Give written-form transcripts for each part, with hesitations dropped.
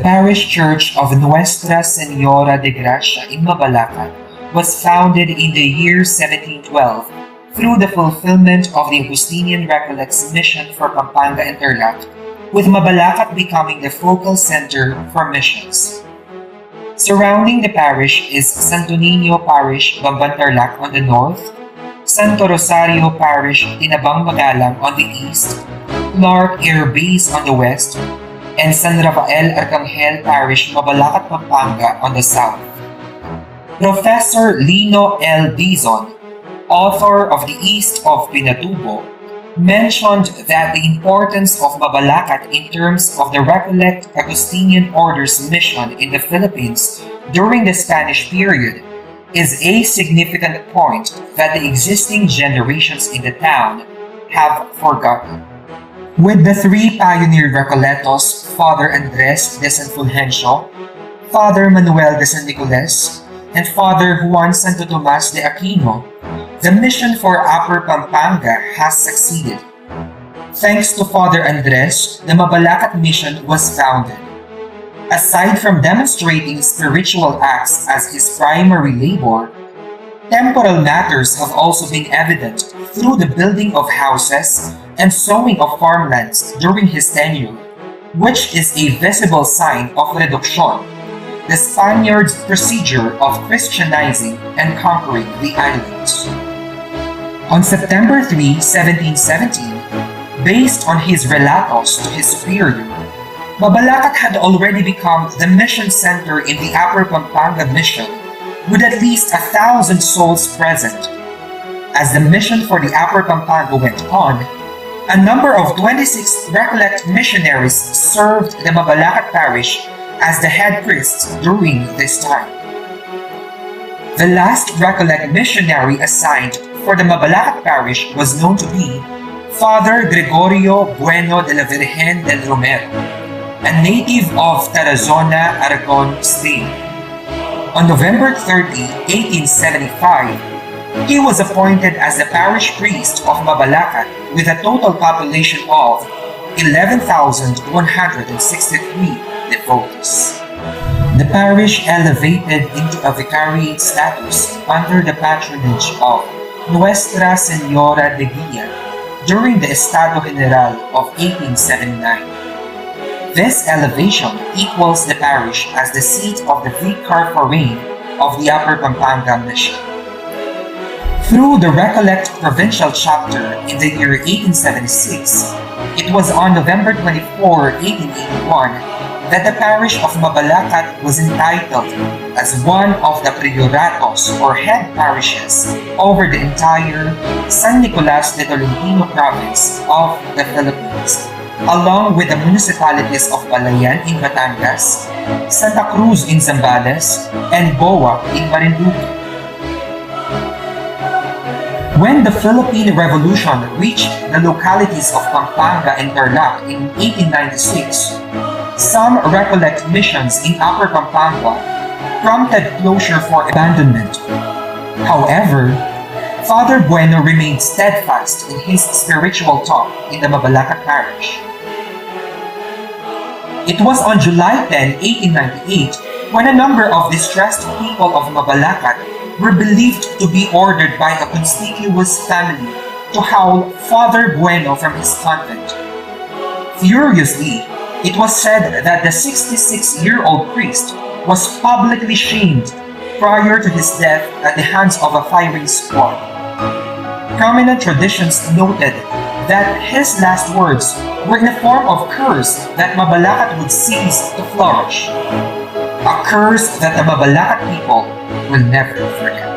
parish church of Nuestra Señora de Gracia in Mabalacat was founded in the year 1712 through the fulfillment of the Augustinian Recollects mission for Pampanga and Tarlac, with Mabalacat becoming the focal center for missions. Surrounding the parish is Santo Niño Parish, Bamban Tarlac on the north, Santo Rosario Parish, Tinabang Magalang on the east, Clark Air Base on the west, and San Rafael Arcangel Parish, Mabalacat, Pampanga on the south. Professor Lino L. Dizon, author of The East of Pinatubo, mentioned that the importance of Mabalacat in terms of the Recollect Augustinian Order's mission in the Philippines during the Spanish period is a significant point that the existing generations in the town have forgotten. With the three pioneer Recollectos, Father Andres de San Fulgencio, Father Manuel de San Nicolas, and Father Juan Santo Tomas de Aquino, the mission for Upper Pampanga has succeeded. Thanks to Father Andres, the Mabalacat mission was founded. Aside from demonstrating spiritual acts as his primary labor, temporal matters have also been evident through the building of houses and sowing of farmlands during his tenure, which is a visible sign of reduction, the Spaniards' procedure of Christianizing and conquering the islands. On September 3, 1717, based on his relatos to his superior, Mabalacat had already become the mission center in the Upper Pampanga mission, with at least 1,000 souls present. As the mission for the Upper Pampanga went on, a number of 26 Recollect missionaries served the Mabalacat parish as the head priests during this time. The last Recollect missionary assigned for the Mabalacat parish was known to be Father Gregorio Bueno de la Virgen del Romero, a native of Tarazona, Aragon, Spain. On November 30, 1875, he was appointed as the parish priest of Mabalacat with a total population of 11,163 devotees. The parish elevated into a vicariate status under the patronage of Nuestra Señora de Guia during the Estado General of 1879. This elevation equals the parish as the seat of the Vicar Foreign of the Upper Pampanga Mission. Through the Recollect Provincial Chapter in the year 1876, it was on November 24, 1881, that the parish of Mabalacat was entitled as one of the prioratos or head parishes over the entire San Nicolas de Tolentino province of the Philippines, along with the municipalities of Balayan in Batangas, Santa Cruz in Zambales, and Boa in Marinduque. When the Philippine Revolution reached the localities of Pampanga and Tarlac in 1896, some Recollect missions in Upper Pampanga prompted closure for abandonment. However, Father Bueno remained steadfast in his spiritual talk in the Mabalacat parish. It was on July 10, 1898, when a number of distressed people of Mabalacat were believed to be ordered by a conspicuous family to howl Father Bueno from his convent. Furiously, it was said that the 66-year-old priest was publicly shamed prior to his death at the hands of a firing squad. Prominent traditions noted that his last words were in a form of curse that Mabalacat would cease to flourish. A curse that the Mabalacat people will never forget.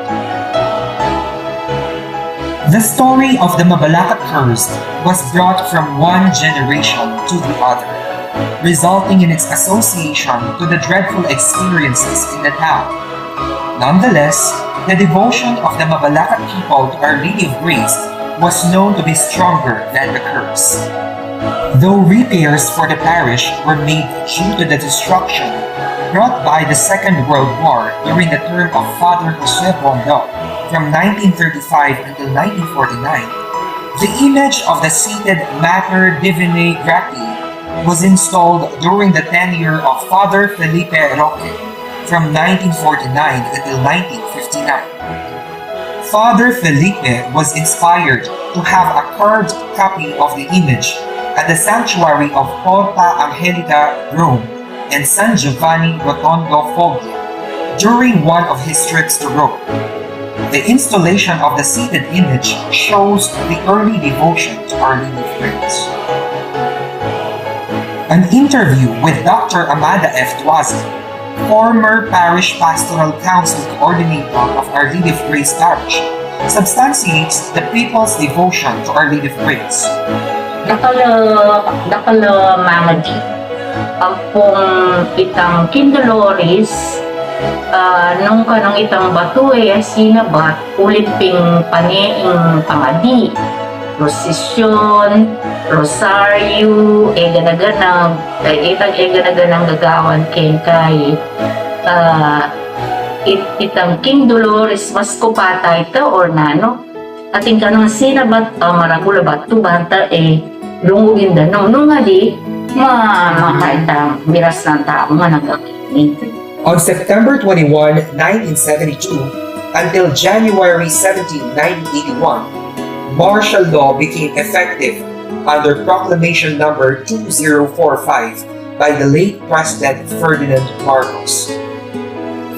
The story of the Mabalacat curse was brought from one generation to the other, resulting in its association to the dreadful experiences in the town. Nonetheless, the devotion of the Mabalacat people to Our Lady of Grace was known to be stronger than the curse. Though repairs for the parish were made due to the destruction brought by the Second World War during the term of Father Jose Bondo from 1935 until 1949, the image of the seated Mater Divinae Gracii was installed during the tenure of Father Felipe Roque from 1949 until 1959. Father Felipe was inspired to have a carved copy of the image at the sanctuary of Porta Angelica, Rome, and San Giovanni Rotondo, Foggia, during one of his trips to Rome. The installation of the seated image shows the early devotion to Our Lady of Grace. An interview with Dr. Amanda F. Tuazo, former Parish Pastoral Council Coordinator of Our Lady of Grace Parish, substantiates the people's devotion to Our Lady of Grace. Dakala Mamadi, pong itang Kindoloris, nung kanang itang batu sinabat, ulit ping paniing pamadi, prosesyon, rosaryo, ganaganang, ganaganang gagawan kay itang King Dolores Mascopata ito or nano, ating kanang sinabat, maragula batu banta lungugin da nung nga di, makaitang miras ng tao nga nagkakini. On September 21, 1972, until January 17, 1981, martial law became effective under Proclamation Number 2045 by the late President Ferdinand Marcos.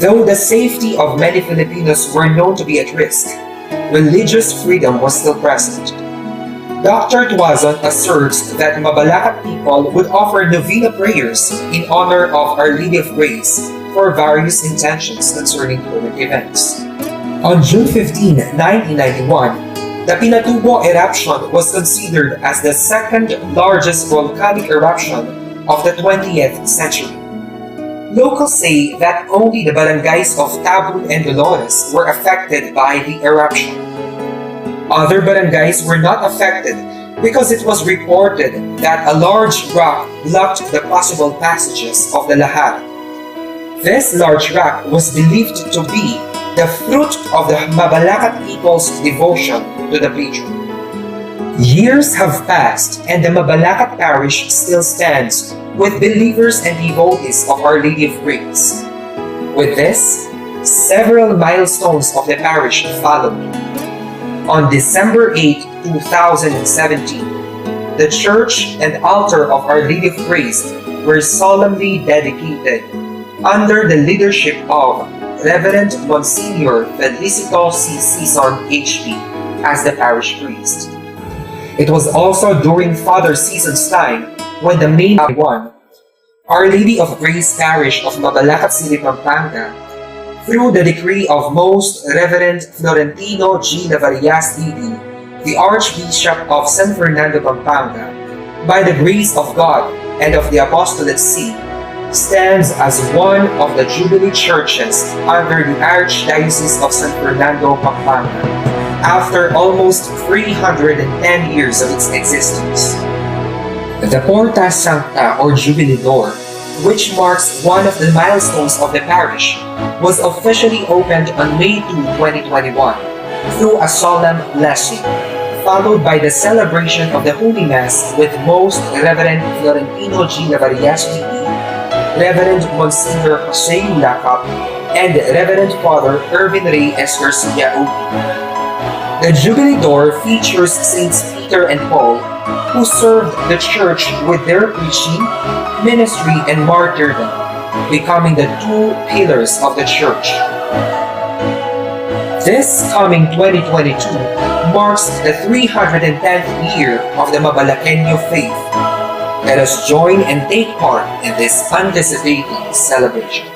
Though the safety of many Filipinos were known to be at risk, religious freedom was still present. Dr. Tuazon asserts that Mabalacat people would offer novena prayers in honor of Our Lady of Grace for various intentions concerning current events. On June 15, 1991, the Pinatubo eruption was considered as the second largest volcanic eruption of the 20th century. Locals say that only the barangays of Tabun and Dolores were affected by the eruption. Other barangays were not affected because it was reported that a large rock blocked the possible passages of the Lahar. This large rock was believed to be the fruit of the Mabalacat people's devotion to the patron. Years have passed and the Mabalacat parish still stands with believers and devotees of Our Lady of Grace. With this, several milestones of the parish followed. On December 8, 2017, the church and altar of Our Lady of Grace were solemnly dedicated under the leadership of Reverend Monsignor Felicito C. Season H.P. as the parish priest. It was also during Father Season's time when the main one, Our Lady of Grace Parish of Mabalacat City, Pampanga, through the decree of Most Reverend Florentino G. Navarias D.D., the Archbishop of San Fernando, Pampanga, by the grace of God and of the Apostolate See, stands as one of the Jubilee churches under the Archdiocese of San Fernando, Pampanga, after almost 310 years of its existence. The Porta Sancta or Jubilee Door, which marks one of the milestones of the parish, was officially opened on May 2, 2021 through a solemn blessing, followed by the celebration of the Holy Mass with Most Reverend Florentino G. Navarias D.D., Reverend Monsignor Jose Ulacap, and Reverend Father Irvin Ray S. Garcia Ubi. The Jubilee Door features Saints Peter and Paul, who served the church with their preaching, ministry, and martyrdom, becoming the two pillars of the church. This coming 2022 marks the 310th year of the Mabalaqueño faith. Let us join and take part in this anticipated celebration.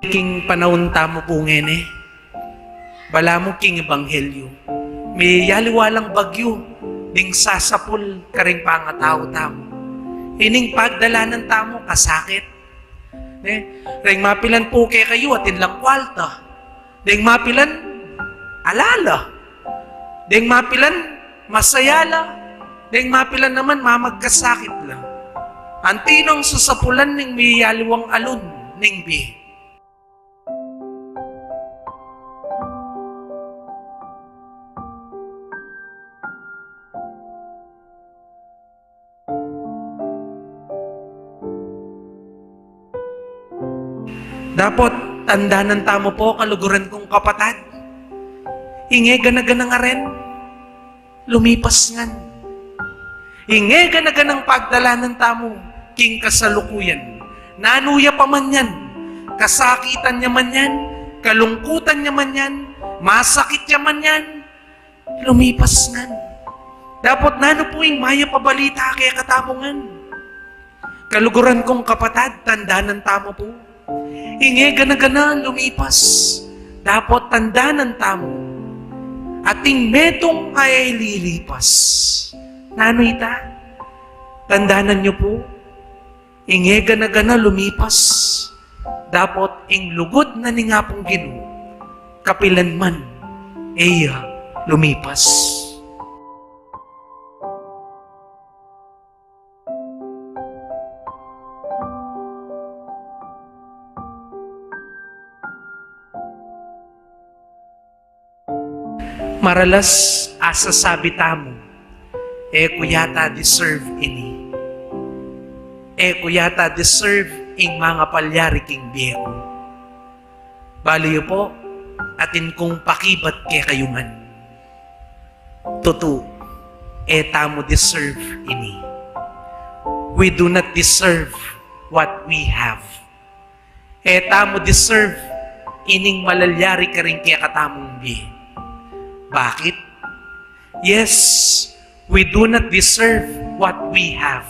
king panahon tamo po ngene. Bala mo king ebanghelyo. May yaliwalang bagyo. Ding sasapul karing pangatao tamo. Ining pagdalanan tamo kasakit. Ring mapilan po kayo atin lang kwalta. Ding mapilan alala. Ding mapilan masayala. Ding mapilan naman mamagkasakit lang. Antinong susapulan ning may yaliwang alon ning bi. Dapat tandanan tamo po kaluguran kong kapatad. Inge ganaganang aren, lumipas ngan. Inge ganaganang pagdalanan tamo, king kasalukuyan. Nanuya pa man yan, kasakitan niya man yan, kalungkutan niya man yan, masakit niya man yan, lumipas ngan. Dapat nano po yung maya pabalita kaya katabungan. Kaluguran kong kapatad, tandanan tamo po. Inge gana-gana lumipas. Dapat tandanan tamo. Ating metong ay lilipas. Nano ita? Tandanan niyo po. Inge gana-gana lumipas. Dapat ing lugod na ni nga pong Ginoo. Kapilan man, eya lumipas. Maralas asa sabi tamo, kuyata deserve ini. Kuyata deserve ing mga palyari king biyeko. Baliyo po, atin kong pakibat kay kayungan. Totoo, tamo deserve ini. We do not deserve what we have. Tamo deserve ining malalyari ka rin kaya katamong biyeko. Bakit? Yes, we do not deserve what we have.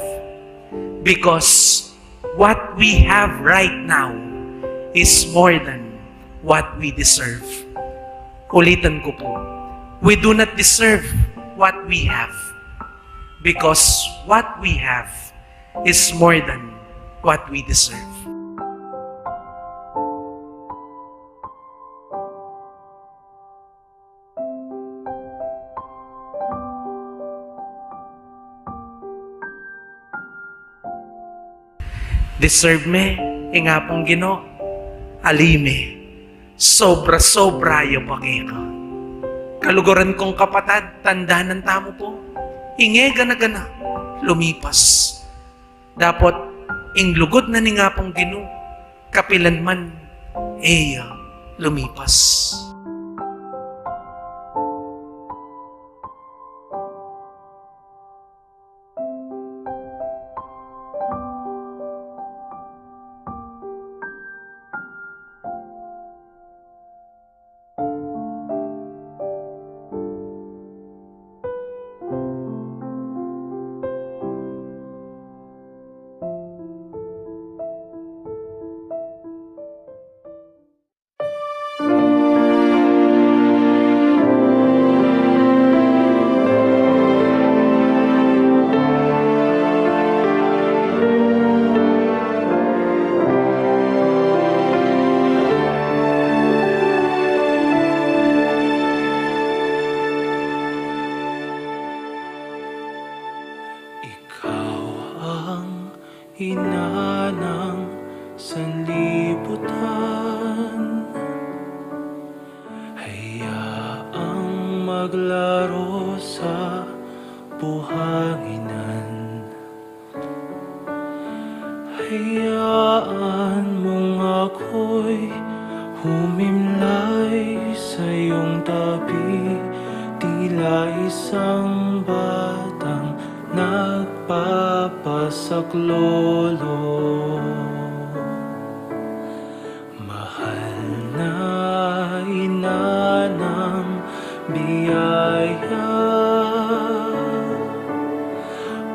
Because what we have right now is more than what we deserve. Ulitan ko po. We do not deserve what we have. Because what we have is more than what we deserve. Deserve me, nga pong Ginoo, alime, sobra-sobra yung pakika. Kaluguran kong kapatad, tandanan tamo po, inge gana-gana, lumipas. Dapat, ing lugod na ni nga pong Ginoo, kapilan man, eya, lumipas. Ina ng sanlibutan, hayaang maglaro sa buhanginan. Hayaan mong ako'y humimlay sa iyong tabi, tila isang batang nagpapasaklolo. Mahal na ina ng biyaya,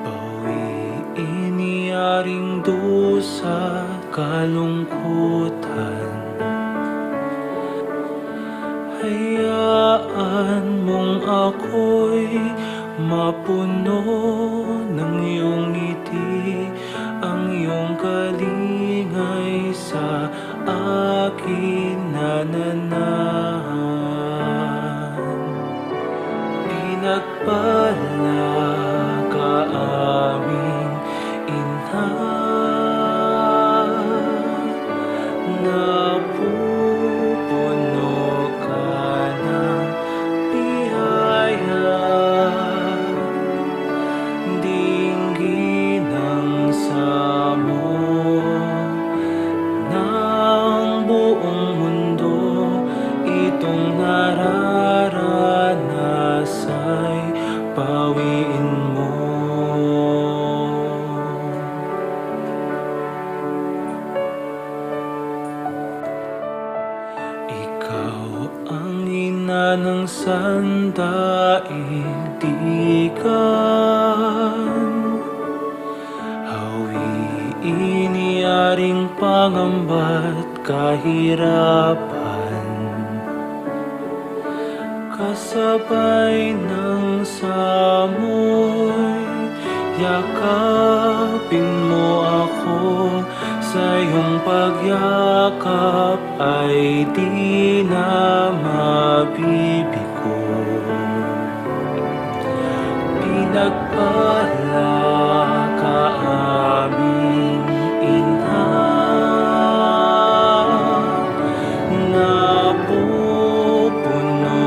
bawiin niyaring dusa kalungkutan. Kailan mong ako'y mapuno ng iyong ngiti, ang iyong kalingay sa akin nananahan. Pinagpala ka aming ina, napupuno ka ng biyaya, dinggin ang samo ng buong mundo. Itong nararanas ay pawiin mo. Ikaw ang ina ng sandaigdigan, hawiin yaring pangamba't kahirapan, kasabay ng samoy, yakapin mo ako. Sa iyong pagyakap ay di na mabibigo. Pinagpala ka aming ina, napupuno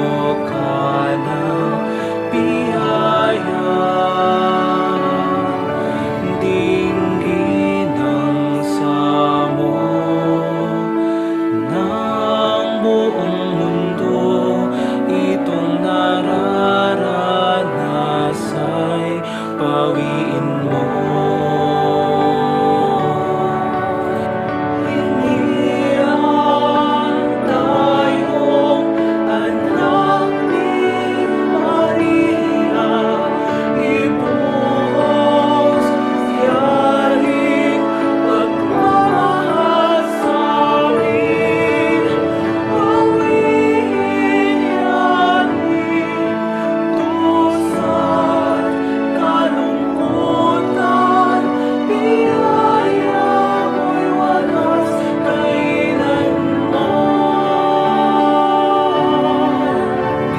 ka ng biyaya, dinggin ang samo ng buong mundo. Itong nararanas ay pawiin mo. Iniyan tayong anak ni Maria, ibuhos yaring pagmamahal sa amin, pawiin yaring dusa't kalungkutan, biyaya mo'y wagas kailanman.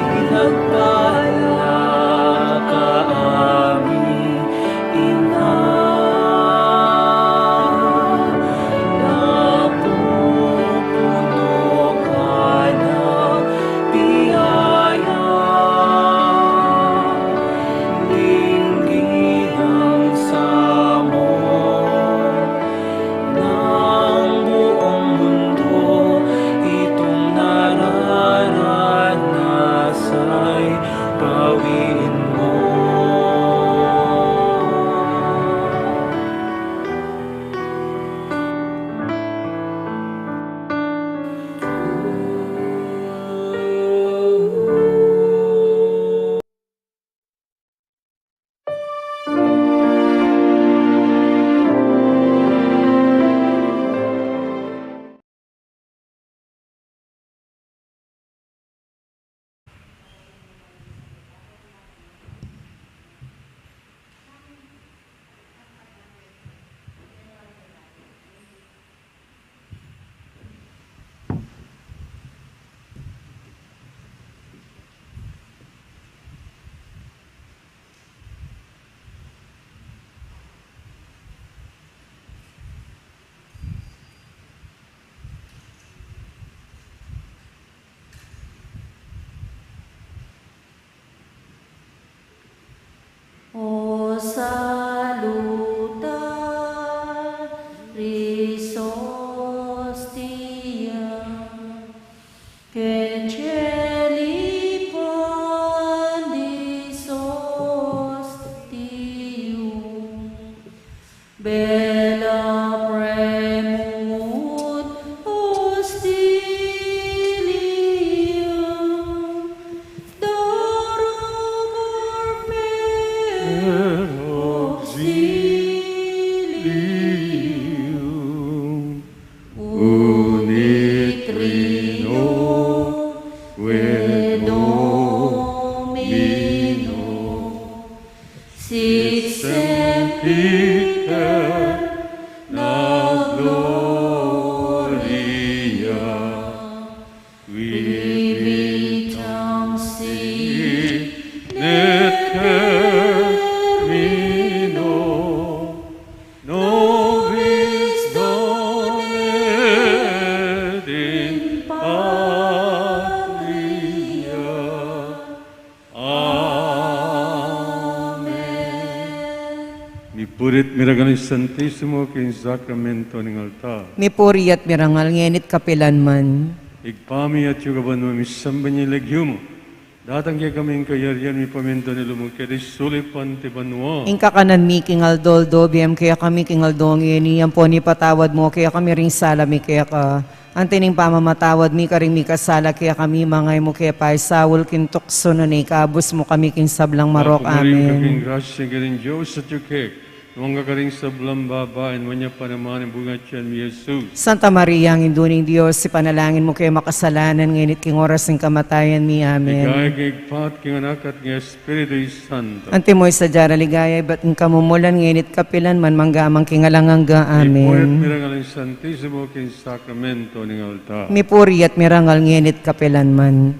Pinagpala ka aming ina, napupuno ka ng biyaya, dinggin ang samo ng buong mundo. Itong nararanas ay pawiin mo. O saluda, Chrysostia, que celi pandis ostium, bella premut hostilium, dorumur Auxilium unitrino, Vedo purit miragal ng Santisimo king sakramento ng altar. Mi puri at mirangal ngenit kapilanman. Igpami at yugaban mo misamba niya legyumo. Datang kaya kaming kayarian mi pamento ni lumukya di sulipan ti banwa. Ingka kanan mi kingal doldo, biyam kaya kami kingal dongeni, yan po ni patawad mo, kaya kami ring salami, kaya ka. Antining pamamatawad mi karing mi kasala, kaya kami mangay mo, kaya pa sawul kintukso na ni kabus mo kami king sablang marok, Kaking amen. grasya galing Diyos at yukek. Mga karing sablang babaen, wanya pa naman ang bunga tiyan mi Jesus. Santa Maria, ang induning Diyos, si panalangin mo kaya makasalanan, nginit king oras ng kamatayan mi, amen. Igay kigpat king anak at ng Espiritu Santo. Ante mo sa jara ligaya, ba't ang kamumulan, nginit kapilan man, manggamang kingalangangga, Ipurit amen. miragal ng Santisimo king sakramento ng altar. Mi puri at mirangal, nginit kapilan man.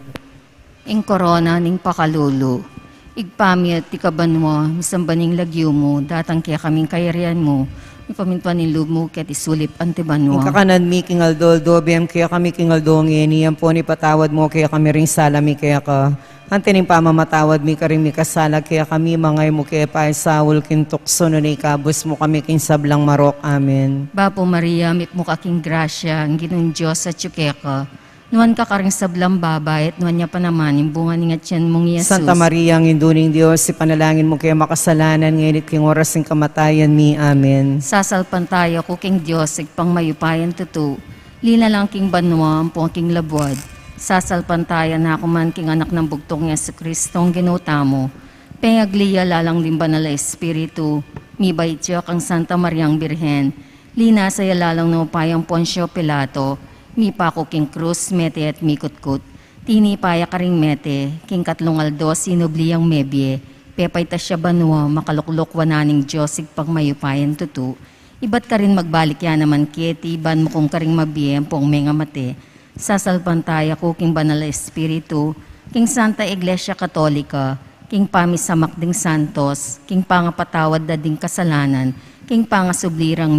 Ing korona ning pakalulu. Igpami at tikaban mo, misambaning lagyo mo, datang kaya kaming kayarian mo, ipamintuan ng loob mo, kaya isulip antiban mo. Ang kakanan mi kingal doldo, biyam kaya kami kingal dongeni, yan po ni patawad mo, kaya kami ring salami, kaya ka. Antining pamamatawad mi karing mi kasala, kaya kami mangay mo, kaya pa sawul kintukso na ni kabus mo kami king sablang marok, amen. Bapo Maria, mip mo kaking grasya, ang ginong Diyos at tsukeka. Nuan ka karing sablang babay, at nuan niya pa naman, yung bunga ni nga tiyan mong Yesus. Santa Maria, ang induning Diyos, si panalangin mo kaya makasalanan, nginit king oras ng kamatayan mi, amen. Sasalpan tayo ko king Diyos, igpang mayupayan tuto. Lila lang king banwa, ang puwang king labwad. Sasalpan tayo na ako man king anak ng bugtong Yesu Kristo, ang ginuta mo. Pengagliya lalang din banal na Espiritu, mi baityo kang Santa Mariang Birhen. Lina sa lalang ng upayang Poncio Pilato, mi pako king krus, mete at mikutkut. Tini paya karing mete, king katlong aldo, sinubliyang mebye. Pepay ta siya banwa, makaluklok wananing Diyos, igpang mayupayan tutu. Ibat ka rin magbalik yan naman keti, ban mo kung karing mabiyem pong mga mate. Sasalpan tayo ko king banal na Espiritu, king Santa Iglesia Katolika, king pamisamak ding santos, king pangapatawad da ding kasalanan, king pangasublirang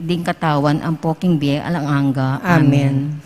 ding katawan ang poking biye alanganga. Amen.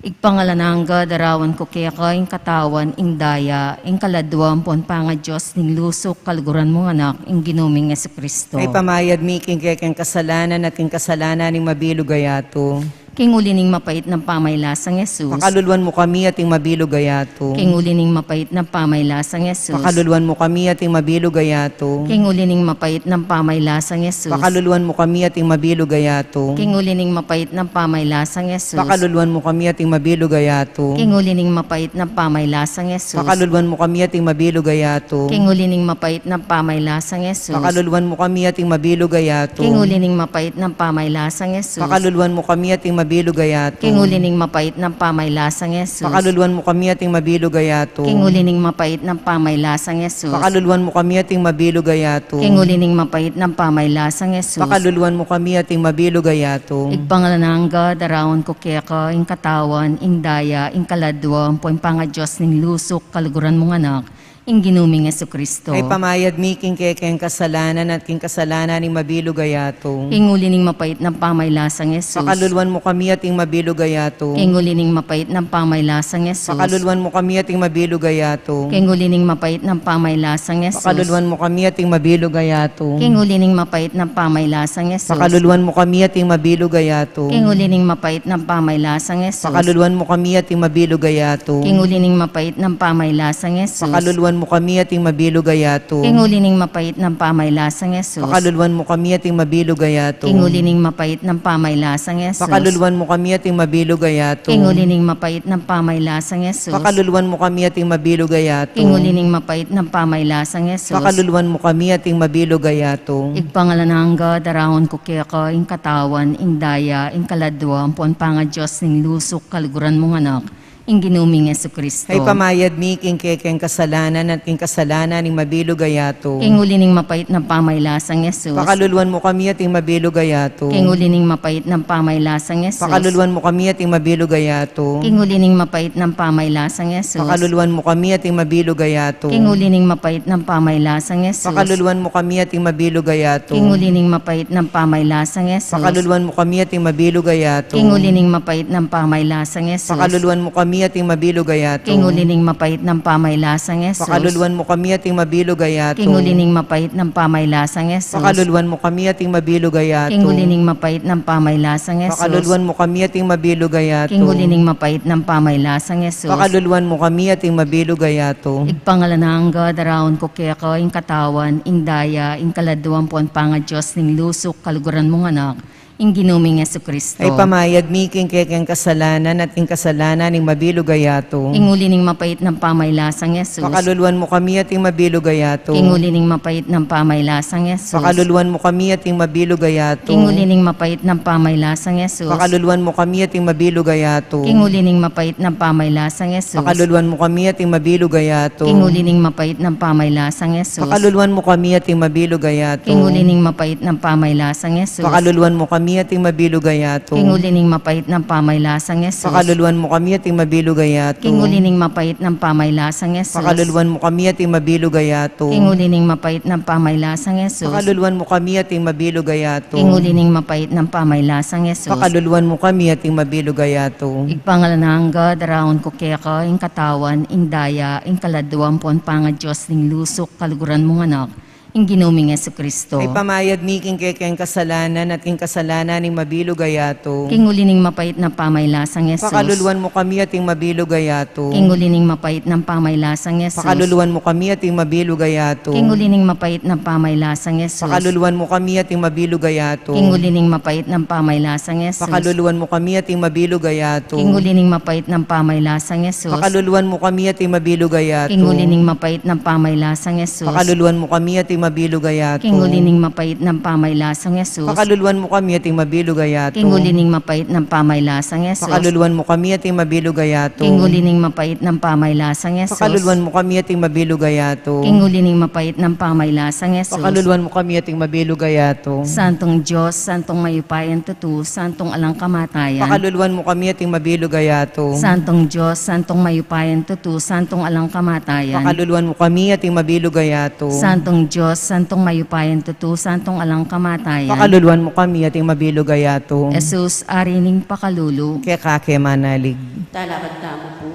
Igpangalananga darawan ko kaya ka ing katawan ing daya ing kaladwang pon panga Diyos ning lusok kaluguran mong anak ing ginuming Yesu Kristo. Ay pamayad mi king kaya king kasalanan at king kasalanan ning mabilog gayato. King uli ning mapait ng pamaylasang Yesus. Pakaluluan mo kami at ing mabilog gayato. King uli ning mapait ng pamaylasang Yesus. Pakaluluan mo kami at ing mabilog gayato. King uli ning mapait ng pamaylasang Yesus. Pakaluluan mo kami at ing mabilog gayato. King uli ning mapait ng pamaylasang Yesus. Pakaluluan mo kami at ing mabilog gayato. King uli ning mapait ng pamaylasang Yesus. Pakaluluan mo kami at ing mabilog gayato. King uli ning mapait ng pamaylasang Yesus. Pakaluluan mo kami at ing mabilog gayato. King uli ning mapait ng pamaylasang Yesus. Pakaluluan mo kami at ing mabilog gayato. King uli ning mapait ng pamaylasang Yesus. Pakaluluan mo kami at ing mabilog gayato. King uli ning mapait ng pamaylasang Yesus. Pakaluluan mo kami at ing mabilog gayato. King uli ning mapait ng pamaylasang Yesus. Pakaluluan mo kami at ing mabilog gayato. Igpangalananga darawan ko kaya ka ing katawan, ing daya, ing kaladwa, ang poing panga Diyos ning lusok kaluguran mong anak, ing ginuming Yesu Kristo. Ay pamayad mi king kaya king kasalanan at king kasalanan ning mabilog gayato. King uli ning mapait ng pamaylasang Yesus. Pakaluluan mo kami at ing mabilog gayato. King uli ning mapait ng pamaylasang Yesus. Pakaluluan mo kami at ing mabilog gayato. King uli ning mapait ng pamaylasang Yesus. Pakaluluan mo kami at ing mabilog gayato. King uli ning mapait ng pamaylasang Yesus. Pakaluluan mo kami at ing mabilog gayato. King uli ning mapait ng pamaylasang Yesus. Pakaluluan mo kami at ing mabilog gayato. King uli ning mapait ng pamaylasang Yesus. Pakaluluan mo kami at ing mabilog gayato. King uli ning mapait ng pamaylasang Yesus. Pakaluluan mo kami at ing mabilog gayato. King uli ning mapait ng pamaylasang Yesus. Pakaluluan mo kami at ing mabilog gayato. King uli ning mapait ng pamaylasang Yesus. Pakaluluan mo kami at ing mabilog gayato. King uli ning mapait ng pamaylasang Yesus. Pakaluluan mo kami at ing mabilog gayato. Igpangalananga darahon ko kaya ka ing katawan, ing daya, ing kaladwa, ang puwan panga Diyos ning lusok kaluguran mong anak, ing ginuming Yesu Kristo. Ay pamayad mi king kaya king kasalanan at king kasalanan ning mabilog gayato. King uli ning mapait ng pamaylasang Yesus. Pakaluluan mo kami at ing mabilog gayato. King uli ning mapait ng pamaylasang Yesus. Pakaluluan mo kami at ing mabilog gayato. King uli ning mapait ng pamaylasang Yesus. Pakaluluan mo kami at ing mabilog gayato. King uli ning mapait ng pamaylasang Yesus. Pakaluluan mo kami at ing mabilog gayato. King uli ning mapait ng pamaylasang Yesus. Pakaluluan mo kami at ing mabilog gayato. King uli ning mapait ng pamaylasang Yesus. Pakaluluan mo kami kami ating mabilugayato. King ulining mapait ng pamaylasang Yesus. Pakaluluan mo kami ating mabilugayato. King ulining mapait ng pamaylasang Yesus. Pakaluluan mo kami ating mabilugayato. King ulining mapait ng pamaylasang Yesus. Pakaluluan mo kami ating mabilugayato. King ulining mapait ng pamaylasang Yesus. Pakaluluan mo kami ating mabilugayato. Igpangalanang God around ko kaya ka ing katawan, ing daya, ing kaladuan po ang panga Diyos ning lusok kaluguran mong anak, ing ginuming Yesu Kristo. Ay pamayad miking kekeng kasalanan at ing kasalanan ning mabilugayato. Ing ulining mapait ng pamaylasang Yesus. Pakaluluan mo kami ating mabilugayato. King ulining mapait ng pamaylasang Yesus. Pakaluluan mo kami ating mabilugayato. King ulining mapait ng pamaylasang Yesus. Pakaluluan mo kami ating mabilugayato. King ulining mapait ng pamaylasang Yesus. Pakaluluan mo kami ating mabilugayato. King ulining mapait ng pamaylasang Yesus. Pakaluluan mo kami ating mabilugayato. King ulining mapait ng pamaylasang Yesus. Pakaluluan mo kami ating mabilugayato. King ulining mapait ng pamaylasang Yesus. Pakaluluan mo kami ating mabilugayato. King ulining mapait ng pamaylasang Yesus. Pakaluluan mo kami ating mabilugayato. King ulining mapait ng pamaylasang Yesus. Pakaluluan mo kami ating mabilugayato. King ulining mapait ng pamaylasang Yesus. Pakaluluan mo kami ating mabilugayato. Igpangalanang God around ko kaya ka ing katawan, ing daya, ing kaladuan po ang panga Diyos ning lusok kaluguran mong anak, ing ginuming Yesu Kristo. Ay pamayad miking kekeng kasalanan at ing kasalanan ning mabilugayato. King ulining mapait ng pamaylasang Yesus. Pakaluluan mo kami ating mabilugayato. King ulining mapait ng pamaylasang Yesus. Pakaluluan mo kami ating mabilugayato. King ulining mapait ng pamaylasang Yesus. Pakaluluan mo kami ating mabilugayato. King ulining mapait ng pamaylasang Yesus. Pakaluluan mo kami ating mabilugayato. King ulining mapait ng pamaylasang Yesus. Pakaluluan mo kami ating mabilugayato. King ulining mapait ng pamaylasang Yesus. Pakaluluan mo kami ating mabilugayato. King ulining mapait ng pamaylasang Yesus. Pakaluluan mo kami ating mabilugayato. King ulining mapait ng pamaylasang Yesus. Pakaluluan mo kami ating mabilugayato. King ulining mapait ng pamaylasang Yesus. Pakaluluan mo kami ating mabilugayato. King ulining mapait ng pamaylasang Yesus. Pakaluluan mo kami ating mabilugayato. Santong Diyos, santong mayupayan tutu, santong alang kamatayan. Pakaluluan mo kami ating mabilugayato. Santong Diyos, santong mayupayan tutu, santong alang kamatayan. Pakaluluan mo kami ating mabilugayato. Santong Diyos, santong mayupayan tutu, santong alang kamatayan. Pakaluluan mo kami ating mabilugayato. Jesus, arining pakalulu. Kaya kake manalig. Talakad tamo po.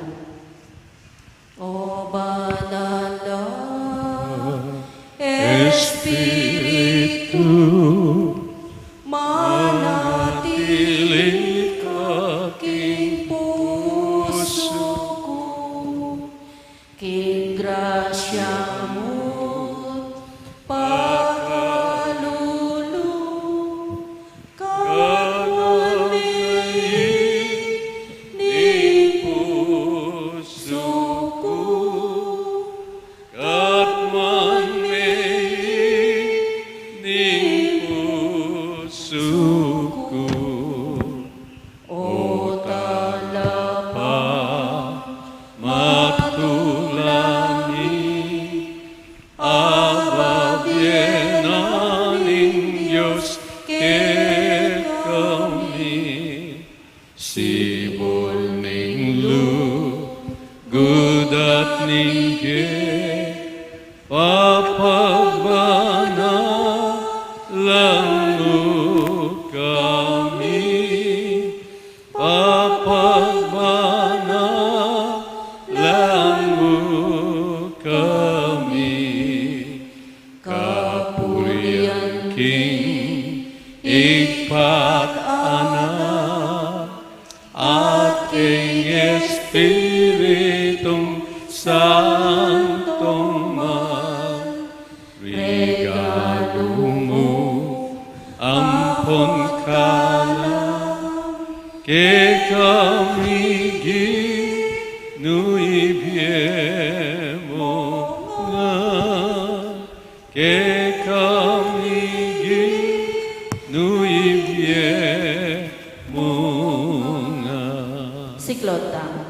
O banal na Espiritu, manatili ka king puso ko, king grasya mo't pakalulu, ni puso ko, o talapa matulani ababyenaning Diyos ke kami sibol ning lugudat ning papagbanalan mo kami, papagbanalan mo kami, kapurian king igpag-anak ating Espiritong Santong man, regalo mo ampon kalam, ke kami ginuibiyemo nga, ke kami ginuibiyemo nga. Siklota.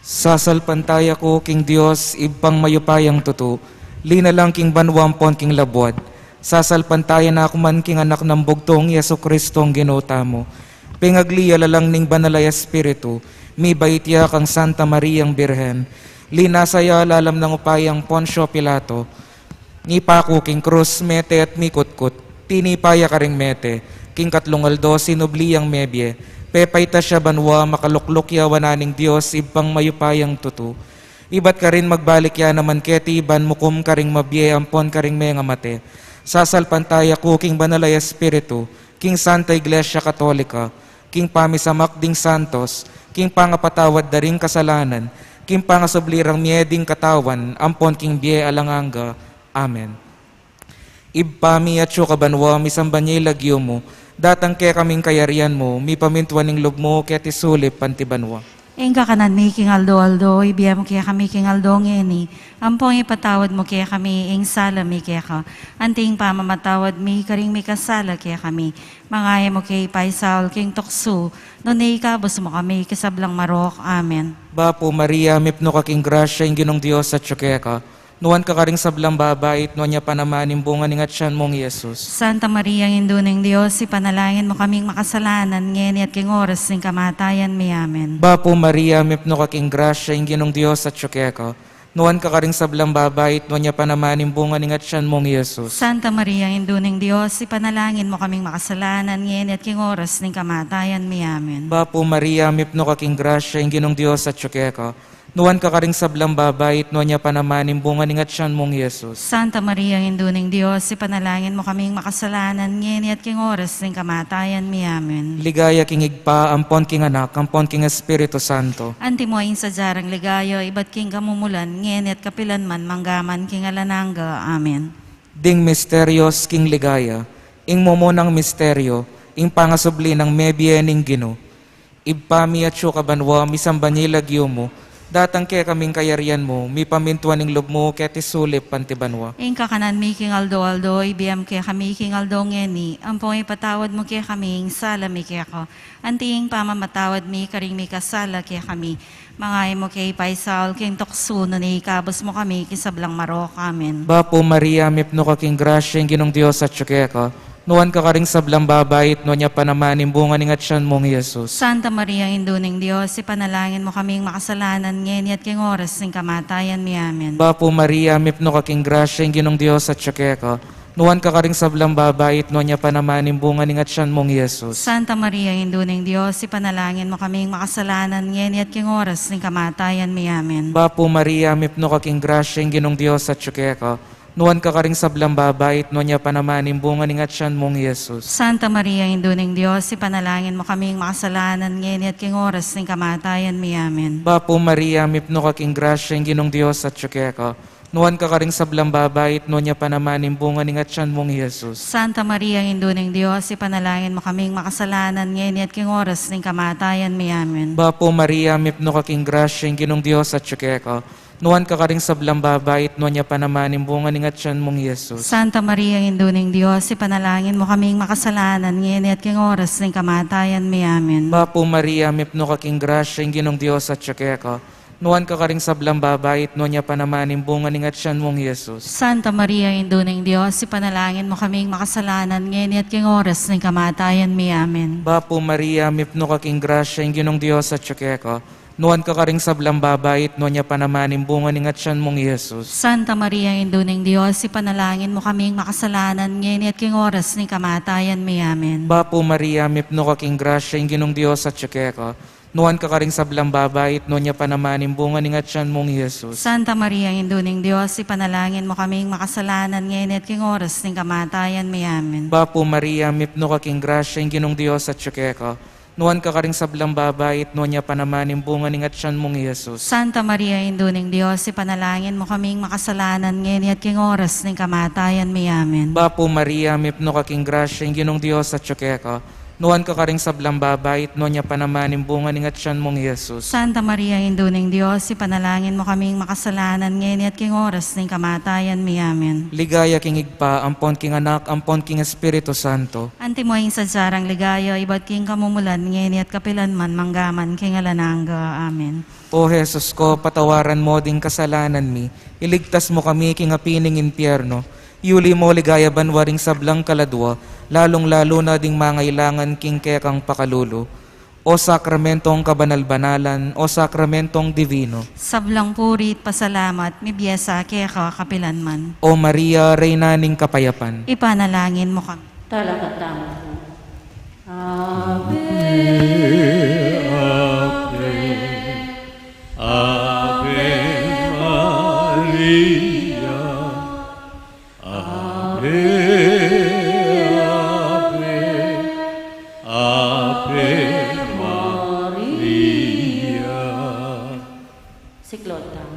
Sasalpantaya ko, King Dios, ibang mayupayang tutu, linalang King banwampon King labwad, sasalpantaya na ako man King anak ng bugtong Yesu Kristong ginota mo, pingagliya lalang ning banalay Espiritu, mi baitya kang Santa Mariang Birhen, linasaya lalam ng upayang Poncio Pilato, ni pako King Cruz, mete at mikutkut, tinipaya ka ring mete, King Katlungaldo, sinubliyang mebye, Pepay ta siya banwa, makaluklok yawan naning Diyos, ibang mayupayang tutu. Ibat ka rin magbalik ya naman keti, ban mukum ka ring mabye, ampon ka ring may nga mate. Sasalpantaya ko, king banalay espiritu, king Santa Iglesia Katolika, king pamisamak ding santos, king pangapatawad daring kasalanan, king pangasoblirang mieding katawan, ampon king bie alanganga. Amen. Ibpami at kabanwa, misambanyay lagyo mo, datang kaya kaming kayarian mo, mi pamintuaning loob mo, kaya tisulip pantibanwa. Engka kanan mi king aldo, ibiyam kaya kami king aldo ngeni. Ampong ipatawad mo kaya kami, ing sala mi kaya ka. Anting pamamatawad mi, karing mi kasala kaya kami. Mangaya mo kay Paisaul king Toksu, nunay kabos mo kami, kisablang marok. Amen. Bapo Maria, mipno ka king grasya, ing ginong Diyos at ka. Nuwan ka karing sablang babait, nuwan niya panamanim bunga ning atyan mong Yesus. Santa Maria, ang induning Diyos, ipanalangin mo kaming makasalanan, ngeni at king oras ng kamatayan mi. Amen. Bapo Maria, mipno ka king grasya, ing ginong Diyos at ka. Nuwan ka karing sablang babait, nuwan niya panamanim bunga ning atyan mong Yesus. Santa Maria, ang induning Diyos, ipanalangin mo kaming makasalanan, ngeni at king oras ng kamatayan mi. Amen. Bapo Maria, mipno ka king grasya, ing ginong Diyos at ka. Nuwan ka karing sablang babait, nuwan niya panamanim bunga ning atyan mong Yesus. Santa Maria, ang induning Diyos, ipanalangin mo kaming makasalanan, ngeni at king oras ng kamatayan mi. Amen. Ligaya king igpa, ampon king anak, ampon king Espiritu Santo. Antimoin sa jarang ligayo, ibat king kamumulan, ngeni at kapilanman, manggaman king alananga. Amen. Ding misterios king ligaya, ing mumunang misteryo, ing pangasubli ng mebyening Gino. Ibpami at kabanwa, misambanyilag mo, datang kaya kaming kayarian mo, mi pamintuan ng loob mo, kaya tisulip pantibanwa. Ing kakanan mi king aldo, ibiyam kaya kami king aldo ngeni, ampong ipatawad mo kaya kami, ing sala mi kaya ko. Anting pamamatawad mi, karing mi kasala kaya kami. Mangay mo kay Paisaul king Toksu, nunay kabos mo kami, kisablang marok. Amen. Bapo Maria, mipno ka king grasya, ing ginong Diyos at ka. Nuwan ka karing sablang babait, nuwan niya panamanim bunga ning atyan mong Yesus. Santa Maria, ang induning Diyos, ipanalangin mo kaming makasalanan, ngeni at king oras ng kamatayan mi. Amen. Bapo Maria, mipno ka king grasya, ing ginong Diyos at ka. Nuwan ka karing sablang babait, nuwan niya panamanim bunga ning atyan mong Yesus. Santa Maria, ang induning Diyos, ipanalangin mo kaming makasalanan, ngeni at king oras ng kamatayan mi. Amen. Bapo Maria, mipno ka king grasya, ing ginong Diyos at ka. Nuwan ka karing sablang babait, nuwan niya panamanim bunga ning atyan mong Yesus. Santa Maria, ang induning Diyos, ipanalangin mo kaming makasalanan, ngeni at king oras ng kamatayan mi. Amen. Bapo Maria, mipno ka king grasya, ing ginong Diyos at ka. Nuwan ka karing sablang babait, nuwan niya panamanim bunga ning atyan mong Yesus. Santa Maria, ang induning Diyos, ipanalangin mo kaming makasalanan, ngeni at king oras ng kamatayan mi. Amen. Bapo Maria, mipno ka king grasya, ing ginong Diyos at ka. Nuwan ka karing sablang babait, nuwan niya panamanim bunga ning atyan mong Yesus. Santa Maria, ang induning Diyos, ipanalangin mo kaming makasalanan, ngeni at king oras ng kamatayan mi. Amen. Bapo Maria, mipno ka king grasya, ing ginong Diyos at ka. Nuwan ka karing sablang babait, nuwan niya panamanim bunga ning atyan mong Yesus. Santa Maria, ang induning Diyos, ipanalangin mo kaming makasalanan, ngeni at king oras ng kamatayan mi. Amen. Bapo Maria, mipno ka king grasya, ing ginong Diyos at ka. Nuwan ka karing sablang babait, nuwan niya panamanim bunga ning atyan mong Yesus. Santa Maria, ang induning Diyos, ipanalangin mo kaming makasalanan, ngeni at king oras ng kamatayan mi. Amen. Bapo Maria, mipno ka king grasya, ing ginong Diyos at ka. Nuwan ka karing sablang babait, nuwan niya panamanim bunga ning atyan mong Yesus. Santa Maria, ang induning Diyos, ipanalangin mo kaming makasalanan, ngeni at king oras ng kamatayan mi. Amen. Bapo Maria, mipno ka king grasya, ing ginong Diyos at ka. Nuwan ka karing sablang babait, nuwan niya panamanim bunga ning atyan mong Yesus. Santa Maria, ang induning Diyos, ipanalangin mo kaming makasalanan, ngeni at king oras ng kamatayan mi. Amen. Bapo Maria, mipno ka king grasya, ing ginong Diyos at ka. Nuwan ka karing sablang babait, nuwan niya panamanim bunga ning atyan mong Yesus. Santa Maria, ang induning Diyos, ipanalangin mo kaming makasalanan, ngeni at king oras ng kamatayan mi. Amen. Ligaya king igpa, ampon king anak, ampon king Espiritu Santo. Antimoing sa jarang ligayo, ibat king kamumulan, ngeni at kapilanman, manggaman king alananga. Amen. O Jesus ko, patawaran mo ding kasalanan mi, iligtas mo kami king apining impyerno, yuli mo ligaya banwaring sablang kaladwa, lalong-lalo na ding mangailangan king kekang pakalulo. O sakramentong kabanal-banalan, o sakramentong divino. Sablang purit, pasalamat, mibiyasa kaya kapilanman. O Maria, Reyna ning kapayapan. Ipanalangin mo kami. Talakatamo. Ave Maria. Siklot lang.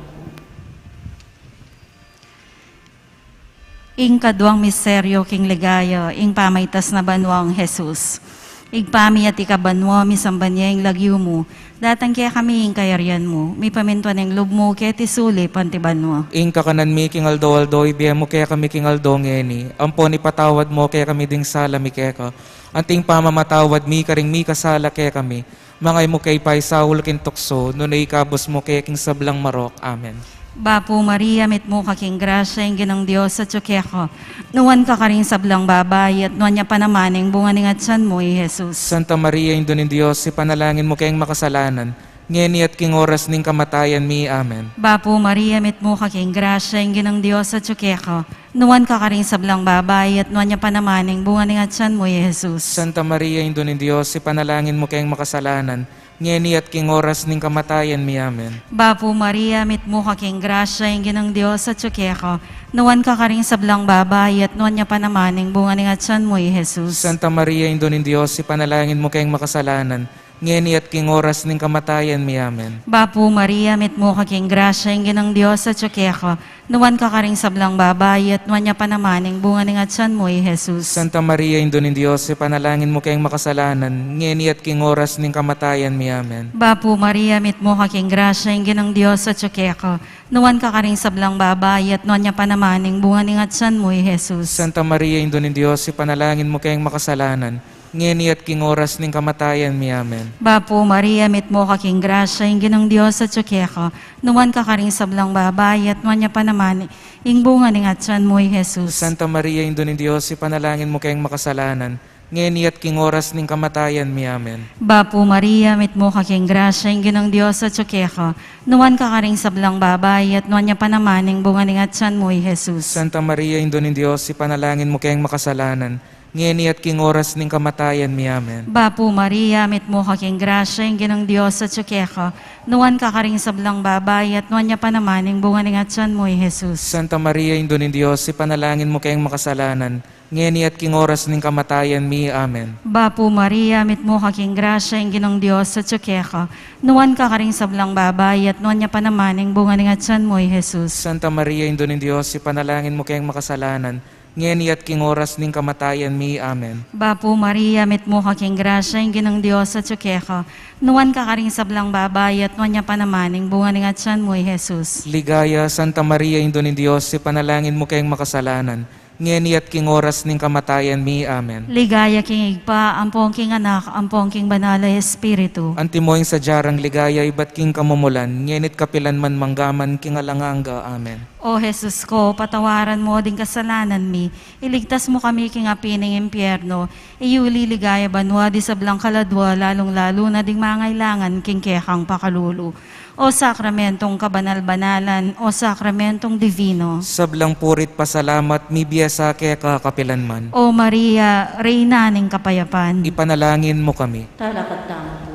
Ing kaduang misteryo king ligaya, ing pamaytas na banwang Jesus. Igpami at ikabanwa, misambanya ing lagyo mo, datang kaya kami ing kayaryan mo, mi pamintuan ing lub mo, kaya tisuli, pantibanwa. Ing kakanan mi king aldo ibiyem mo kaya kami king aldo ngeni. Ampon ipatawad mo kaya kami ding sala mi kaya ka. Anting pamamatawad mi karing mi kasala kaya kami. Mangay mo kay pay Saul kin tukso, nunay ikabos mo kaya king sablang marok. Amen. Bapo Maria, mit mo kaking grasya, ing ginang Diyos sa tsukeko. Nuwan ka karing sablang babay, at nuwan niya panamaning bunga ning atsan mo, Jesus. Santa Maria, Indo ng Diyos, ipanalangin mo kayong makasalanan, ngeni at king oras ning kamatayan mi. Amen. Bapo Maria, mit mo kaking grasya, ing ginang Diyos sa tsukeko. Nuwan ka karing sablang babay, at nuwan niya panamaning bunga ning atsan mo, Jesus. Santa Maria, Indo ng Diyos, ipanalangin mo kayong makasalanan, ngeni at king oras ning kamatayan mi. Amen. Bapo Maria, mit mo kaking grasya, ing ginang Diyos sa tsukeko. Nuwan ka karing sablang babay, at nuwan niya panamaning bunga ning atsan mo, Jesus. Santa Maria, Indo ng Diyos, ipanalangin mo kayong makasalanan, ngeni at king oras ning kamatayan mi. Amen. Bapo Maria, mit mo kaking grasya, ing ginang Diyos sa tsukeko. Nuwan ka karing sablang babay, at nuwan niya panamaning bunga ning atsan mo, Jesus. Santa Maria, Indo ng Diyos, ipanalangin mo kayong makasalanan, ngeni at king oras ning kamatayan mi. Amen. Bapo Maria, mit mo kaking grasya, ing ginang Diyos sa tsukeko. Nuwan ka karing sablang babay, at nuwan niya panamaning bunga ning atsan mo, Jesus. Santa Maria, Indo ng Diyos, ipanalangin mo kayong makasalanan, ngeni at king oras ning kamatayan mi. Amen. Bapo Maria, mit mo kaking grasya, ing ginang Diyos sa tsukeko. Nuwan ka karing sablang babay, at nuwan niya panamaning ing bunga ning atsan mo, Jesus. Santa Maria, Indo ng Diyos, ipanalangin mo kayong makasalanan, ngeni at king oras ning kamatayan mi. Amen. Bapo Maria, mit mo kaking grasya, ing ginang Diyos sa tsukeko. Nuwan ka karing sablang babay, at nuwan niya panamaning bunga ning atsan mo, Jesus. Santa Maria, Indo ng Diyos, ipanalangin mo kayong makasalanan, ngeni at king oras ning kamatayan mi. Amen. Bapo Maria, mit mo kaking grasya, ing ginang Diyos sa tsukeko. Nuwan ka karing sablang babay, at nuwan niya panamaning bunga ning atsan mo, Jesus. Santa Maria, Indo ng Diyos, ipanalangin mo kayong makasalanan, ngeni at king oras ning kamatayan mi. Amen. Bapo Maria, mit mo kaking grasya, ing ginang Diyos sa tsukeko. Nuwan ka karing sablang babay, at nuwan niya panamaning bunga ning atsan mo, Jesus. Santa Maria, Indo ng Diyos, ipanalangin mo kayong makasalanan, ngeni at king oras ning kamatayan mi. Amen. Bapo Maria, mit mo kaking grasya, ing ginang Diyos sa tsukeko. Nuwan ka karing sablang babay, at nuwan niya panamaning bunga ning atsan mo, Jesus. Ligaya, Santa Maria, Indo ng Diyos, ipanalangin mo kayong makasalanan, ngeni at king oras ning kamatayan mi. Amen. Ligaya king igpa, ampong king anak, ampong king banalay espiritu. Antimoing sa jarang ligaya, ibat king kamumulan, ngenit kapilan man manggaman king alanganga. Amen. O Jesus ko, patawaran mo din kasalanan mi, iligtas mo kami king api ng impyerno, iyuli ligaya banwa di sablang kaladwa, lalong lalo na ding mangailangan king kekang pakalulu. O sakramentong kabanal-banalan, o sakramentong divino. Sablang purit pasalamat, mi biyasa kaya kakapilan man. O Maria, Reyna ng kapayapaan. Ipanalangin mo kami. Talakat po.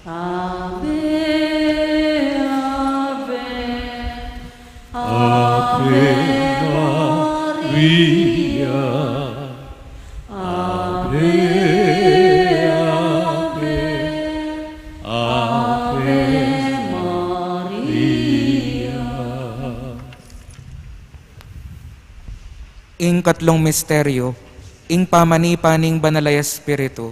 Ave, Ave, Ave Maria. Ave, Ave, Ave Maria. Ing katlong misteryo, ing pamanipaning banalay espiritu,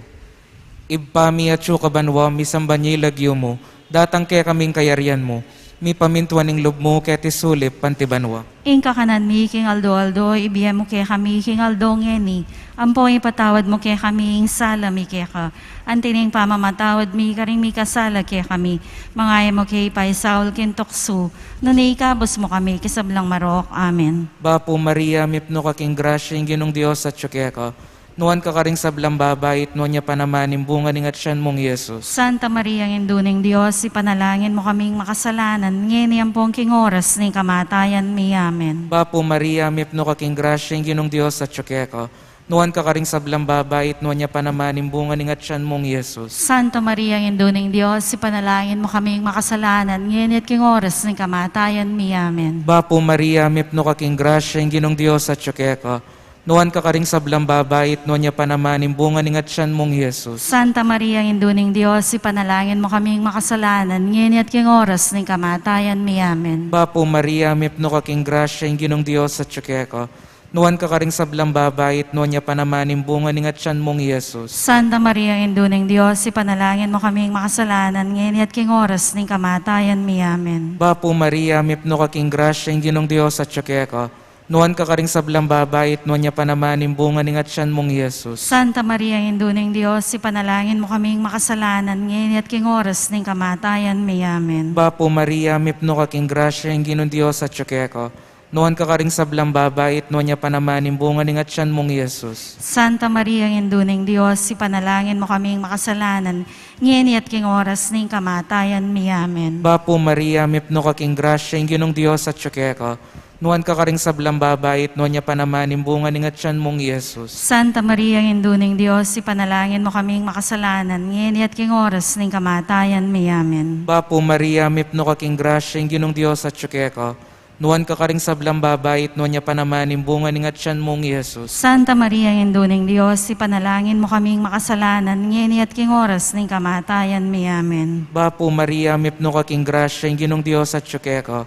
ibpami at kabanwa, misambanyi lagyo mo, datang kaya kaming kayaryan mo, mi pamintuan ing lub mo, kaya tisulip pantibanwa. Ing kakanan mi king aldo, ibiyem mo kaya kami king aldo ngeni. Ampo ipatawad mo kaya kami ing sala mi kaya ka. Antining pamamatawad mi karing mi kasala kaya kami. Mangaya mo kaya ipay Saul kin tukso. Nunay ikabos mo kami kisablang marok. Amen. Bapo Maria, mipno kaking grasya, ing ginong Diyos at ka. Nuwan ka karing sablang babait, nuwan niya panamanin bunga ning at siyan mong Yesus. Santa Maria, ng Induning Diyos, ipanalangin mo kaming makasalanan, ngeni ang pong king oras ni kamatayan mi. Amen. Bapo Maria, mipno kaking grasya, ing ginong Diyos at ka. Nuwan ka karing sablang babait, nuwan niya panamanin bunga ning at siyan mong Yesus. Santa Maria, ng Induning Diyos, ipanalangin mo kaming makasalanan, ngeni at king oras ni kamatayan mi. Amen. Bapo Maria, mipno kaking grasya, ing ginong Diyos at ka. nuan ka karing sablang babae, at nuan niya panamaning bunga ning at siyan mong Jesus. Santa Maria, Induning Diyos, ipanalangin mo kaming makasalanan, ngayon at king oras ng kamatayan mi. Amen. Bapo Maria, mipno ka king grasya, yung ginong Diyos at tsukeko. Nuan ka karing sablang babae, at nuan niya panamaning bunga ning at siyan mong Jesus. Santa Maria, Induning Diyos, ipanalangin mo kaming makasalanan, ngayon at king oras ng kamatayan mi. Amen. Bapo Maria, mipno ka king grasya, yung ginong Diyos at tsukeko. Nuan ka karing sablang babae, at nuan niya panamaning bunga ning at siyan mong Jesus. Santa Maria, Induning Diyos, ipanalangin mo kaming makasalanan, ngayon at king oras ng kamatayan mi. Amen. Bapo Maria, mipno ka king grasya, yung ginong Diyos at tsukeko. Nuan ka karing sablang babae, at nuan niya panamaning bunga ning at siyan mong Jesus. Santa Maria, Induning Diyos, ipanalangin mo kaming makasalanan, ngayon at king oras ng kamatayan mi. Amen. Bapo Maria, mipno ka king grasya, yung ginong Diyos at tsukeko. Nuan ka karing sablang babae, at nuan niya panamaning bunga ning at siyan mong Jesus. Santa Maria, Induning Diyos, ipanalangin mo kaming makasalanan, ngayon at king oras ng kamatayan mi. Amen. Bapo Maria, mipno ka king grasya, yung ginong Diyos at tsukeko. Nuan ka karing sablang babae, at nuan niya panamaning bunga ning at siyan mong Jesus. Santa Maria, Induning Diyos, ipanalangin mo kaming makasalanan, ngayon at king oras ng kamatayan mi. Amen. Bapo Maria, mipno ka king grasya, yung ginong Diyos at tsukeko.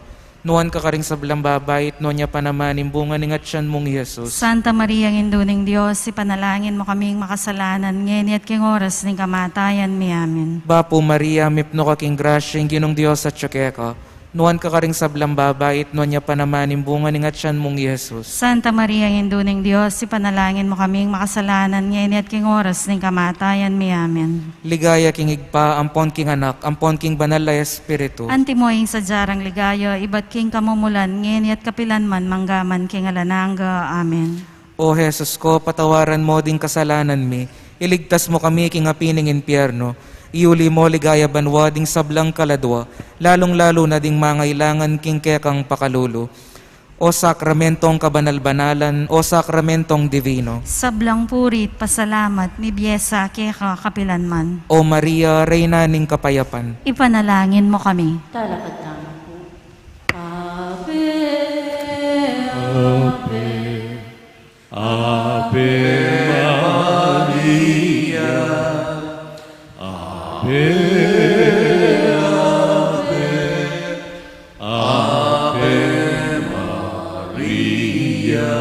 Nuan ka karing sablang babae, at nuan niya panamaning bunga ning at siyan mong Jesus. Santa Maria, Induning Diyos, ipanalangin mo kaming makasalanan, ngayon at king oras ng kamatayan mi. Amen. Bapo Maria, mipno ka king grasya, yung ginong Diyos at tsukeko. Nuan ka karing sablang babae, at nuan niya panamaning bunga ning at siyan mong Jesus. Santa Maria, Induning Diyos, ipanalangin mo kaming makasalanan, ngayon at king oras ng kamatayan mi. Amen. Ligaya king igpa, ampon king anak, ampon king banal na espiritu. Antimoing sa jarang ligayo, ibat king kamumulan, ngayon at kapilanman, manggaman king alananga. Amen. O Jesus ko, patawaran mo ding kasalanan mi, iligtas mo kami king apining impyerno, iuli mo ligaya banwa ding sablang kaladwa, lalong-lalo na ding mangailangan king kekang pakalulo. O sakramentong kabanal-banalan, o sakramentong divino. Sablang purit, pasalamat, mi biyesa, keka kapilanman. O Maria, Reyna ning kapayapan. Ipanalangin mo kami. Talakad tama po. Ave, Ave Maria, Ave, Ave, Ave Maria.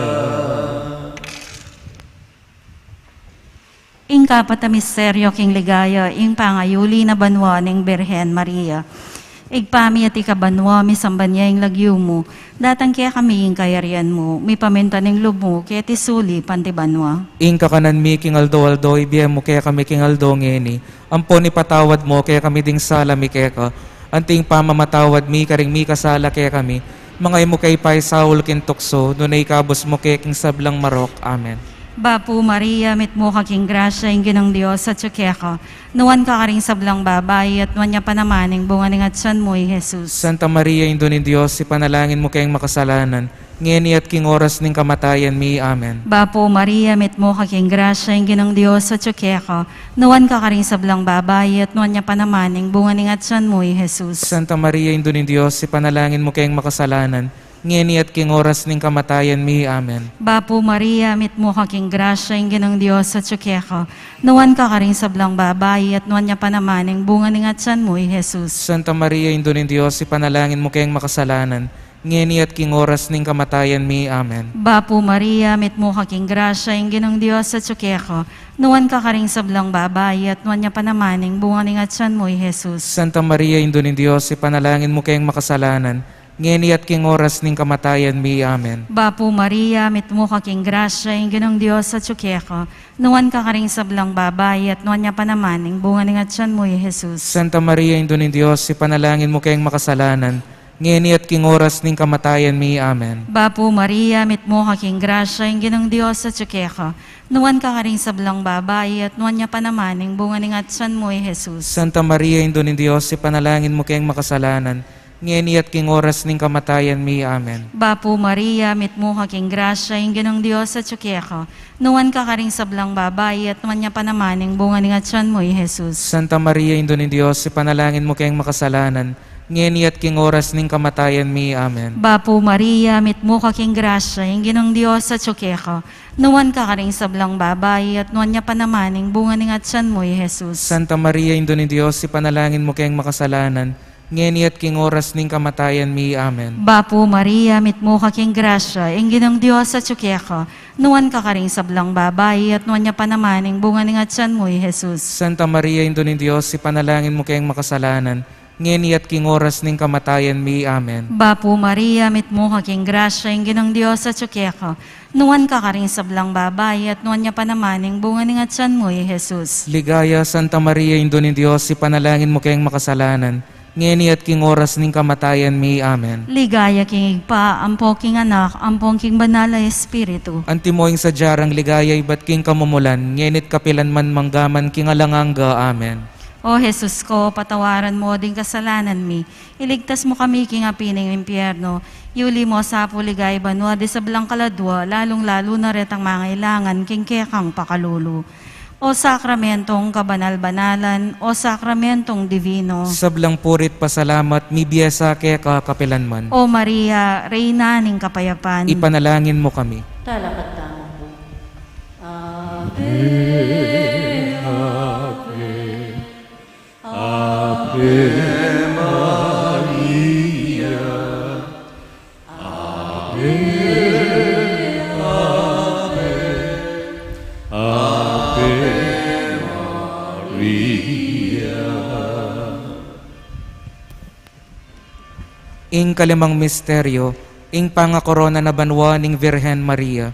Ing kapat a misteryo king ligaya, ing pangayuli na banwa ning Birhen Maria. Igpami at ikabanwa, mi sambanya ing lagyo mo, datang kaya kami ing kayarian mo, mi paminta ning lubo, kaya tisuli pantibanwa. Ing kakanan mi king aldo, ibiyem mo kaya kami king aldo ngeni. Ampon ipatawad mo kaya kami ding sala mi kaya ka. Anting pamamatawad mi karing mi kasala kaya kami. Mga imo kay pay Saul kin tukso, dunay kabos mo kaya king sablang marok. Amen. Bapu Maria, mit mo kaking grasya, ing ginang Diyos at tsukeka. Nuwan ka karing sablang babay, at nuwan niya panamaning bunga ning atsan mo, Jesus. Santa Maria, Indo ni Diyos, ipanalangin mo kayong makasalanan, ngeni at king oras ning kamatayan mi. Amen. Bapu Maria, mit mo kaking grasya, ing ginang Diyos at tsukeka. Nuwan ka karing sablang babay, at nuwan niya panamaning bunga ning atsan mo, Jesus. Santa Maria, Indo ni Diyos, ipanalangin mo kayong makasalanan, ngeni at king oras ning kamatayan mi. Amen. Bapu Maria, mit mo kaking grasya, ing ginang Diyos at tsukeka. Nuwan ka karing sablang babay, at nuwan niya panamaning bunga ning atsan mo, Jesus. Santa Maria, Indo ni Diyos, ipanalangin mo kayong makasalanan, ngeni at king oras ning kamatayan mi. Amen. Bapu Maria, mit mo kaking grasya, ing ginang Diyos at tsukeka. Nuwan ka karing sablang babay, at nuwan niya panamaning bunga ning atsan mo, Jesus. Santa Maria, Indo ni Diyos, ipanalangin mo kayong makasalanan, ngeni at king oras ning kamatayan mi. Amen. Bapu Maria, mit mo kaking grasya, ing ginang Diyos at tsukeka. Nuwan ka karing sablang babay, at nuwan niya panamaning bunga ning atsan mo, Jesus. Santa Maria, Indo ni Diyos, ipanalangin mo kayong makasalanan, ngeni at king oras ning kamatayan mi. Amen. Bapu Maria, mit mo kaking grasya, ing ginang Diyos at tsukeka. Nuwan ka karing sablang babay, at nuwan niya panamaning bunga ning atsan mo, Jesus. Santa Maria, Indo ni Diyos, ipanalangin mo kayong makasalanan, ngeni at king oras ning kamatayan mi. Amen. Bapu Maria, mit mo kaking grasya, ing ginang Diyos at tsukeka. Nuwan ka karing sablang babay, at nuwan niya panamaning bunga ning atsan mo, Jesus. Santa Maria, Indo ni Diyos, ipanalangin mo kayong makasalanan, ngeni at king oras ning kamatayan mi. Amen. Bapo Maria, mitmo ka king grasya, yung ginong Diyos sa tsukeka. Nuwan ka karing sablang babae, at nuwan niya pa naman, yung bunga ng atsan mo, Jesus. Santa Maria, Indo ni Diyos, ipanalangin mo kayong makasalanan, ngeni at king oras ning kamatayan mi. Amen. Bapo Maria, mitmo ka king grasya, yung ginong Diyos sa tsukeka. Nuwan ka karing sablang babae, at nuwan niya pa naman, yung bunga ng atsan mo, Jesus. Santa Maria, Indo ni Diyos, ipanalangin mo kayong makasalanan, ngeni at king oras ning kamatayan mi. Amen. Bapo Maria, mitmo ka king grasya, yung ginong Diyos sa tsukeka. Nuwan ka karing sablang babae, at nuwan niya pa naman, yung bunga ng atsan mo, Jesus. Ligaya, Santa Maria, Indo ni Diyos, ipanalangin mo kayong makasalanan, ngeni at king oras ning kamatayan mi. Amen. Ligaya king igpa, ampo king anak, ampong king banal na espiritu. Antimoing sa jarang ligaya, iba't king kamumulan, ngenit kapilan man manggaman king alanganga. Amen. O Jesus ko, patawaran mo din kasalanan mi. Iligtas mo kami king api ng impyerno. Yuli mo sa puligay banwa di sa blang kaladwa, lalong-lalo na retang mga ilangan king kekang pakalulu. O sakramentong kabanal-banalan, o sakramentong divino. Sablang purit pasalamat, mi biyesa kaya kapilan man. O Maria, Reyna ning kapayapan. Ipanalangin mo kami. Talakat tamo po. Ing kalimang misteryo, ing pangakorona na banwa ning Virhen Maria.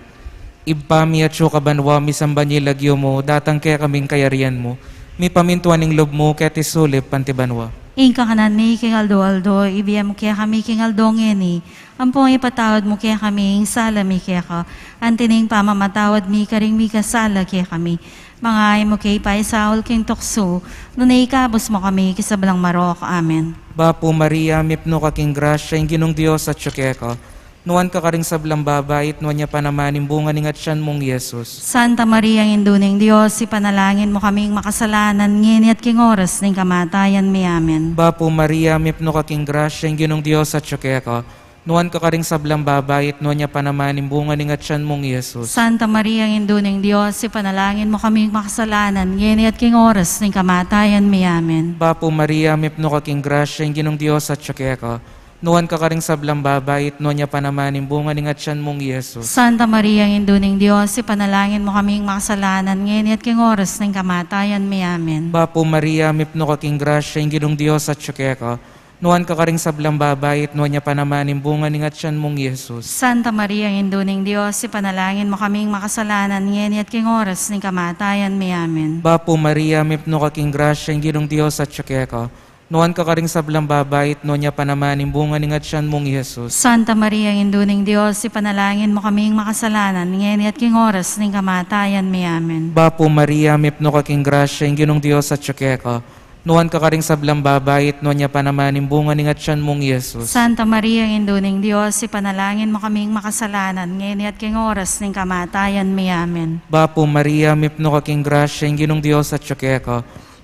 Ibpami at syuka banwa mi sambanyilag mo, datang kaya kaming kayarian mo. Mi pamintuan ning lob mo kaya tisulip pantibanwa. Ingka kanan ni king Aldo, ibiyam mo kaya kami king Aldo ngeni. Ampong ipatawad mo kaya kami, ing sala mi kaya ka. Antining pamamatawad mi karing mi kasala kaya kami. Mga ay mo kay paisaol king tukso, nunay ikabos mo kami kisablang marok. Amen. Bapo Maria, mipno ka king grasya, ing ginong Diyos at syukeka. Nuwan ka karing sablang babait, nuwan niya pa naman imbunga ning atyan mong Yesus. Santa Maria, ang induning Diyos, ipanalangin mo kaming makasalanan, ngini at king oras ning kamatayan mi. Amen. Bapo Maria, mipno ka king grasya, ing ginong Diyos at syukeka. Nuwan ka karing sablang babait, nuwan niya pa naman imbunga ning atyan mong Yesus. Santa Maria, ang induning Diyos, ipanalangin mo kaming makasalanan, ngini at king oras ning kamatayan mi. Amen. Bapo Maria, mipno ka king grasya, ing ginong Diyos at syukeka. Nuwan ka karing sablang babait, nuwan niya pa naman imbunga ning atyan mong Yesus. Santa Maria, ang induning Diyos, ipanalangin mo kaming makasalanan, ngini at king oras ning kamatayan mi. Amen. Bapo Maria, mipno ka king grasya, ing ginong Diyos at syukeka. Nuwan ka karing sablang babait, nuwan niya pa naman imbunga ning atyan mong Yesus. Santa Maria, ang induning Diyos, ipanalangin mo kaming makasalanan, ngini at king oras ning kamatayan mi. Amen. Bapo Maria, mipno ka king grasya, ing ginong Diyos at syukeka. Nuwan ka karing sablang babait, nuwan niya pa naman imbunga ning atyan mong Yesus. Santa Maria, ang induning Diyos, ipanalangin mo kaming makasalanan, ngini at king oras ning kamatayan mi. Amen. Bapo Maria, mipno ka king grasya, ing ginong Diyos at syukeka. Nuwan ka karing sablang babait, nuwan niya pa naman imbunga ning atyan mong Yesus. Santa Maria, ang induning Diyos, ipanalangin mo kaming makasalanan, ngini at king oras ning kamatayan mi. Amen. Bapo Maria, mipno ka king grasya, ing ginong Diyos at syukeka.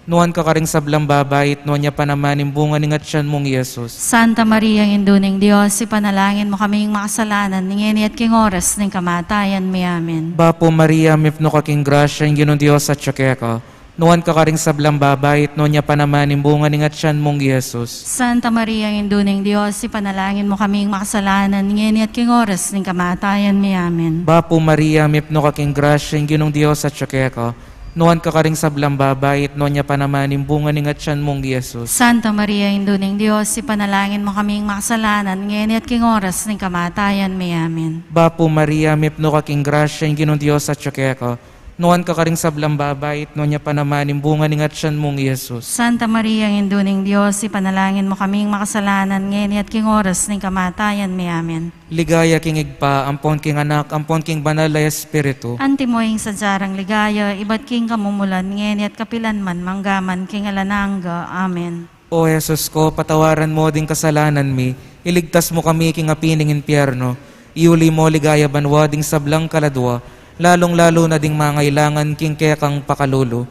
Nuwan ka karing sablang babait, nuwan niya pa naman imbunga ning atyan mong Yesus. Santa Maria, ang induning Diyos, ipanalangin mo kaming makasalanan, ngini at king oras ning kamatayan mi. Amen. Bapo Maria, mipno ka king grasya, ing ginong Diyos at syukeka. Nuwan ka karing sablang babait, nuwan niya pa naman imbunga ning atyan mong Yesus. Santa Maria, ang induning Diyos, ipanalangin mo kaming makasalanan, ngini at king oras ning kamatayan mi. Amen. Bapo Maria, mipno ka king grasya, ing ginong Diyos at syukeka. Nuwan ka karing sablang babait, nuwan niya pa naman imbunga ning atyan mong Yesus. Santa Maria, ang induning Diyos, ipanalangin mo kaming makasalanan, ngini at king oras ning kamatayan mi. Amen. Bapo Maria, mipno ka king grasya, ing ginong Diyos at syukeka. Nuwan ka karing sablang babait, nuwan niya pa naman imbunga ning atyan mong Yesus. Santa Maria, ang induning Diyos, ipanalangin mo kaming makasalanan, ngini at king oras ning kamatayan mi. Amen. Ligaya king igpa, ampon king anak, ampon king banal na espiritu. Antimoing sa jarang ligaya, iba't king kamumulan, ngini at kapilan man, manggaman king alananga. Amen. O Jesus ko, patawaran mo din kasalanan mi, iligtas mo kami king apining impyerno, iuli mo ligaya banwa ding sablang kaladwa, lalong-lalo na ding mga ilangan king kekang pakalulo.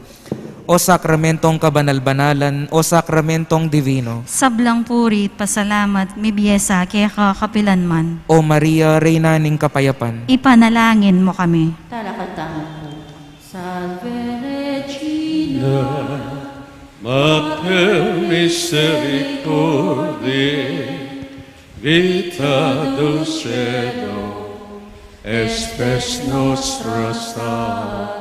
o sakramentong kabanal-banalan, o sakramentong divino. Sablang puri, pasalamat, may biyesa, kaya kakapilanman. O Maria, Reyna ng Kapayapan, Ipanalangin mo kami. Talakatang po. Salve Regina, Mater misericordiae, vita dulcedo, espes nostra salve.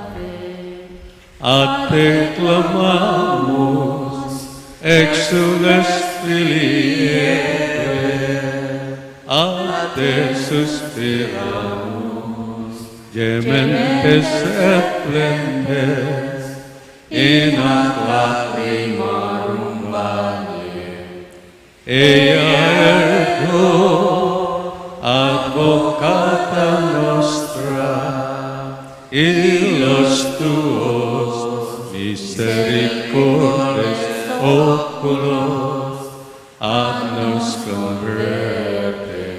A te clamamus, exules filii Eve, a te suspiramus, gementes et plentes, in ac lacrimarum vale. Ea ergo, advocata nostra, illos tuos misericordes oculos ad nos converte.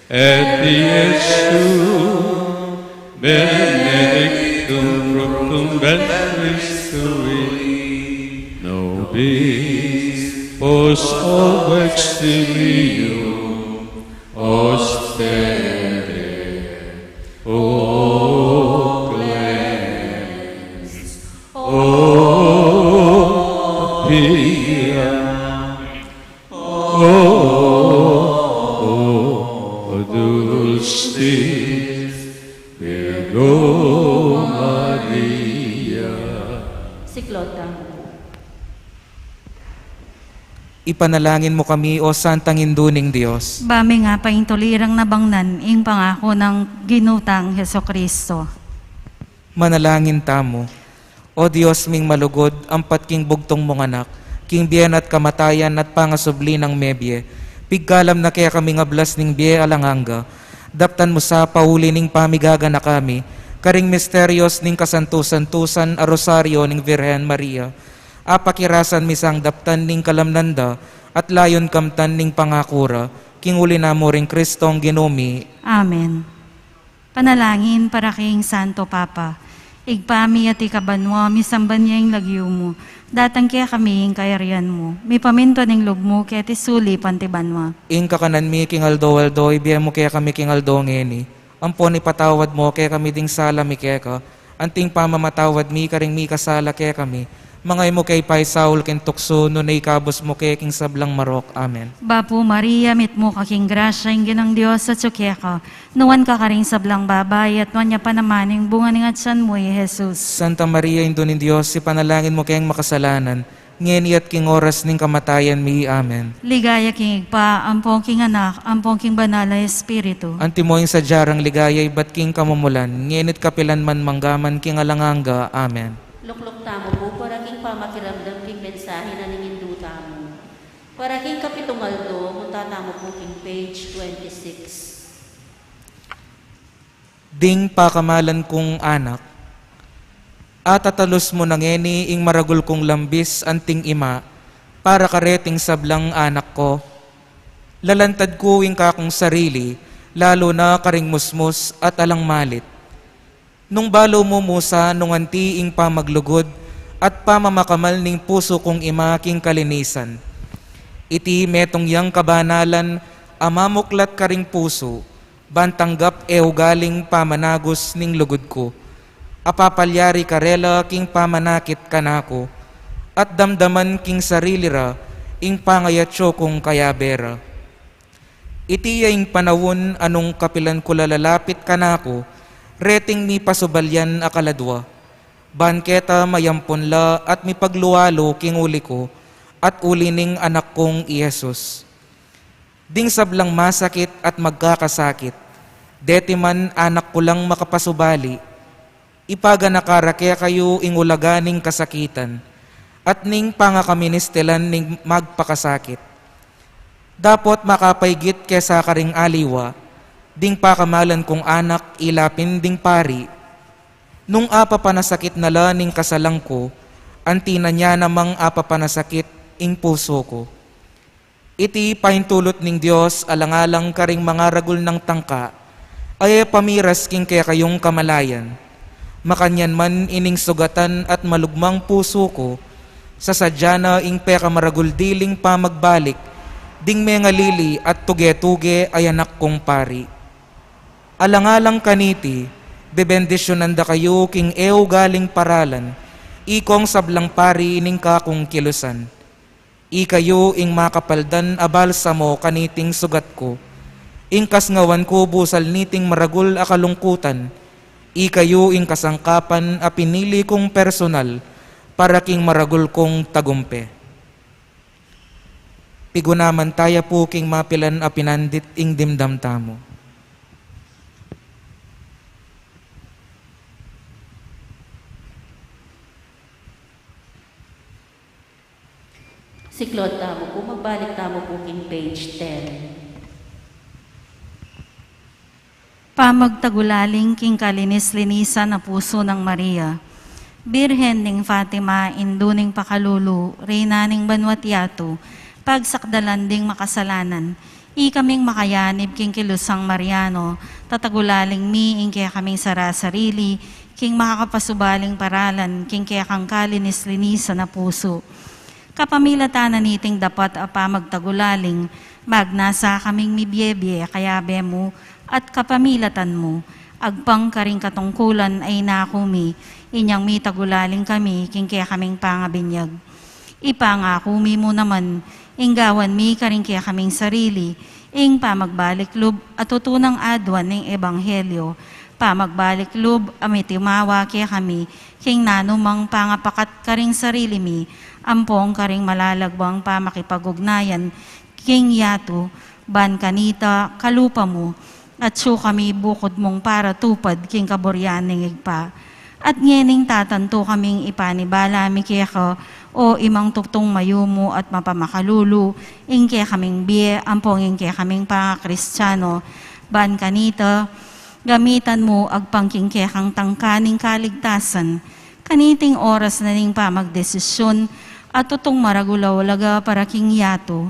Et Iesum benedictum fructum ventris tui, nobis pos ob exilium ostende, o clemens, o pia, o dulcis Virgo Maria. Siklotang. Ipanalangin mo kami, o Santang Induning Diyos. Bami nga pa yung tulirang nabangnan, ing pangako ng ginutang Heso Kristo. Manalangin tamo. O Diyos ming malugod, ampat king bugtong mong anak, king biyan at kamatayan at pangasubli ng mebye, pigkalam na kaya kami ngablas ning biye alanganga, daptan mo sa pauli ning pamigaga na kami, karing misteryos ning kasantusan-tusan a rosaryo ning Virhen Maria, apakirasan misang daptan ning kalamnanda, at layon kamtan ning pangakura, king uli na mo ring Kristong ginumi. Amen. Panalangin para king Santo Papa. Igpami at ikabanwa, misamban niya yung lagyo mo. Datang kaya kami yung kayarian mo. May paminto ng loob mo, kaya tisuli pantibanwa. Ing kakanan mi king aldo, ibiyan mo kaya kami king aldo ngeni. Ampon ipatawad mo kaya kami ding sala mi kaya ka. Anting pamamatawad mi karing mi kasala kaya kami. Mangay mo kay Pai Saul ken tukso no na ikabos mo kay king sablang marok. Amen. Bapo Maria, mit mo kaking grasya, yung ginang Diyos sa tsukya ka. Nuwan ka karing sablang babay, at nuwan niya pa naman yung bunga ng atsan mo, Jesus. Santa Maria, Indunin Diyos, ipanalangin mo kayang makasalanan, ngeni at king oras ning kamatayan mi. Amen. Ligaya king igpa, ampong king anak, ampong king banal na Espiritu. Antimoing sa jarang ligaya, ibat king kamumulan, ngenit kapilan man manggaman king alanganga. Amen. Lukluk tamo po, para king pamakiramdam king mensahe na ningindu tamo. Para king kapitungaldo, munta tamo po king page 26. Ding pakamalan kong anak, at atalos mo na ngeni ing maragul kong lambis anting ima, para kareting sablang anak ko. Lalantad ko ing kakong sarili, lalo na karing musmus at alang malit. Nung balo mo musa, nung antiing pamaglugod, at pamamakamal ning puso kong imaking kalinisan. Iti metong yang kabanalan, amamuklat karing puso, bantanggap galing pamanagos ning lugod ko. Apapalyari karela king pamanakit kanako, at damdaman king sarilira, ing pangayatso kong kayabera. Iti yaing panawon anong kapilan ko lalapit kanako, reting mi pasubalyan akaladwa. Banketa mayampon la at mi pagluwalo king uli ko, at uli ning anak kong Iesus. Ding sablang masakit at magkakasakit, deti man anak ko lang makapasubali, ipaga nakarake kayo ing ulaganing kasakitan, at ning pangakaministelan ning magpakasakit. Dapot makapaygit kesa karing aliwa, ding pakamalan kong anak ilapin ding pari. Nung apa panasakit nala ning kasalang ko, antina niya namang apa panasakit ing puso ko. Iti paintulot ning Diyos alang-alang karing mga ragul ng tangka, ay pamiras king kaya kayong kamalayan. Makanyan man ining sugatan at malugmang puso ko, sa sadya na ing peka maraguldiling pa magbalik, ding may ngalili at tuge-tuge ay anak kong pari. Alangalang kaniti, bebendisyonan da kayo king eo galing paralan, ikong sablang pari ining kakong kilusan. Ikayo ing makapaldan abal sa mo kaniting sugat ko, ing kasngawan ko busal niting maragul akalungkutan, ikayo ing kasangkapan a pinili kong personal, para king maragul kong tagumpe. Pigunaman taya po king mapilan a pinandit ing dimdam tamo. Siklot tamo po, magbalik tamo po king page 10. Pamagtagulaling king kalinis-linisan na puso ng Maria. Birhen ning Fatima, induning pakalulu, reyna ning Banwatiato, pagsakdalan ding makasalanan. Kaming makayanib king kilusang Mariano, tatagulaling mi ing kaya kaming sarasarili, king makakapasubaling paralan, king kaya kang kalinis-linisan na puso. Kapamilatanan niting dapat apa magtagulaling, magnasa kaming mibyebye kaya bemo, at kapamilatan mo, agpang karing katungkulan ay nakumi, inyang mi tagulaling kami, king kaya kaming pangabinyag. Ipangakumi mo naman, inggawan mi karing kaya kaming sarili, ing pamagbalik lub at tutunang adwan ng ebanghelyo, pamagbalik lub amitimawa kaya kami, king nanumang pangapakat karing sarili mi, ampong karing malalagwang pamakipagugnayan, king yato, ban kanita, kalupa mo, at so kami bukod mong para tupad king kaboryaning igpa. At nyening tatanto kaming ipanibala mi kaya ka, o imang tuktong mayumo at mapamakalulu, ing kaya kaming biye, ampong ing kaya kaming pangakristyano, ban kanita, gamitan mo agpangking kaya kang tangkaning kaligtasan, kaniting oras na ning pamagdesisyon, at tutong maragulaw-laga para king yato,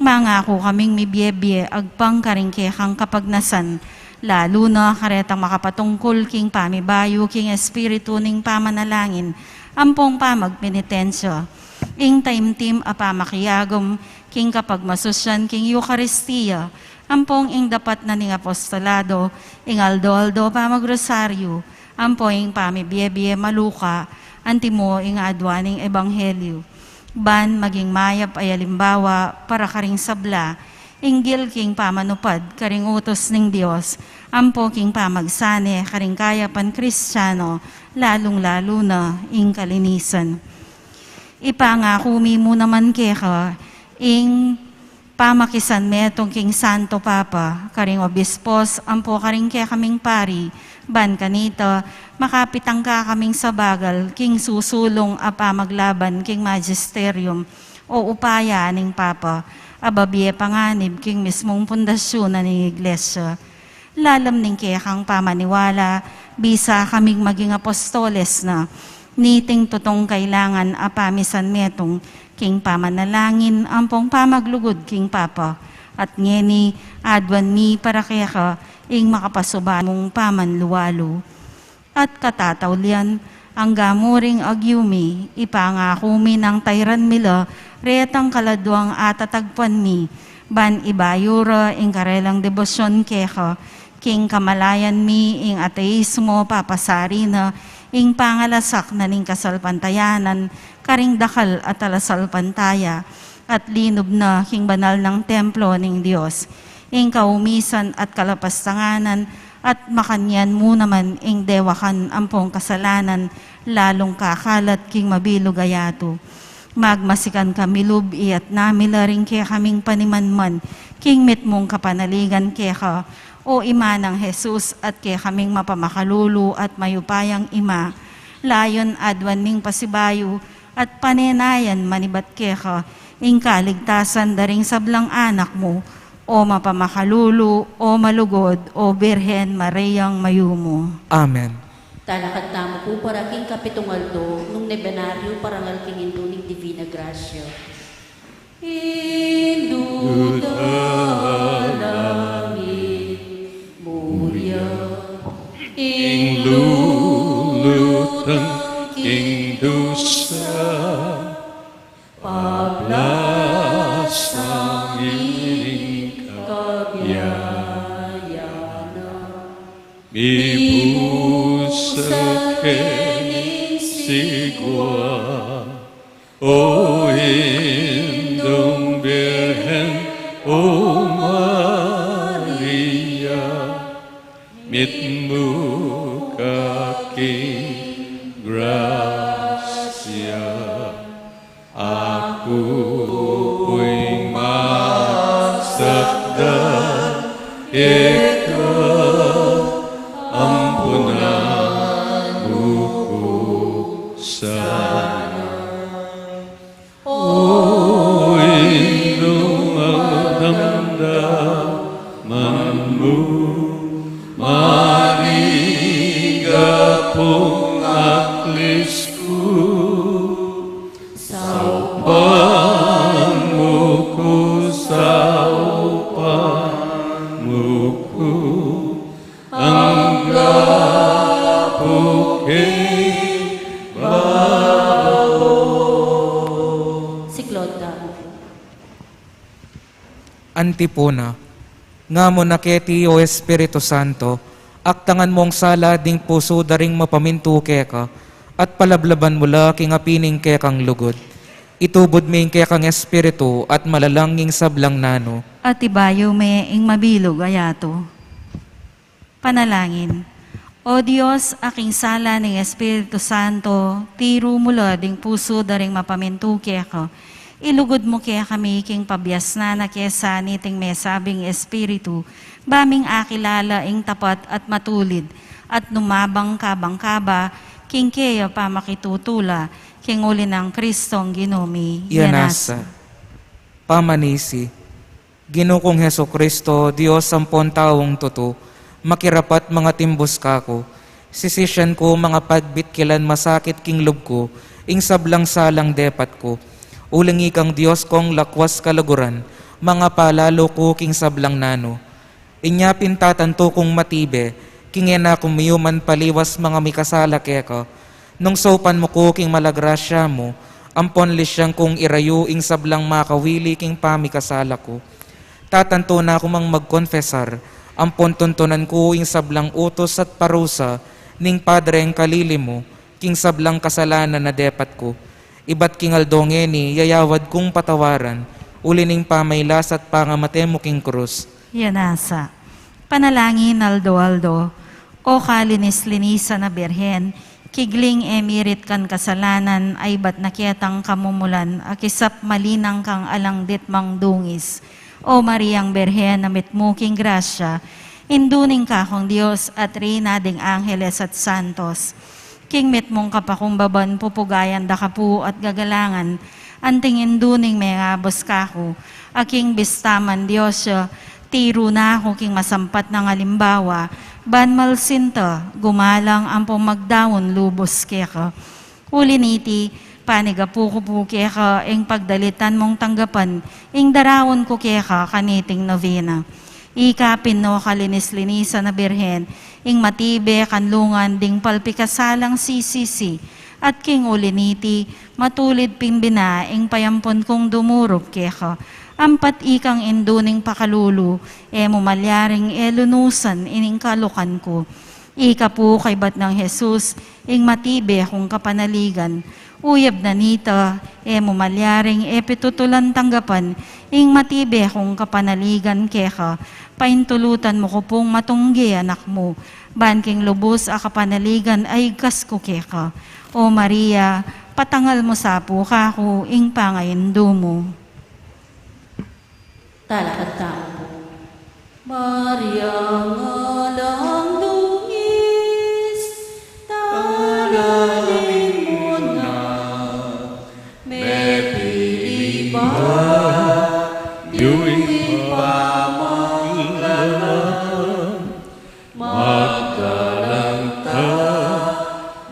mangako kaming mibyebye agpang karingkehang kapagnasan, lalo na karetang makapatungkol king pamibayo king espiritu ning pamanalangin, ampong pamagpenitensya, ing taimtim a pamakiyagom king kapagmasusyan king Eucharistia, ampong ing dapat na ning apostolado, ing aldo-aldo pamagrosaryo, ampong ing pamibyebye maluka, antimo ing adwaning ebanghelyo. Ban maging mayap ay alimbawa para karing sabla, inggil king pamanupad karing utos ning Dios, ampo king pamagsane karing kayapan Kristiyano, lalong-lalo na ing kalinisan. Ipangakumi mo naman keka, ing pamakisan metong king Santo Papa, karing obispos, ampo karing kaya kaming pari, ban kanita, makapitang ka kaming sabagal, king susulong apa maglaban king magisterium, o upaya ning Papa, ababye panganib king mismong pundasyon na ning Iglesia. Lalam ning kaya kang pamaniwala, bisa kaming maging apostoles na, niting tutong kailangan apamisan metong, king pamanalangin, ampong pamaglugod king Papa, at ngeni adwan mi para kaya ka, ing makapasuba mong pamanluwalo. At katatawlian, ang gamuring agyumi, ipangako mi ng tayran mila, retang kaladwang atatagpan mi, ban ibayura ing karelang debosyon keka, king kamalayan mi ing ateismo papasari na, ing pangalasak na ning kasalpantayanan, karing dakal at alasalpantaya, at linob na king banal ng templo ning Dios, ing kaumisan at kalapastanganan, at makanyan mo naman ing dewakan ampong kasalanan, lalong kakalat king mabilugayato. Magmasikan kami lub iat namila rin kaya kaming panimanman, king mitmong kapanaligan kaya ka, o ima ng Jesus, at kaya kaming mapamakalulu at mayupayang ima, layon adwan ning pasibayo, at panenayan manibat kaya ka, ing kaligtasan daring sablang anak mo, o mapamakalulu, o malugod, o Birhen Mariang mayumo. Amen. Talakad tamo po para king kapitungaldo, nung nebenaryo parangal king induning Divina Gracia. Indudalamin, Muria, Ing lulu paglasang ining kabiyaya na mibusa kening sigwa o Indong Birhen o Maria mitmu kaking grasya aku puing masakdan ikaw ampunan buku sana o Indong magdamdamanmu manigapong aklisku Pangmuku sao pangmuku ang gapuking bao. Siklod na. Antipona, nga mo naketi o Espiritu Santo, aktangan mong sala ding puso daring mapamintu keka, at palablaban mula king apining kekang lugod. Itubod ming kekang Espiritu at malalanging sablang nano. At ibayo may ing mabilog ayato. Panalangin. O Diyos, aking sala ng Espiritu Santo, tiro mula ding puso daring mapamintu keka. Ilugod mo kaya kami king pabyas na kesa niting may sabing Espiritu, baming akilala ing tapat at matulid, at numabang kabang-kaba, king kaya pa makitutula, king uli ng Kristong ginumi. Yanasa. Pamanisi. Ginukong Heso Kristo, Diyos sampon taong tuto, makirapat mga timbos kako, sisisyan ko mga pagbit kilan masakit king lub ko, ing sablang salang depat ko, uling ikang Diyos kong lakwas kalaguran, mga palalo ko king sablang nano. Inya pintatanto kong matibe, kingena kumiyuman paliwas mga mikasala keka, nung sopan mo ko king malagrasya mo, ampon lisyang kong irayo ing sablang makawili king pamikasala ko. Tatanto na akong magkonfesar, ampon tuntunan ko ing sablang utos at parusa, ning padreng kalili mo, king sablang kasalanan na depat ko. Iba't king aldongeni, yayawad kong patawaran, ulining pamaylas at pangamate mo king krus. Yanasa. Panalangin aldo-aldo, o kalinis-linisa na Birhen, kigling emirit kan kasalanan ay ba't nakiatang kamumulan, akisap malinang kang alanggit mang dungis. O Mariang Birhen, namit mo king grasya, induning ka kong Diyos at rina ding Angeles at Santos. King mit mong kapakumbaban, pupugayan da kapu at gagalangan, anting induning may ngabos kako, aking bistaman Diyos, tiro na ako king masampat ng alimbawa, banmal sinta, gumalang ang pumagdawon lubos keka. Uliniti, panigapu ko po keka, ing pagdalitan mong tanggapan, ing darawon ko keka kaniting novena. Ikapin no kalinis-linisa na Birhen, ing matibe kanlungan ding palpikasalang sisisi, at king uliniti, matulid pimbina, ing payampon kong dumurup keka. Ampat ikang induning pakalulu, mumalyaring lunusan ining kalukan ko. Ika po kay bat ng Jesus, ing matibe kong kapanaligan. Uyab na nita, mumalyaring pitutulan tanggapan, ing matibe kong kapanaligan keka. Paintulutan mo ko pong matunggi anak mo, banking lubos a kapanaligan ay gas ko keka. O Maria, patangal mo sa po kako, ing pangayindo mo. Talakad tayo. Maria ngalang dungis, talalin mo na, may piliba, Yuing pamanglalan, magkalanta,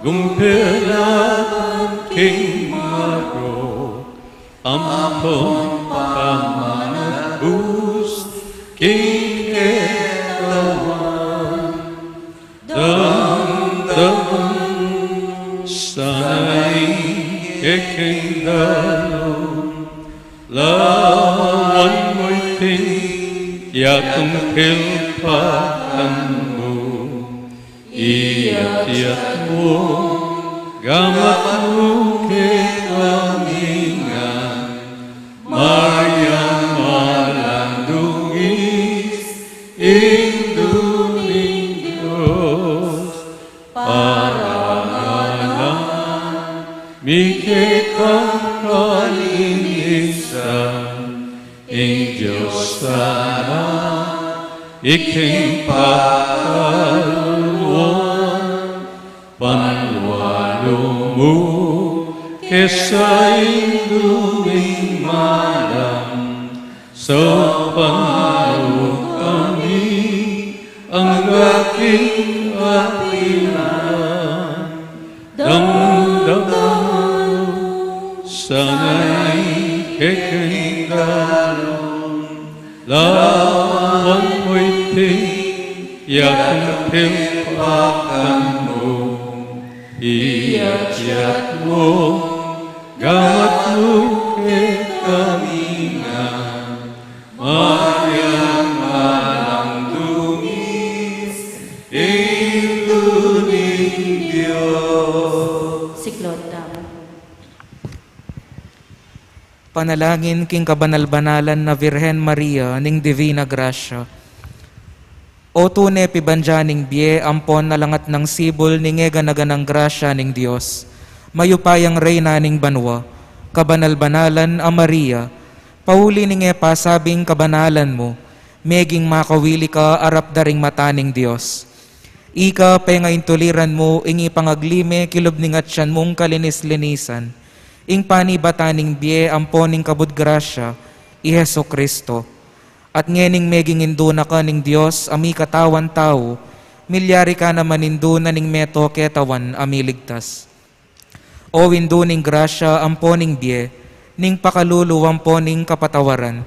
gumpilan king maro, ampon pamanabus, king etawan, damdaman sanay keking dalaw. lawan mo'y tiyatungkilpatan mo, iyat-iyat mo, gamat mo kami nga, Maryam malandungis, induling Diyos, parangalan, mikit ang kalinisan, ing Diyos sana, iking pagkaluan, panwalo mo, kesa induming malam, sa panalo kami, ang aking apilan, damdaman, sana'y kekindalong, lawan mo'y tiyatungkilpatan mo, iyat-iyat mo, gamat mo kami nga, Maryam malandungis, induling Diyos. Siklod daw. Panalangin king kabanal-banalan na Virhen Maria ning Divina Gracia. O tune pibanjaning biye ampon nalangat ng sibol ning eganaganang grasya ning Dios. Mayupayang reyna ning banwa, kabanal-banalan a Maria, pauli ning pasabing kabanalan mo, meging makawili ka arap daring mata ning Dios. Ika pengain tuliran mo, ingi pangaglime kilob ning atsyan mong kalinis-linisan, ing panibataning biye amponing kabudgrasya, i Heso Kristo. At ngening meging induna ka ning Diyos, ami katawan tao, milyari ka naman induna ning meto ketawan amiligtas. O induning grasya amponing biye, ning pakalulu amponing kapatawaran,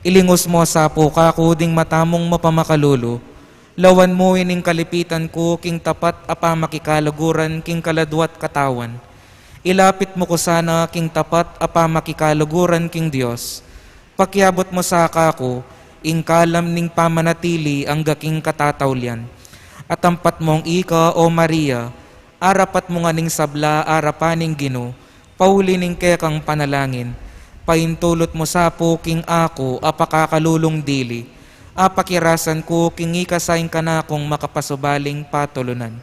ilingos mo sa po kako ding matamong mapamakalulu, lawan mo ining kalipitan ko king tapat apa makikalaguran king kaladwat katawan. Ilapit mo ko sana king tapat apa makikalaguran king Dios. Pakiabot mo sa kako, ing kalam ning pamanatili ang gaking katatawlian. At ampat mong ika, O Maria, arapat mo nga ning sabla, arapaning Gino, pauli ning kekang panalangin, paintulot mo sa po king ako, apakakalulong dili, apakirasan ko king ikasaing ka na kong makapasubaling patulunan.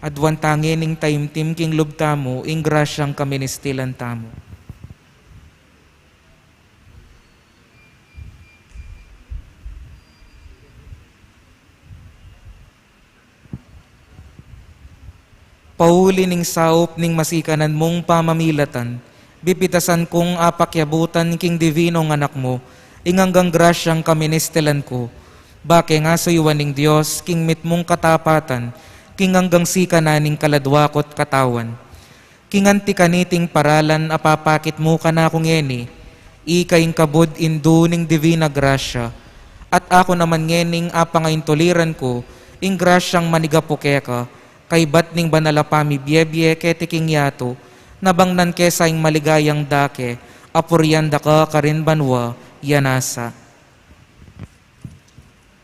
Adwan tangin ning taimtim king lubta mo, ing grasyang kaministilan tamo. Pauli ning saup ning masikanan mong pamamilatan, bipitasan kong apakyabutan king divinong anak mo, inganggang grasyang kaministilan ko, bake nga suyuan ning Diyos, king mit mong katapatan, king hanggang sikananing kaladwakot katawan. King antikaniting paralan apapakit mo ka na kung eni, ikaing kabud indu ning divina grasya, at ako naman ngening apangayin tuliran ko, ing grasyang manigapuke ka, kay bat ning banalapami biye-biye ketiking yato, nabangnan kesa ing maligayang dake, apuryanda ka karin banwa, yanasa.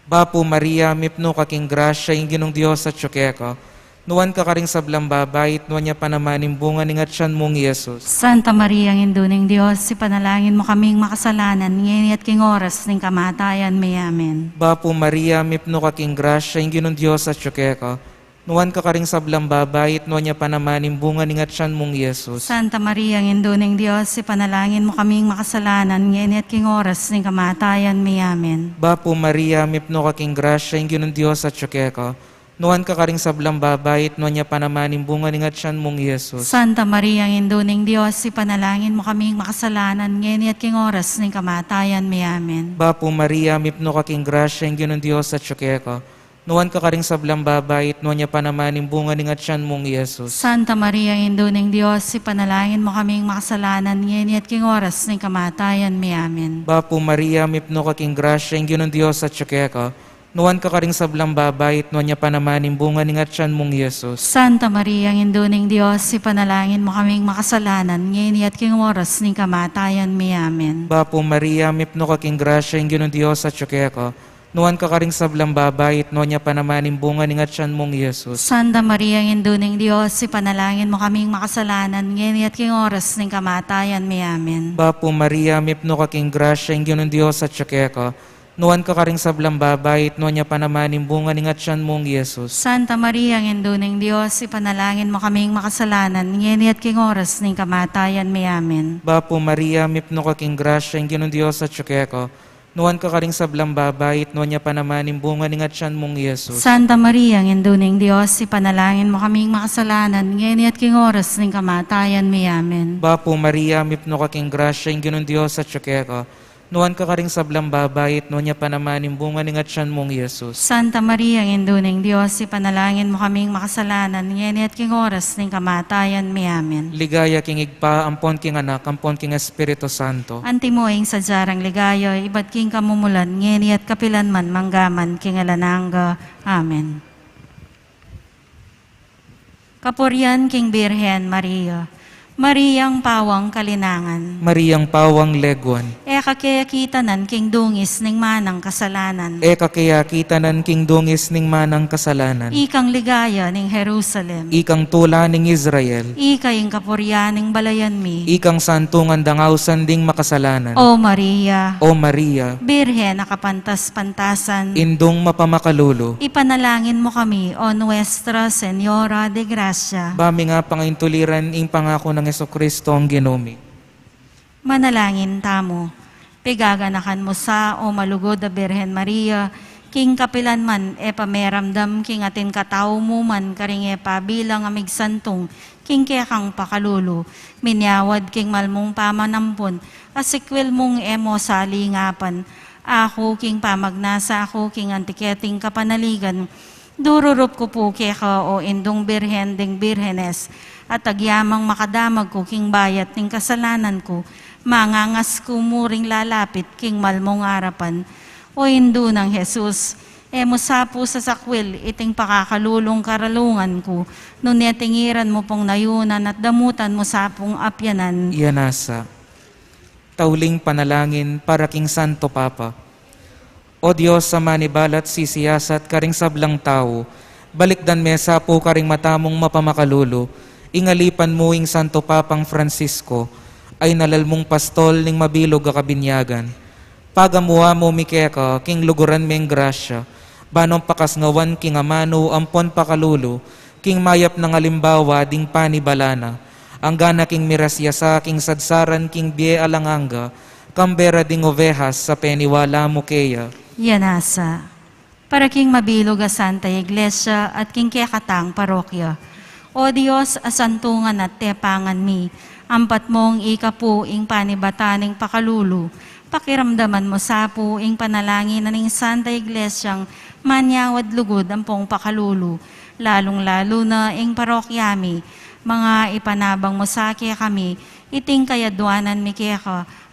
Bapo Maria, mipno kaking grasya, ing ginong Diyos at syukeka, nuwan ka karing sablang babait, nuwan niya panamaning bunga ning atsyan mong Yesus. Santa Maria, ang induning Diyos, ipanalangin mo kaming makasalanan, ngayon at king oras ng kamatayan, may amen. Bapo Maria, mipno kaking grasya, ing ginong Diyos at syukeka, nuwan ka karing sablang babait, nuwan niya panamaning bunga ning atsyan mong Yesus. Santa Maria, ang induning Diyos, ipanalangin mo kaming makasalanan, ngayon at king oras ng kamatayan, may amen. Bapo Maria, mipno kaking grasya, ing ginong Diyos at syukeka, nuwan ka karing sablang babait, nuwan niya panamaning bunga ning atsyan mong Yesus. Santa Maria, ang induning Diyos, ipanalangin mo kaming makasalanan, ngayon at king oras ng kamatayan, may amen. Bapo Maria, mipno kaking grasya, ing ginong Diyos at syukeka, nuwan ka karing sablang babait, nuwan niya panamaning bunga ning atsyan mong Yesus. Santa Maria, ang induning Diyos, ipanalangin mo kaming makasalanan, ngayon at king oras ng kamatayan, may amen. Bapo Maria, mipno kaking grasya, ing ginong Diyos at syukeka, nuan ka karing sablang babayit, nuan niya panamaning bunga ning atyan mong Yesus. Santa Maria, ang induning Diyos, ipanalangin mo kaming makasalanan, ngayon at king oras ning kamatayan mi. Amen. Bapo Maria, mipno ka king grasya, yung ginong Diyos at syuke ka. Nuan ka karing sablang babayit, nuan niya panamaning bunga ning atyan mong Yesus. Santa Maria, ang induning Diyos, ipanalangin mo kaming makasalanan, ngayon at king oras ning kamatayan mi. Amen. Bapo Maria, mipno ka king grasya, yung ginong Diyos at syuke ka. Nuan ka karing sablang babayit, nuan niya panamaning bunga ning atyan mong Yesus. Santa Maria, ang induning Diyos, ipanalangin mo kaming makasalanan, ngayon at king oras ning kamatayan mi. Amen. Bapo Maria, mipno ka king grasya, yung ginong Diyos at syuke ka. Nuan ka karing sablang babayit, nuan niya panamaning bunga ning atyan mong Yesus. Santa Maria, ang induning Diyos, ipanalangin mo kaming makasalanan, ngayon at king oras ning kamatayan mi. Amen. Bapo Maria, mipno ka king grasya, yung ginong Diyos at syuke ka. Nuan ka karing sablang babayit, nuan niya panamaning bunga ning atyan mong Yesus. Santa Maria, ang induning Diyos, ipanalangin mo kaming makasalanan, ngayon at king oras ning kamatayan mi. Amen. Ligaya king igpa, ampon king anak, ampon king Espiritu Santo. Antimoing sa jarang ligayo, iba't king kamumulan, ngayon at kapilanman, manggaman, king alananga. Amen. Kapurian king Birhen Maria, Mariyang pawang kalinangan. Mariyang pawang leguan. Eka kaya kitanan king dungis ning manang kasalanan. Eka kaya kitanan king dungis ning manang kasalanan. Ikang ligaya ning Jerusalem. Ikang tula ning Israel. Ikaying kapuryan ning balayan mi. Ikang santungan dangawsan ding makasalanan. O Maria, O Maria, Birhen nakapantas-pantasan, indong mapamakalulo. ipanalangin mo kami, O Nuestra Señora de Gracia. Bami nga pangaintuliran ing pangako ng Jesucristo ang ginumi. Manalangin tamo, pigaganakan mo sa o malugod a Birhen Maria, king kapilan man e pameramdam king atin katao mo man karing e pabilang amig santong, king kekang pakalulu, minyawad king malmong pamanampon, asikwil mong emo salingapan, ako king pamagnasa ako king antiketing kapanaligan, dururup ko po keka o indong Birhen ding Birhenes, at agyamang makadamag ko king bayat ning kasalanan ko, mangangas ko muring lalapit king malmong arapan. O hindu ng Jesus, musapo sa sakwil iting pakakalulong karalungan ko, nun tingiran mo pong nayunan at damutan mo sa pong apyanan. Iyanasa. Tauling panalangin para king Santo Papa. O Diyos sa manibalat sisiyasat karing sablang tao, balikdan mesa po karing matamong mapamakalulo, ingalipan mo ing Santo Papang Francisco, ay nalalmong pastol ning mabilog a kabinyagan. Pagamuha mo mikeka, king luguran meng grasya, banong pakasngawan king amano, ampon pakalulo, king mayap ng alimbawa ding panibalana, ang gana king mirasyasa, king sadsaran, king bie alanganga, kambera ding ovehas sa peniwala mo keya. Yanasa, para king mabilog a Santa Iglesia at king kekatang parokya. O Diyos, asantungan at tepangan mi, ampat mong ikapu ing panibataning pakalulu, pakiramdaman mo sa po ing panalangin na ning Santa Iglesyang manyawad lugod ang pong pakalulu, lalong-lalo na ing parokyami, mga ipanabang mo sa kaya kami, iting kayadwanan mi kaya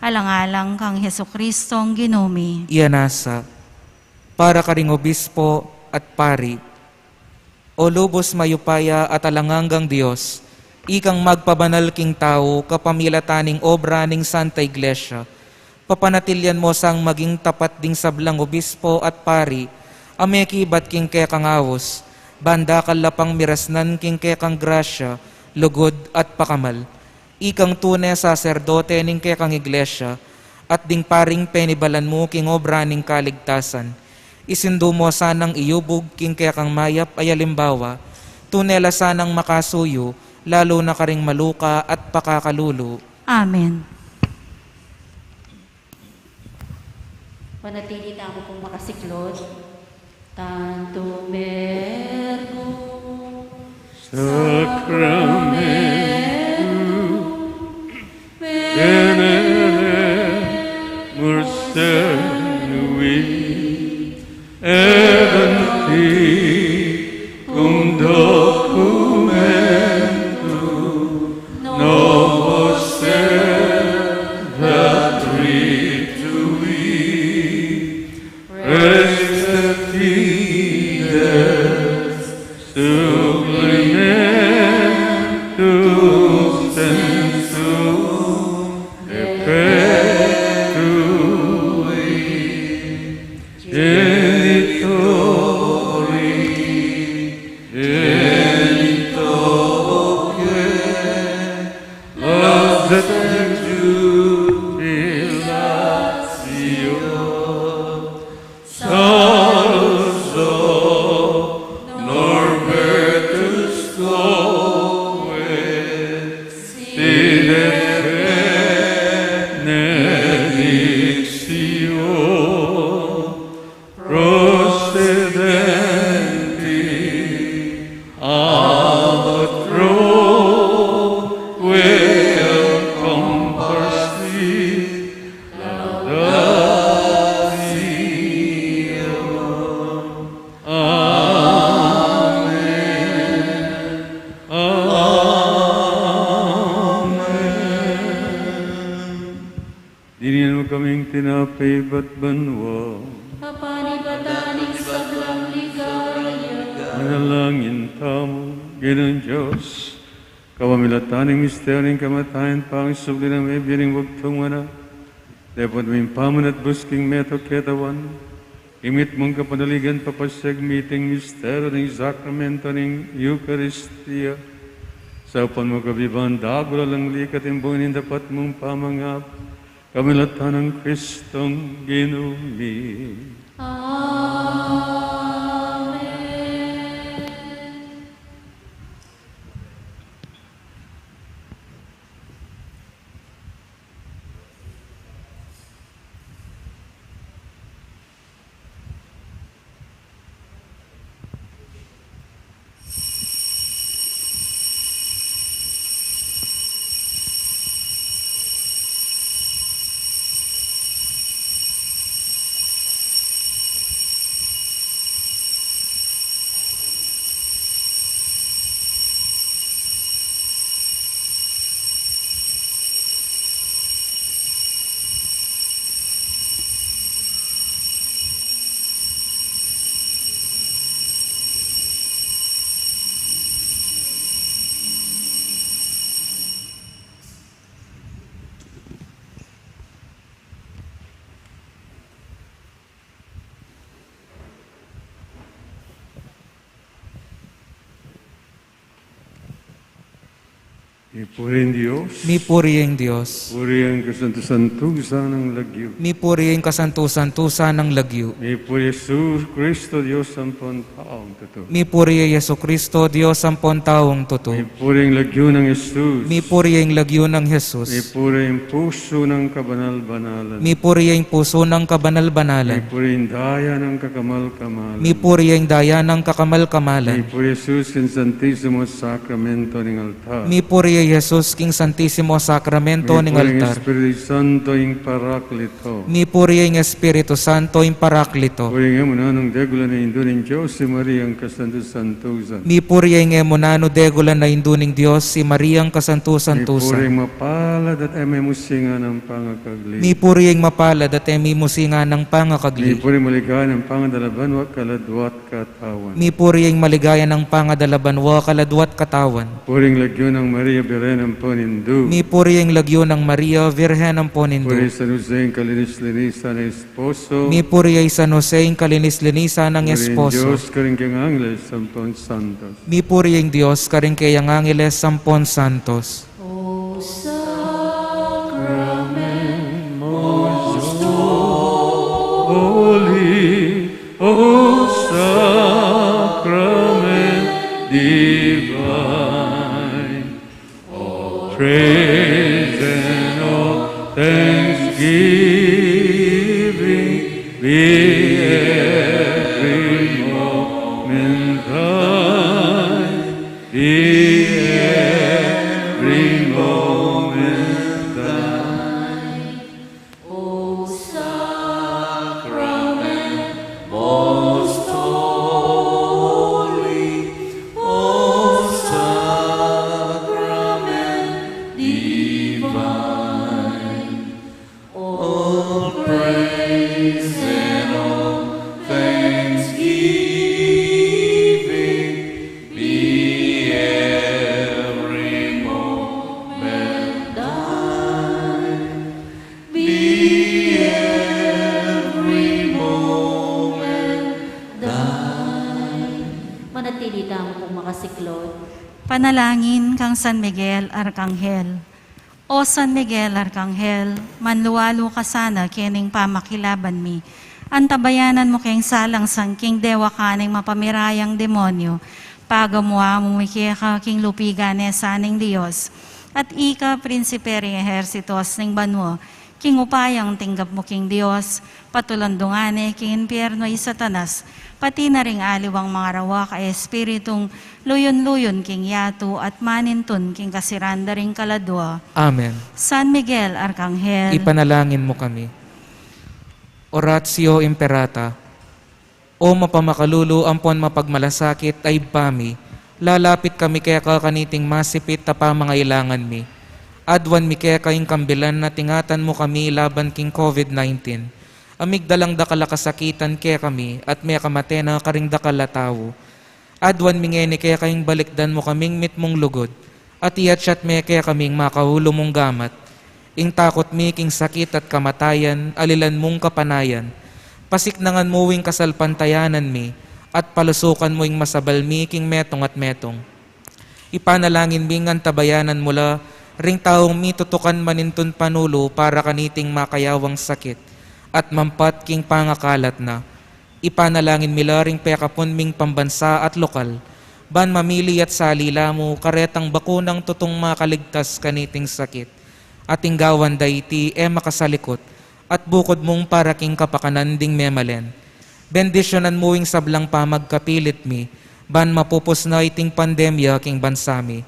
alang-alang kang Jesucristong ginumi. Iyanasa. Para karing obispo at pari, o lubos mayupaya at alanganggang Diyos, ikang magpabanal king tao kapamilataning obra ning Santa Iglesia, papanatilyan mo sang maging tapat ding sablang obispo at pari, amekibat king kekang awos, banda kalapang mirasnan king kekang grasya, lugod at pakamal, ikang tunay saserdote ning kekang Iglesia, at ding paring penibalan mo king obra ning kaligtasan, isindu mo sanang iyubog king kekang mayap ay alimbawa, tunela sanang makasuyo, lalo na karing maluka at pakakalulo. Amen. Panatili na ako pong makasiklod. Tanto mergo Sacramento Venere Merced et anticum documentum novos servat ritui, restati benedictio procedenti ab throne where comparsi laudatio. Amen. Dinihan mo kaming tinapay ba't banwa. Kapanibadaning sablang ligaya. Manalangin tamo, Ginoong Diyos. Kawamilataning misteryo'ng kamatayan pa ang subli ng may biyaning bugtong wana. Dapat may paman at busking meto ketawan. Imit mong kapanaligan papasyag meeting misteryo ng sakramento ng Eucharistia. Sa upan mo kabiban, dagula lang likat imbunin dapat mong pamangap. Kamilatan ng Kristong ginumi. Ipurihin Diyos. Mi puriing Diyos. Purihin kasanto-santusan ng lagyo. Mi puriing kasantusan-tusan ng lagyo. Ipuri Jesus Kristo Diyos ang taong totoo. Mi puri Yesu Kristo, Diyos sampon taong tuto. Ipuring lagyo ng Jesus. Mi puriing lagyo ng Jesus. Ipuring puso ng kabanal-banalan. Mi puriing puso ng kabanal-banalan. Ipuring daya ng kakamal-kamalan. Mi puriing daya ng kakamal-kamalan. Ipuri Jesus in Santissimo Sacramento ng altar. Mi puri Jesus King Santissimo Sacramento ng altar. Espiritu Santo in Paraklito. Mi puriing Espiritu Santo in Paraklito. Puring muna ng degula na Indo ng Diyos si Maria ang kasanto-santusan. Mi puriing emunano degula na induning Diyos si Mariang kasantusan-tusan. Puring mapalad at eme musinga ng pangakagli. Mi puriing mapalad at emi musinga ng Mi pangakagli. puring maligaya ng pangadalaban wa kaladwat katawan. Mi puriing maligaya ng pangadalaban wa kaladwat katawan. Puring lagyo ng Maria Birhen ang ponindu. Mi puriing lagyo ng Maria Virhen ng Ponindo. Puri San Jose ang kalinis-linisa na esposo. Mi puriay San Jose ang kalinis-linisa ng Purihin esposo. Diyos karing kang angeles sampon santos. Mi puriing Diyos karing kayang angeles sampon santos. O Holy, O Sacrament Divine, all praise and all thanksgiving be every moment thine, be every moment thine. O Sacrament most holy, O Sacrament divine, all praise and all thanksgiving be every moment thine, be every moment thine. Manatili tamo kung makasiklod. Panalangin kang San Miguel Arkanghel. O San Miguel Arkanghel, manluwalo ka sana kining pamakilaban mi. Antabayanan mo kayong salang sangking dewa kaning mapamirayang demonyo. Pagamuha mo mikiya ka king lupigan saning Diyos. At ika prinsiperi ehersitos ning banwo. King upayang tinggap mo king Dios, patulandungane king impyerno ay Satanas, pati na ring aliwang mga rawa ka espiritong luyon-luyon king yato at manintun king kasiranda ring kaladwa. Amen. San Miguel Arcangel, Ipanalangin mo kami. Oratio Imperata. O mapamakalulu ampon mapagmalasakit ay bami, lalapit kami kaya kakaniting masipit tapa mga ilangan mi. Adwan mi kaya kayong kambilan na tingatan mo kami laban king COVID-19. Amigdalang dakala kasakitan kaya kami at may kamate na karing dakala tao. Adwan mi ngeni kaya kayong balikdan mo kaming mitmong lugod. At iyatsyat me kaya kaming makahulo mong gamat. Ing takot mi king sakit at kamatayan, alilan mong kapanayan. Pasiknangan mo wing kasalpantayanan mi, at palusukan mo ing masabal mi king metong at metong. Ipanalangin mi ngan tabayanan mula, ring taong mi tutukan manintun panulo para kaniting makayawang sakit, at mampat king pangakalat na. Ipanalangin mila ring pekapon ming pambansa at lokal, ban mamili at salila mo karetang bakunang tutong makaligtas kaniting sakit. Ating gawan dayti makasalikot, at bukod mong para king kapakanan ding memalen. Bendisyonan mo ing sablang pamagkapilit mi, ban mapupos na iting pandemya king bansami.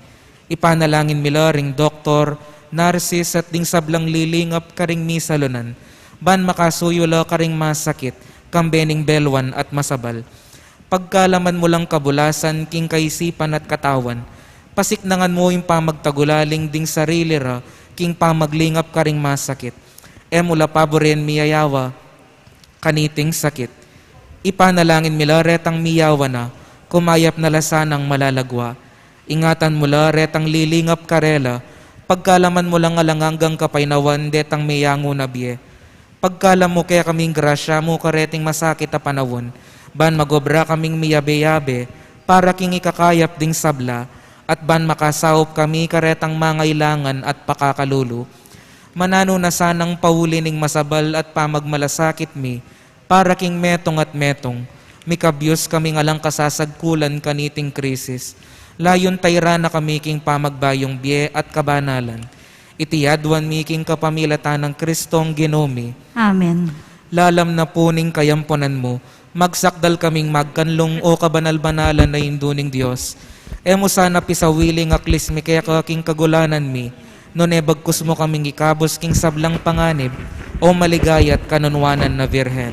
Ipanalangin mila ring doktor, narsis at ding sablang lilingap karing misalunan, ban makasuyula karing masakit, kambening belwan at masabal. Pagkalaman mo lang kabulasan king kaisipan at katawan, pasiknangan mo yung pamagtagulaling ding sarili ra, king pamaglingap karing masakit. Mula paboren miyayawa, kaniting sakit. Ipanalangin mila retang miyawa na, kumayap na lasanang malalagwa. Ingatan mula retang lilingap karela, pagkalaman mo lang alanganggang kapainawan detang miyango na biye. Pagkalam mo kaya kaming grasya mo kareting masakit a panawon, ban magobra kaming miyabe-yabe, para king ikakayap ding sabla, at ban makasawop kami karetang mangailangan at pakakalulu. Manano na sanang paulining masabal at pamagmalasakit mi, para king metong at metong, mikabyos kaming alang kasasagkulan kaniting krisis. Layon tayra na kami king pamagbayong biye at kabanalan. Itiyadwan mi king kapamilatan ng Kristong Ginomi. Amen. Lalam na puning kayamponan mo, magsakdal kaming magkanlong o kabanal-banalan na induning Diyos. Emo sana pisawiling aklis mi kaya kaking kagulanan mi, no nebagkus mo kaming ikabos king sablang panganib, o maligayat kanunwanan na Virhen.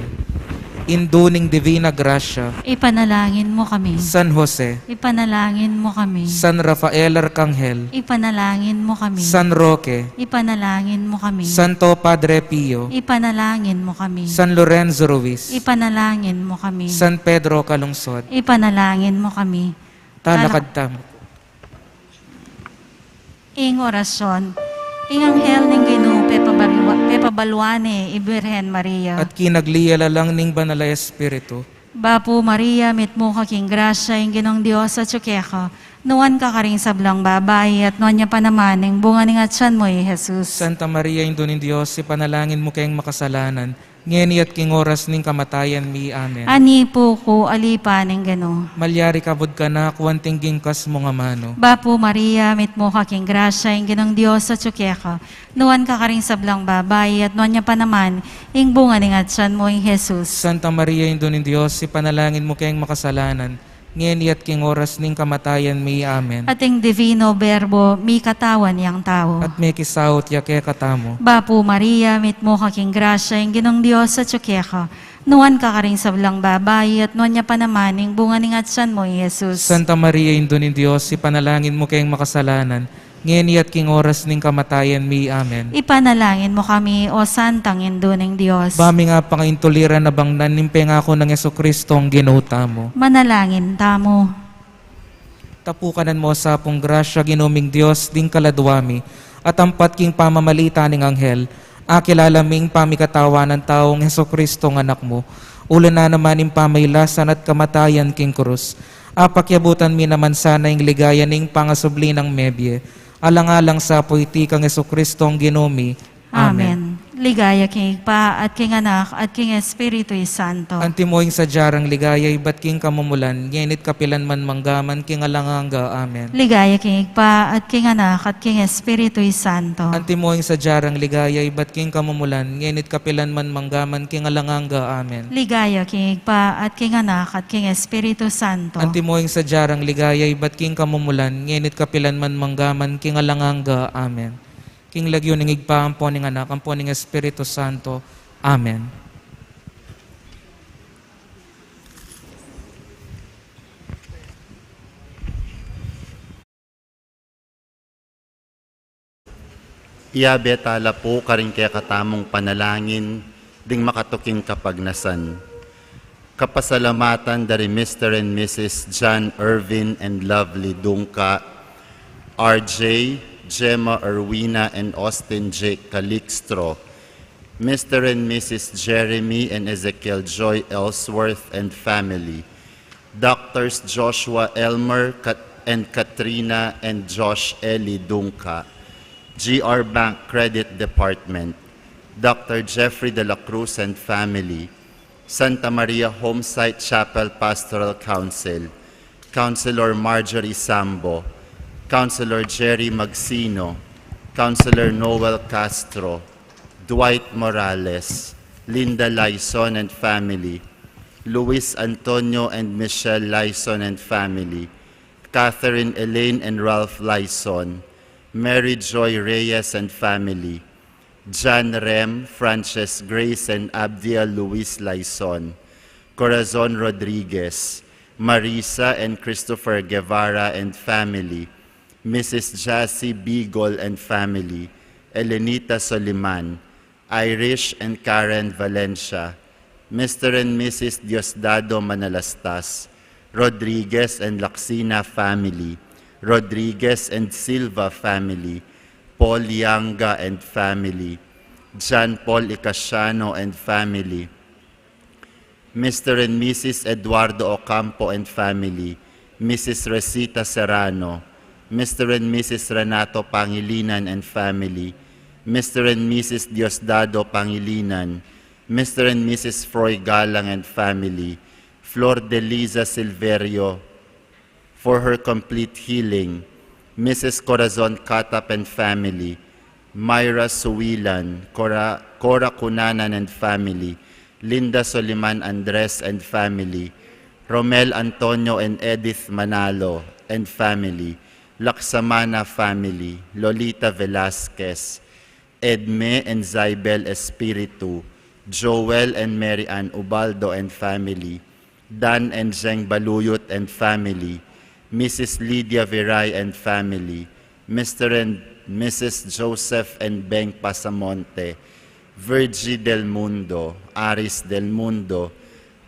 Induning Divina Gracia, Ipanalangin mo kami. San Jose, Ipanalangin mo kami. San Rafael Arcangel, Ipanalangin mo kami. San Roque, Ipanalangin mo kami. Santo Padre Pio, Ipanalangin mo kami. San Lorenzo Ruiz, Ipanalangin mo kami. San Pedro Calungsod. Ipanalangin mo kami. Talakad tamo. Ing orasyon, ing anghel ning Ginoo pepabaluane Ibirhen Maria. At kinagliyala lang ning banal na Espiritu. Bapo Maria, mitmo ka king grasya, ing Ginong Dios at tsukeka, nuwan ka karing sablang babae, at nuwan niya pa naman, ing bunga ning atsan mo, Jesus. Santa Maria, Ino ng Diyos, ipanalangin mo kayong makasalanan, ngeni at king oras ning kamatayan mi. Amen. Ani po ko, alipa ning Gano. Malyari kabod ka na, kuwanting gingkas mo nga mano. Bapo Maria, mitmo ka king grasya, ing Ginong Dios at tsukeka, nuwan ka karing sablang babae, at nuwan niya pa naman, ing bunga ning atsan mo, Jesus. Santa Maria, Ino ng Diyos, ipanalangin mo kayong makasalanan, ngeni at king oras ning kamatayan mi. Amen. Ating divino berbo, mi katawan yang tao. At may kisawot yake katamo. Bapo Maria, mitmo ka king grasya, ing Ginong Dios at tsukeka, nuwan ka karing sablang babae, at nuwan niya pa naman, ing bunga ning atsan mo, Jesus. Santa Maria, Ino ng Diyos, ipanalangin mo kayong makasalanan, ngeni at king oras ning kamatayan mi. Amen. Ipanalangin mo kami, o Santang Indo ng Diyos. Bami nga pangaintuliran na bang nanimpe nga ako ng Yesu-Kristong ginuta mo. Manalangin tamo. Tapukanan mo sa pong grasya ginuming Diyos ding kaladwami, at ampat king pamamalita ning anghel, akilalaming pamikatawa ng taong Yesu-Kristong anak mo, ulan na naman yung pamaylasan at kamatayan king krus. Apakyabutan mi naman sana yung ligaya ning pangasubli ng mebye, alang-alang sa puitikang Yesu-Kristong ginumi. Amen. Ligaya king pa at king anak at king Espiritu Santo. Antimoing sa jarang ligayay, bat king kamumulan, ngenit kapilan man manggaman, king alanganga. Amen. Ligaya king pa at king anak at king Espiritu Santo. Antimoing sa jarang ligayay, bat king kamumulan, ngenit kapilan man manggaman, king alanganga. Amen. Ligaya king pa at king anak at king Espiritu Santo. Antimoing sa jarang ligayay, bat king kamumulan, ngenit kapilan man manggaman, king alanganga. Amen. King lagyo ning igpa, ampo ning anak, ampo ning Espiritu Santo. Amen. Iabetala po karing kaya katamong panalangin, ding makatuking kapagnasan. Kapasalamatan dari Mr. and Mrs. John Irvin and Lovely Dungka, RJ, Gemma Erwina and Austin J. Calixtro, Mr. and Mrs. Jeremy and Ezekiel Joy Ellsworth and family, Doctors Joshua Elmer and Katrina and Josh Eli Dungka, GR Bank Credit Department, Dr. Jeffrey de la Cruz and family, Santa Maria Homesite Chapel Pastoral Council, Councilor Marjorie Sambo, Councilor Jerry Magsino, Councilor Noel Castro, Dwight Morales, Linda Lyson and family, Luis Antonio and Michelle Lyson and family, Catherine Elaine and Ralph Lyson, Mary Joy Reyes and family, John Rem, Frances Grace and Abdia Luis Lyson, Corazon Rodriguez, Marisa and Christopher Guevara and family, Mrs. Jassy Bigol and family, Elenita Soliman, Irish and Karen Valencia, Mr. and Mrs. Diosdado Manalastas, Rodriguez and Laxina family, Rodriguez and Silva family, Paul Yanga and family, John Paul Icasiano and family, Mr. and Mrs. Eduardo Ocampo and family, Mrs. Resita Serrano, Mr. and Mrs. Renato Pangilinan and family, Mr. and Mrs. Diosdado Pangilinan, Mr. and Mrs. Froy Galang and family, Flor de Liza Silverio, for her complete healing, Mrs. Corazon Katap and family, Myra Suwilan, Cora Cunanan and family, Linda Soliman Andres and family, Romel Antonio and Edith Manalo and family, Laksamana family, Lolita Velasquez, Edme and Zaibel Espiritu, Joel and Mary Ann Ubaldo and family, Dan and Zeng Baluyot and family, Mrs. Lydia Viray and family, Mr. and Mrs. Joseph and Beng Pasamonte, Virgie Del Mundo, Aris Del Mundo,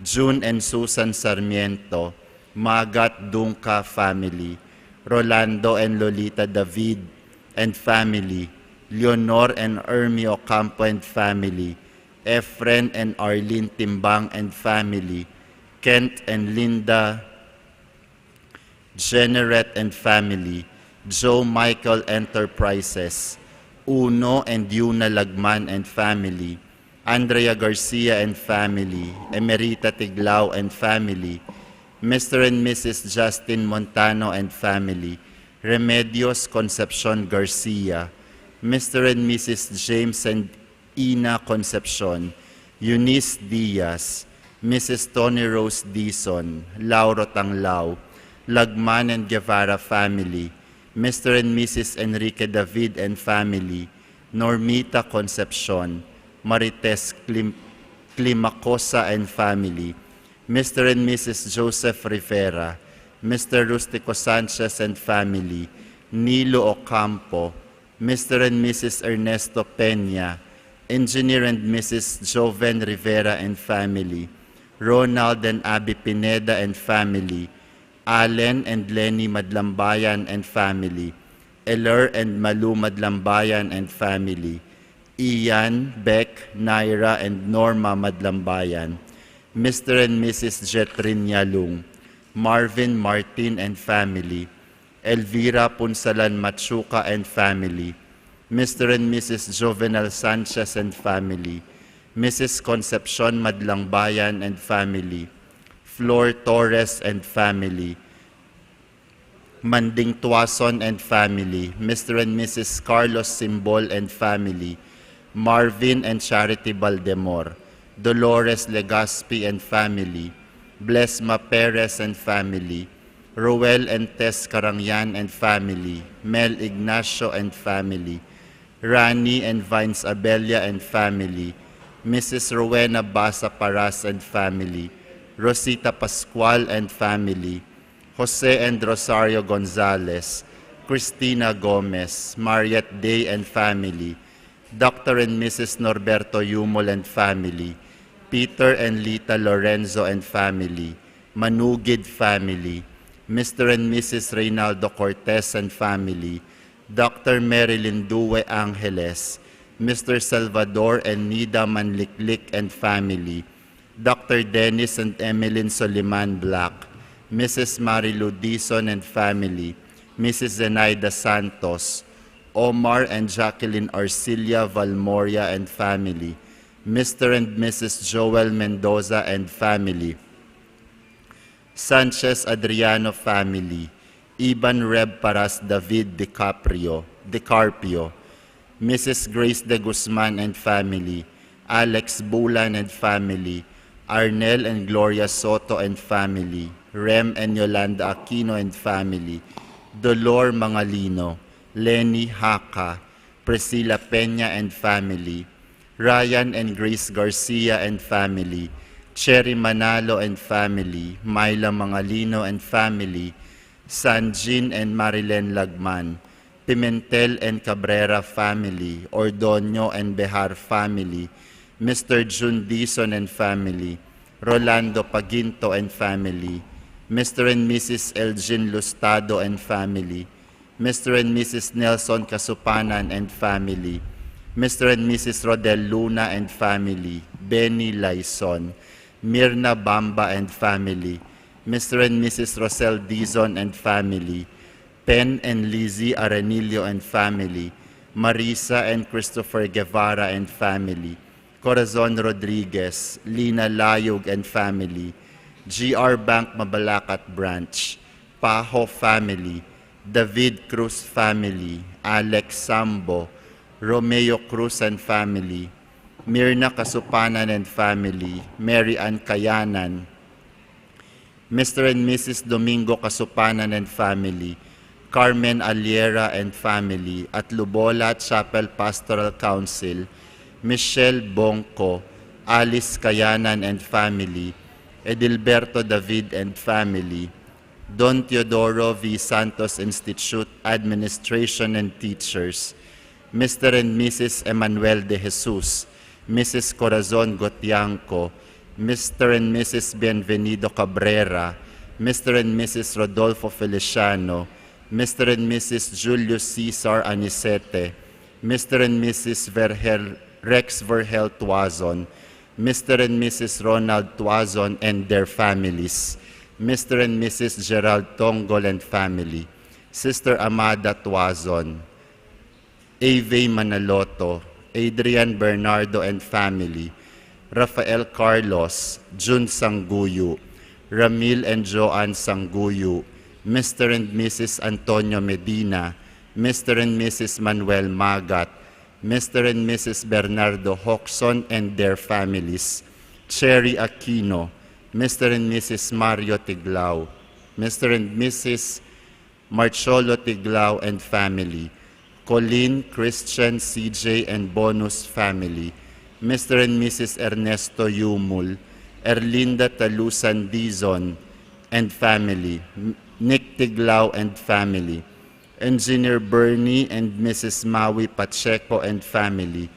June and Susan Sarmiento, Magat Dungka family, Rolando and Lolita David and family, Leonor and Ermi Ocampo and family, Efren and Arlene Timbang and family, Kent and Linda Generet and family, Joe Michael Enterprises, Uno and Yuna Lagman and family, Andrea Garcia and family, Emerita Tiglao and family, Mr. and Mrs. Justin Montano and family, Remedios Concepcion Garcia, Mr. and Mrs. James and Ina Concepcion, Eunice Diaz, Mrs. Tony Rose Dizon, Lauro Tanglao, Lagman and Guevara family, Mr. and Mrs. Enrique David and family, Normita Concepcion, Marites Climacosa and family, Mr. and Mrs. Joseph Rivera, Mr. Rustico Sanchez and family, Nilo Ocampo, Mr. and Mrs. Ernesto Peña, Engineer and Mrs. Joven Rivera and family, Ronald and Abby Pineda and family, Allen and Lenny Madlambayan and family, Eller and Malu Madlambayan and family, Ian, Beck, Naira, and Norma Madlambayan, Mr. and Mrs. Jetrin Yalung, Marvin Martin and family, Elvira Punsalan Machuca and family, Mr. and Mrs. Jovenel Sanchez and family, Mrs. Concepcion Madlangbayan and family, Flor Torres and family, Manding Tuason and family, Mr. and Mrs. Carlos Simbol and family, Marvin and Charity Baldemor, Dolores Legaspi and family, Blesma Perez and family, Roel and Tess Carangyan and family, Mel Ignacio and family, Rani and Vines Abelia and family, Mrs. Rowena Basa Paras and family, Rosita Pascual and family, Jose and Rosario Gonzalez, Cristina Gomez, Mariette Day and family, Dr. and Mrs. Norberto Yumol and family, Peter and Lita Lorenzo and family, Manugid family, Mr. and Mrs. Reynaldo Cortez and family, Dr. Marilyn Due Angeles, Mr. Salvador and Nida Manliklik and family, Dr. Dennis and Emeline Soliman Black, Mrs. Marilu Dizon and family, Mrs. Zenaida Santos, Omar and Jacqueline Arcilia Valmoria and family, Mr. and Mrs. Joel Mendoza and family, Sanchez Adriano family, Iban Reb Paras David DiCarpio, Mrs. Grace de Guzman and family, Alex Bulan and family, Arnel and Gloria Soto and family, Rem and Yolanda Aquino and family, Dolor Mangalino, Lenny Haka, Priscilla Peña and family, Ryan and Grace Garcia and family, Cherry Manalo and family, Myla Mangalino and family, Sanjin and Marilen Lagman, Pimentel and Cabrera family, Ordonio and Behar family, Mr. Jun Dizon and family, Rolando Paginto and family, Mr. and Mrs. Elgin Lustado and family, Mr. and Mrs. Nelson Kasupanan and family, Mr. and Mrs. Rodel Luna and family, Benny Laison, Mirna Bamba and family, Mr. and Mrs. Rosel Dizon and family, Pen and Lizzie Arenillo and family, Marisa and Christopher Guevara and family, Corazon Rodriguez, Lina Layog and family, GR Bank Mabalacat Branch, Paho family, David Cruz family, Alex Sambo, Romeo Cruz and family, Mirna Kasupanan and family, Mary Ann Kayanan, Mr. and Mrs. Domingo Kasupanan and family, Carmen Aliera and family, at Lubola Chapel Pastoral Council, Michelle Bongco, Alice Kayanan and family, Edilberto David and family, Don Teodoro V. Santos Institute Administration and Teachers, Mr. and Mrs. Emmanuel de Jesus, Mrs. Corazon Gotianco, Mr. and Mrs. Bienvenido Cabrera, Mr. and Mrs. Rodolfo Feliciano, Mr. and Mrs. Julius Cesar Anicete, Mr. and Mrs. Rex Verhel Tuazon, Mr. and Mrs. Ronald Tuazon and their families, Mr. and Mrs. Gerald Tongol and family, Sister Amada Tuazon, Ave Manaloto, Adrian Bernardo and family, Rafael Carlos, Jun Sanguyu, Ramil and Joanne Sanguyu, Mr. and Mrs. Antonio Medina, Mr. and Mrs. Manuel Magat, Mr. and Mrs. Bernardo Hoxon and their families, Cherry Aquino, Mr. and Mrs. Mario Tiglao, Mr. and Mrs. Marcholo Tiglao and family, Colleen, Christian, CJ, and Bonus family, Mr. and Mrs. Ernesto Yumul, Erlinda Talusan Dizon and family, Nick Tiglao and family, Engineer Bernie and Mrs. Maui Pacheco and family,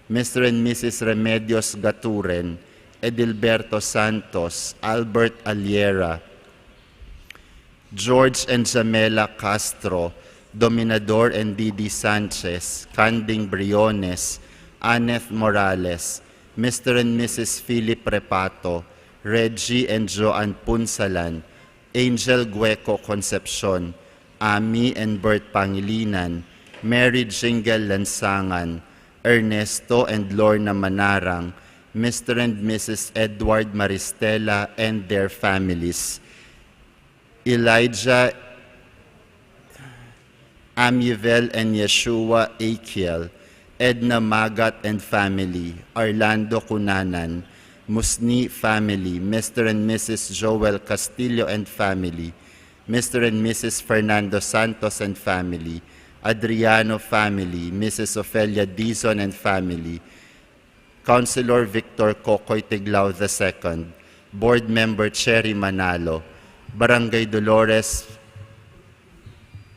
Mr. and Mrs. Remedios Gaturen, Edilberto Santos, Albert Aliera, George and Jamela Castro, Dominador and Didi Sanchez, Canding Briones, Aneth Morales, Mr. and Mrs. Philip Repato, Reggie and Joanne Punsalan, Angel Gueco Concepcion, Ami and Bert Pangilinan, Mary Jingle Lansangan, Ernesto and Lorna Manarang, Mr. and Mrs. Edward Maristela and their families, Elijah Amivel and Yeshua Achiel, Edna Magat and family, Orlando Cunanan, Musni family, Mr. and Mrs. Joel Castillo and family, Mr. and Mrs. Fernando Santos and family, Adriano family, Mrs. Ofelia Dizon and family, Councilor Victor Cocoy Tiglao II, Board Member Cherry Manalo, Barangay Dolores,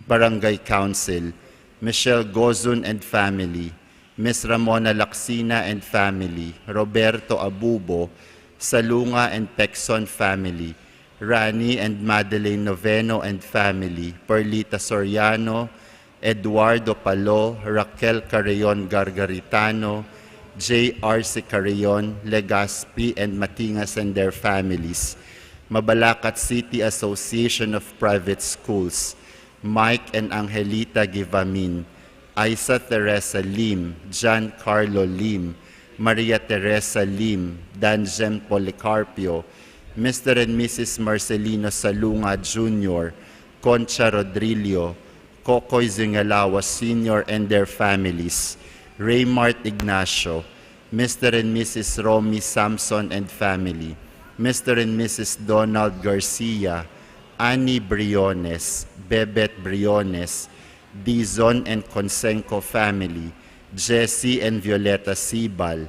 Barangay Council, Michelle Gozun and family, Ms. Ramona Laksina and family, Roberto Abubo, Salunga and Pexon family, Rani and Madeleine Noveno and family, Perlita Soriano, Eduardo Palo, Raquel Carreon Gargaritano, J.R.C. Carreon, Legazpi and Matingas and their families, Mabalacat City Association of Private Schools, Mike and Angelita Givamin, Isa Teresa Lim, John Carlo Lim, Maria Teresa Lim, Danjem Policarpio, Mr. and Mrs. Marcelino Salunga Jr., Concha Rodrillo, Kokoy Zingalawa Sr. and their families, Raymart Ignacio, Mr. and Mrs. Romy Samson and family, Mr. and Mrs. Donald Garcia, Annie Briones, Bebet Briones, Dizon and Conseco family, Jesse and Violeta Sibal,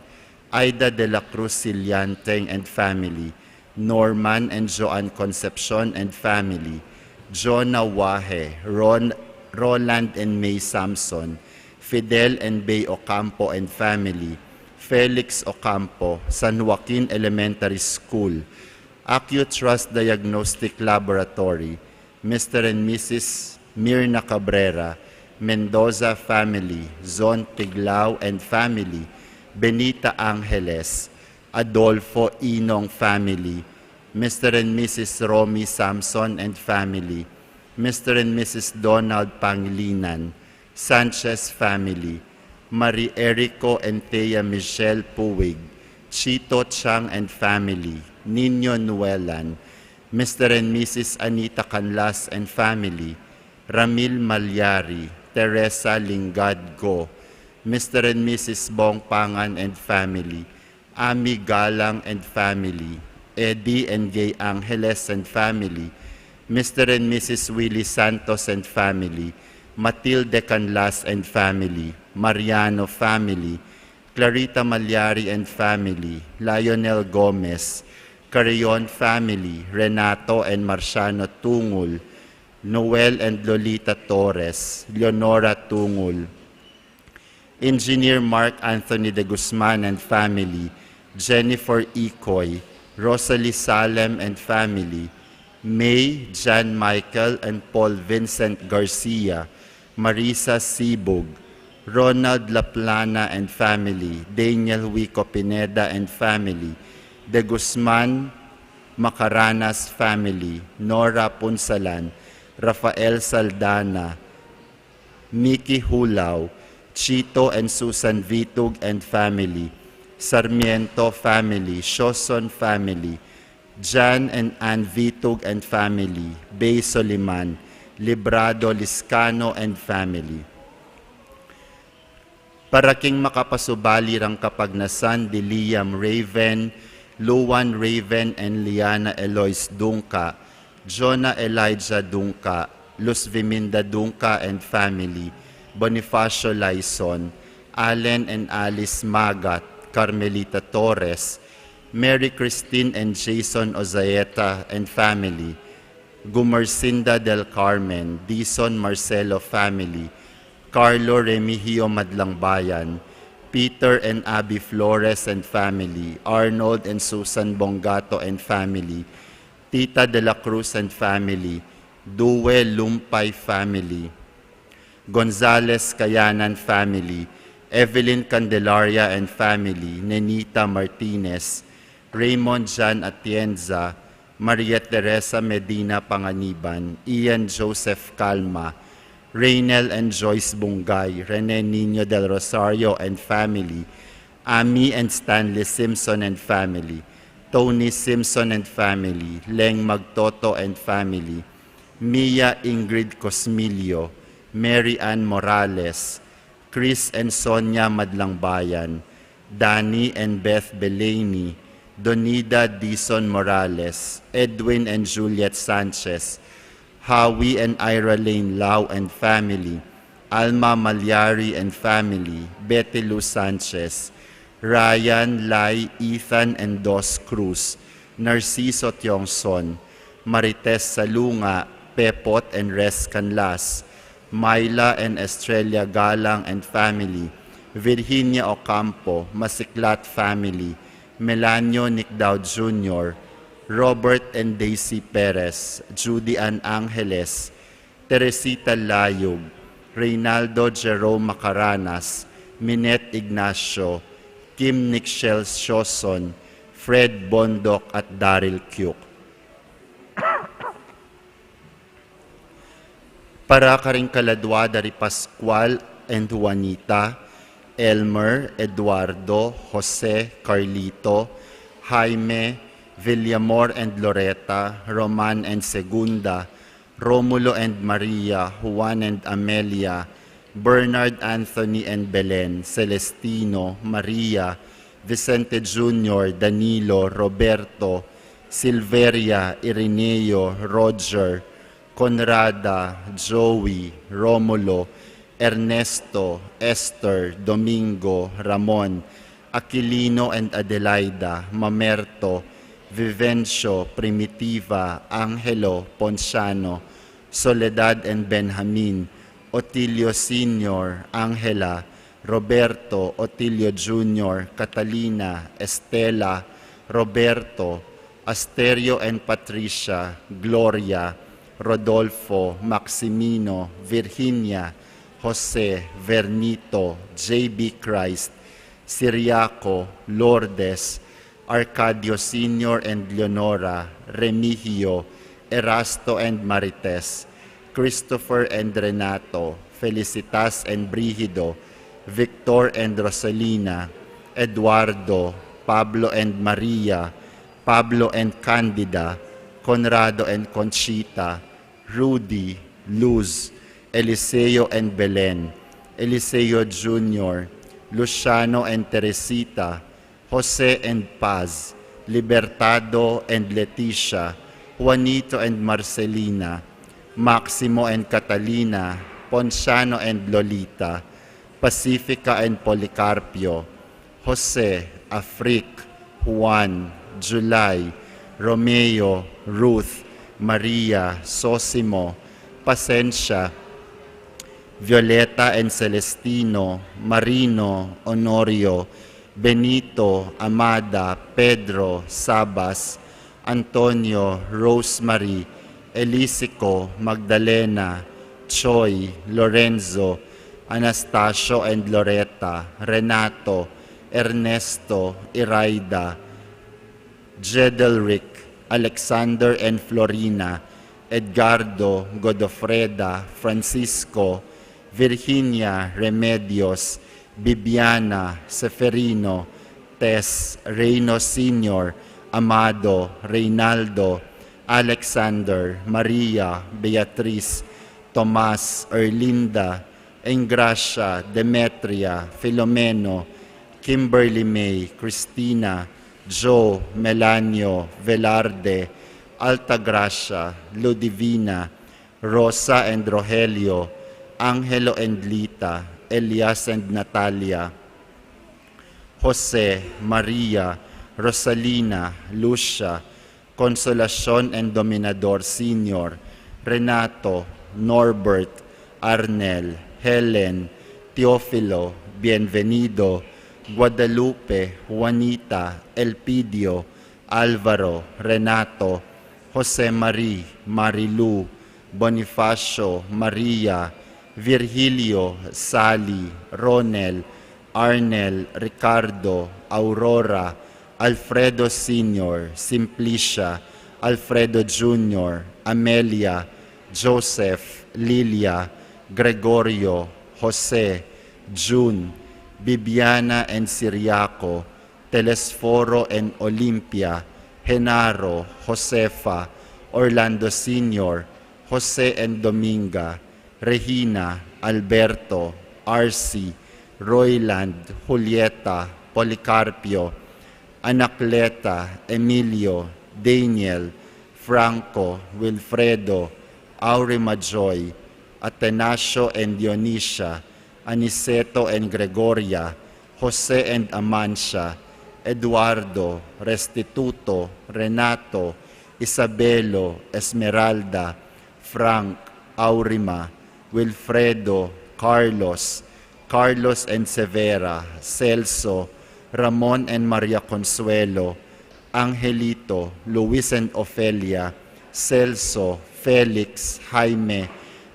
Aida de la Cruz Silianteng and family, Norman and Joan Concepcion and family, Jonah Wahe, Roland and May Samson, Fidel and Bay Ocampo and family, Felix Ocampo, San Joaquin Elementary School, Acute Trust Diagnostic Laboratory, Mr. and Mrs. Mirna Cabrera, Mendoza family, Zon Tiglao and family, Benita Angeles, Adolfo Inong family, Mr. and Mrs. Romy Samson and family, Mr. and Mrs. Donald Panglinan, Sanchez family, Marie Erico and Thea Michelle Puig, Chito Chang and family, Nino Nuelan, Mr. and Mrs. Anita Canlas and family, Ramil Malyari, Teresa Lingad Go, Mr. and Mrs. Bong Pangan and family, Ami Galang and family, Eddie and Gay Angeles and family, Mr. and Mrs. Willie Santos and family, Matilde Canlas and family, Mariano family, Clarita Malyari and family, Lionel Gomez, Carrion family, Renato and Marciano Tungul, Noel and Lolita Torres, Leonora Tungul, Engineer Mark Anthony de Guzman and family, Jennifer Ikoy, Rosalie Salem and family, May, Jan Michael and Paul Vincent Garcia, Marisa Sibug, Ronald Laplana and family, Daniel Wico Pineda and family, De Guzman Macaranas family, Nora Punsalan, Rafael Saldana, Mickey Hulao, Chito and Susan Vitug and family, Sarmiento family, Shoson family, Jan and Ann Vitug and family, Bay Soliman, Librado Liscano and family. Paraking makapasubali rang kapagnasan di Liam Raven, Luan Raven and Liana Eloise Dunca, Jonah Elijah Dunca, Luz Viminda Dunca and family, Bonifacio Laison, Allen and Alice Magat, Carmelita Torres, Mary Christine and Jason Ozaeta and family, Gumercinda del Carmen, Dison Marcelo family, Carlo Remigio Madlangbayan, Peter and Abby Flores and family, Arnold and Susan Bongato and family, Tita de la Cruz and family, Due Lumpay family, Gonzales Kayanan family, Evelyn Candelaria and family, Nenita Martinez, Raymond Jan Atienza, Maria Teresa Medina Panganiban, Ian Joseph Calma, Raynel and Joyce Bungay, Rene Nino del Rosario and family, Amy and Stanley Simpson and family, Tony Simpson and family, Leng Magtoto and family, Mia Ingrid Cosmilio, Mary Ann Morales, Chris and Sonia Madlangbayan, Danny and Beth Belaney, Donida Dison Morales, Edwin and Juliet Sanchez, Howie and Ira Lane Lau and family, Alma Malyari and family, Betty Lou Sanchez, Ryan, Lai, Ethan and Dos Cruz, Narciso Tiongson, Marites Salunga, Pepot and Res Canlas, Myla and Estrella Galang and family, Virginia Ocampo, Masiklat family, Melanio Nicdao Jr., Robert and Daisy Perez, Judy Ann Angeles, Teresita Layug, Reynaldo Jerome Macaranas, Minette Ignacio, Kim Nichelle Shoson, Fred Bondok at Daryl Kyuk. Para karing kaladwa dari Pascual and Juanita, Elmer, Eduardo, Jose, Carlito, Jaime, Villamor and Loretta, Roman and Segunda, Romulo and Maria, Juan and Amelia, Bernard Anthony and Belen, Celestino, Maria, Vicente Jr., Danilo, Roberto, Silveria, Ireneo, Roger, Conrada, Joey, Romulo, Ernesto, Esther, Domingo, Ramon, Aquilino and Adelaida, Mamerto, Vivencio, Primitiva, Angelo, Ponciano, Soledad and Benjamin, Otilio Sr., Angela, Roberto, Otilio Jr., Catalina, Estela, Roberto, Asterio and Patricia, Gloria, Rodolfo, Maximino, Virginia, Jose, Vernito, J.B. Christ, Siriaco, Lourdes, Arcadio Sr. and Leonora, Remigio, Erasto and Marites, Christopher and Renato, Felicitas and Brigido, Victor and Rosalina, Eduardo, Pablo and Maria, Pablo and Candida, Conrado and Conchita, Rudy, Luz, Eliseo and Belen, Eliseo Jr., Luciano and Teresita, Jose and Paz, Libertado and Leticia, Juanito and Marcelina, Maximo and Catalina, Ponciano and Lolita, Pacifica and Policarpio, Jose, Afrik, Juan, July, Romeo, Ruth, Maria, Sosimo, Pasencia, Violeta and Celestino, Marino, Honorio, Benito, Amada, Pedro, Sabas, Antonio, Rosemary, Elisico, Magdalena, Choi, Lorenzo, Anastasio and Loretta, Renato, Ernesto, Iraida, Jedelric, Alexander and Florina, Edgardo, Godofreda, Francisco, Virginia, Remedios, Bibiana, Seferino, Tess, Reyno Sr., Amado, Reynaldo, Alexander, Maria, Beatriz, Tomas, Erlinda, Engracia, Demetria, Filomeno, Kimberly May, Christina, Joe, Melanio, Velarde, Altagracia, Ludivina, Rosa and Rogelio, Angelo and Lita, Elias and Natalia, Jose, Maria, Rosalina, Lucia, Consolacion and Dominador Sr., Renato, Norbert, Arnel, Helen, Teofilo, Bienvenido, Guadalupe, Juanita, Elpidio, Alvaro, Renato, Jose Marie, Marilu, Bonifacio, Maria, Virgilio, Sally, Ronel, Arnel, Ricardo, Aurora, Alfredo Sr., Simplicia, Alfredo Jr., Amelia, Joseph, Lilia, Gregorio, Jose, June, Bibiana and Siriaco, Telesforo and Olympia, Genaro, Josefa, Orlando Sr., Jose and Dominga, Regina, Alberto, Arcy, Royland, Julieta, Policarpio, Anacleta, Emilio, Daniel, Franco, Wilfredo, Aurima Joy, Atenasio and Dionisia, Aniceto and Gregoria, Jose and Amancia, Eduardo, Restituto, Renato, Isabelo, Esmeralda, Frank, Aurima, Wilfredo, Carlos, Carlos and Severa, Celso, Ramon and Maria Consuelo, Angelito, Luis and Ofelia, Celso, Felix, Jaime,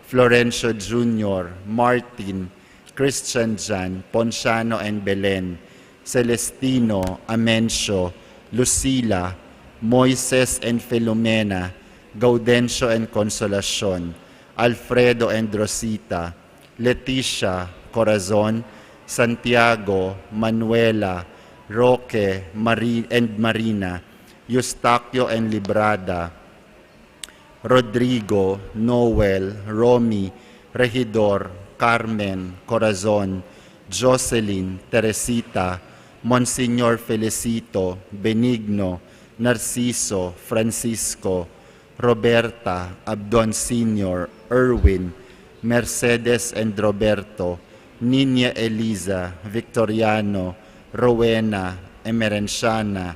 Florencio Jr., Martin, Christian Jan, Ponciano and Belen, Celestino, Amencio, Lucila, Moises and Filomena, Gaudencio and Consolacion, Alfredo and Rosita, Leticia, Corazon, Santiago, Manuela, Roque, and Marina, Eustaquio and Librada, Rodrigo, Noel, Romy, Regidor, Carmen, Corazon, Jocelyn, Teresita, Monsignor Felicito, Benigno, Narciso, Francisco, Roberta, Abdon Sr., Erwin, Mercedes and Roberto, Niña Eliza, Victoriano, Rowena, Emerenciana,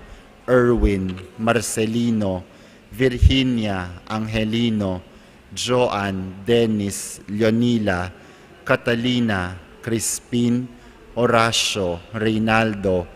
Erwin, Marcelino, Virginia, Angelino, Joan, Dennis, Leonila, Catalina, Crispin, Horacio, Reynaldo,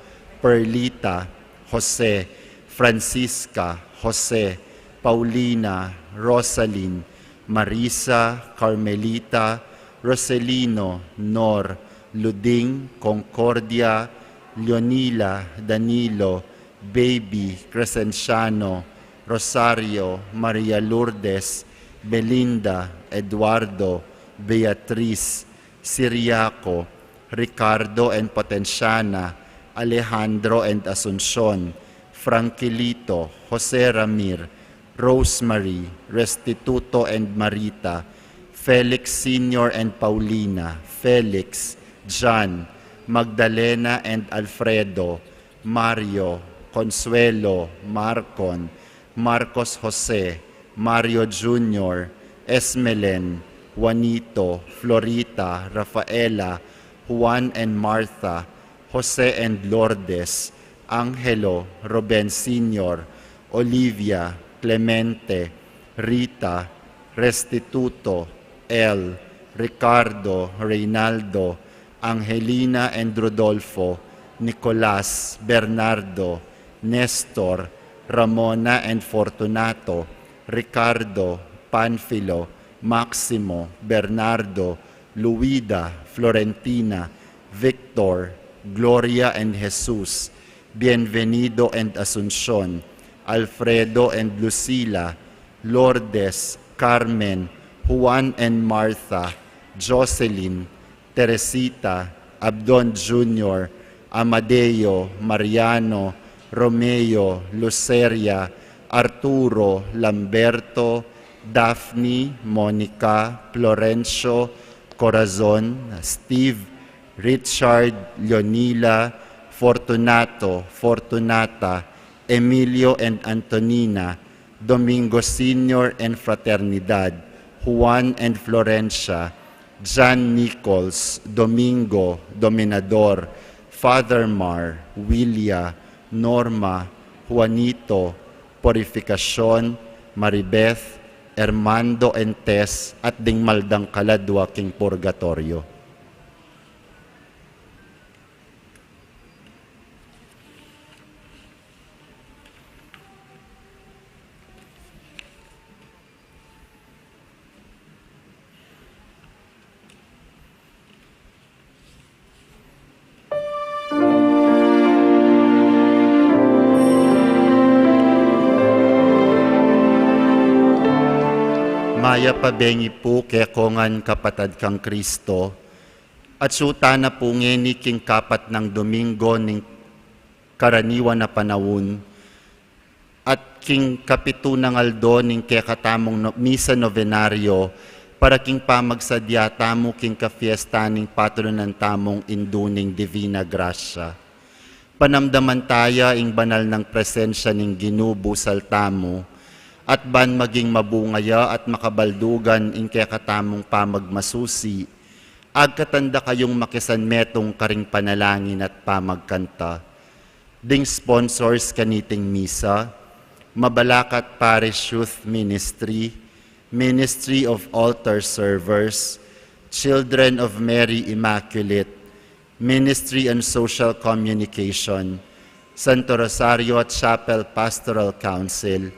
Perlita, Jose, Francisca, Jose, Paulina, Rosalyn, Marisa, Carmelita, Roselino, Nor, Luding, Concordia, Leonila, Danilo, Baby, Crescenciano, Rosario, Maria Lourdes, Belinda, Eduardo, Beatriz, Siriaco, Ricardo and Potenciana, Alejandro and Asuncion, Franquilito, Jose Ramir, Rosemary, Restituto and Marita, Felix Sr. and Paulina, Felix, John, Magdalena and Alfredo, Mario, Consuelo, Marcon, Marcos Jose, Mario Jr., Esmelen, Juanito, Florita, Rafaela, Juan and Martha, Jose and Lourdes, Angelo, Ruben Sr., Olivia, Clemente, Rita, Restituto, El, Ricardo, Reynaldo, Angelina and Rodolfo, Nicolas, Bernardo, Nestor, Ramona and Fortunato, Ricardo, Panfilo, Maximo, Bernardo, Luida, Florentina, Victor, Gloria and Jesus, Bienvenido and Asuncion, Alfredo and Lucila, Lourdes, Carmen, Juan and Martha, Jocelyn, Teresita, Abdon Jr., Amadeo, Mariano, Romeo, Luceria, Arturo, Lamberto, Daphne, Monica, Florencio, Corazon, Steve, Richard, Leonila, Fortunato, Fortunata, Emilio and Antonina, Domingo Sr. and Fraternidad, Juan and Florencia, John Nichols, Domingo, Dominador, Father Mar, Willia, Norma, Juanito, Purificacion, Maribeth, Armando and Tess at ding maldang kaladwa king purgatorio. maya pabengi po kekongan kapatad kang Kristo, at suta na po ngeni king kapat ng Domingo ning karaniwan na panawon, at king kapito ng aldo ning kekatamong misa novenaryo, para king pamagsadya tamo king kafiesta ning patronan tamong induning Divina Gracia. Panamdaman taya ing banal ng presensya ning ginubo saltamo, at ban maging mabungaya at makabaldugan ing kekatamong pamagmasusi, agkatanda kayong makisanmetong karing panalangin at pamagkanta. Ding sponsors kaniting misa, Mabalacat Parish Youth Ministry, Ministry of Altar Servers, Children of Mary Immaculate, Ministry and Social Communication, Santo Rosario Chapel Pastoral Council,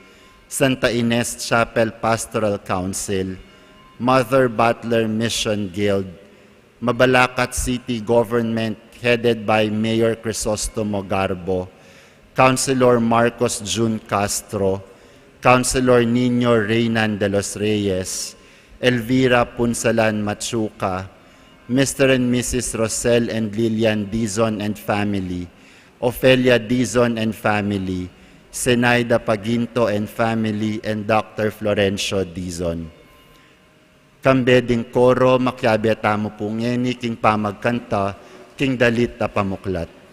Santa Ines Chapel Pastoral Council, Mother Butler Mission Guild, Mabalacat City Government headed by Mayor Crisostomo Garbo, Councilor Marcos Jun Castro, Councilor Nino Reynan de los Reyes, Elvira Punsalan Machuca, Mr. and Mrs. Rosel and Lilian Dizon and family, Ofelia Dizon and family, Senaida Paginto and family, and Dr. Florencio Dizon. Kambeding koro makyabeta mo po ngeni king pamagkanta, king dalit na pamuklat.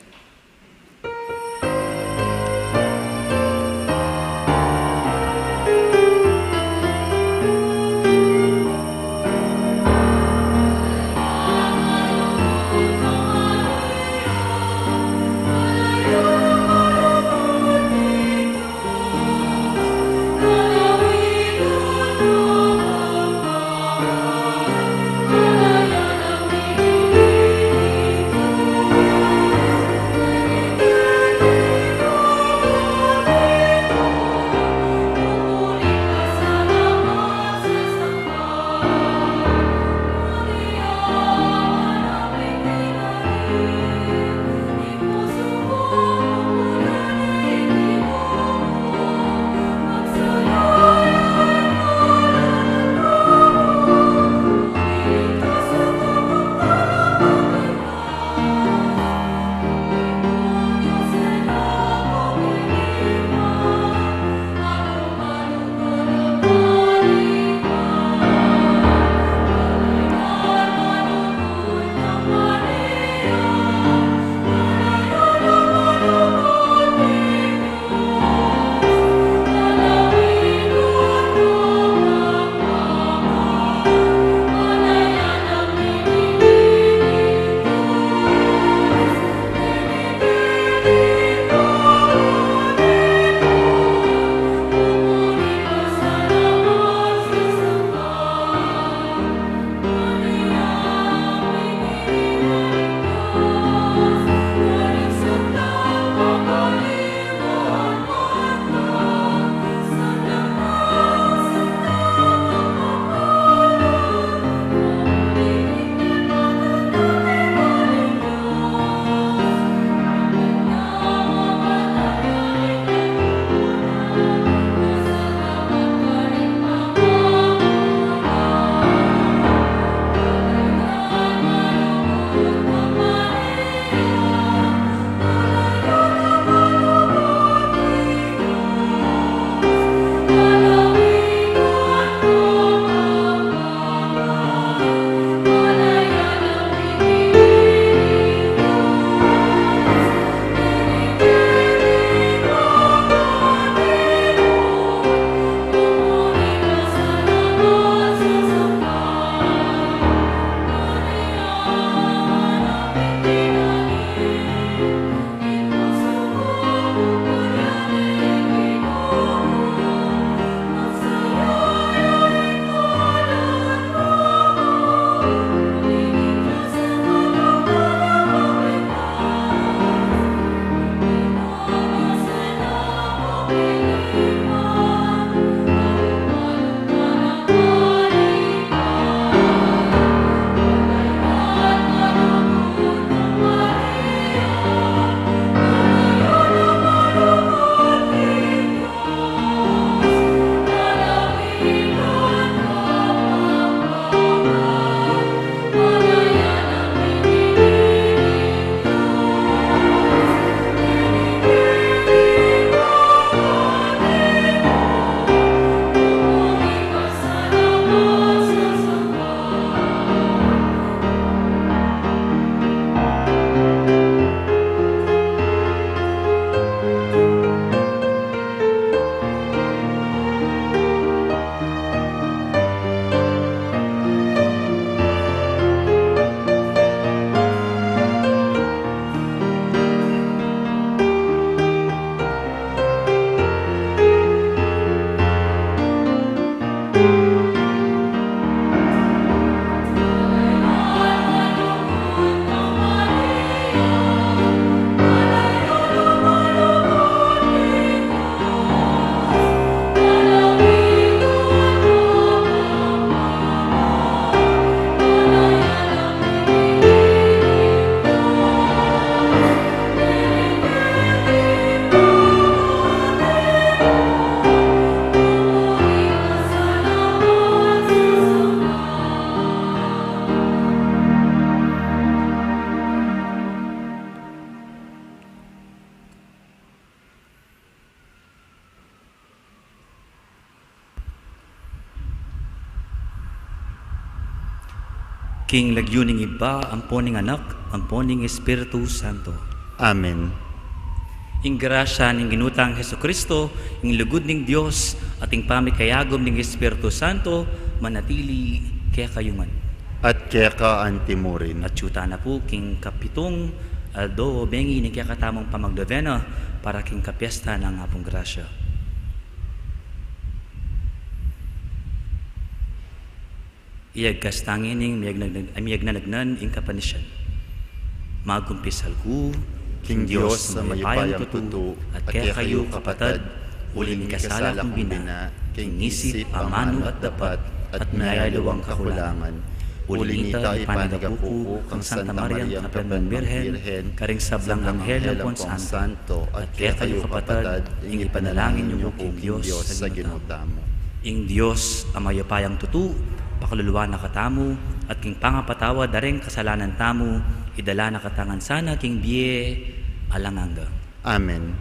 King lagyuning iba, amponing anak, amponing Espiritu Santo. Amen. Ing grasya ning ginutang Hesus Kristo, ing lugod ning Dios, at ing pamikayagom ning Espiritu Santo, manatili kaya kayungan. At kaya ka antimurin. At yuta na po king kapitong aldo bengi ning kaya katamong pamagdovena para king kapiesta ng apong grasya. Iyag kastangin ning miyag nanagnan ing kapanisyan. Magkumpisal ko, King Diyos sa mayupayang tutu, at kaya kayo kapatad, uling kasala kong bina, king isip, amano at dapat, at mayayalawang kakulangan. Uling ita ipanagapuko kang Santa Maria Kapatang Birhen, karing sablang Anghel pon Santo, at kaya kayo kapatad, ing ipanalangin niyo po King Diyos sa ginuta mo. Ing Diyos ang mayupayang tutu, pakaluluwa na katamu, at king pangapatawa dareng kasalanan tamu, idala na katangan sana king biye alanganga. Amen.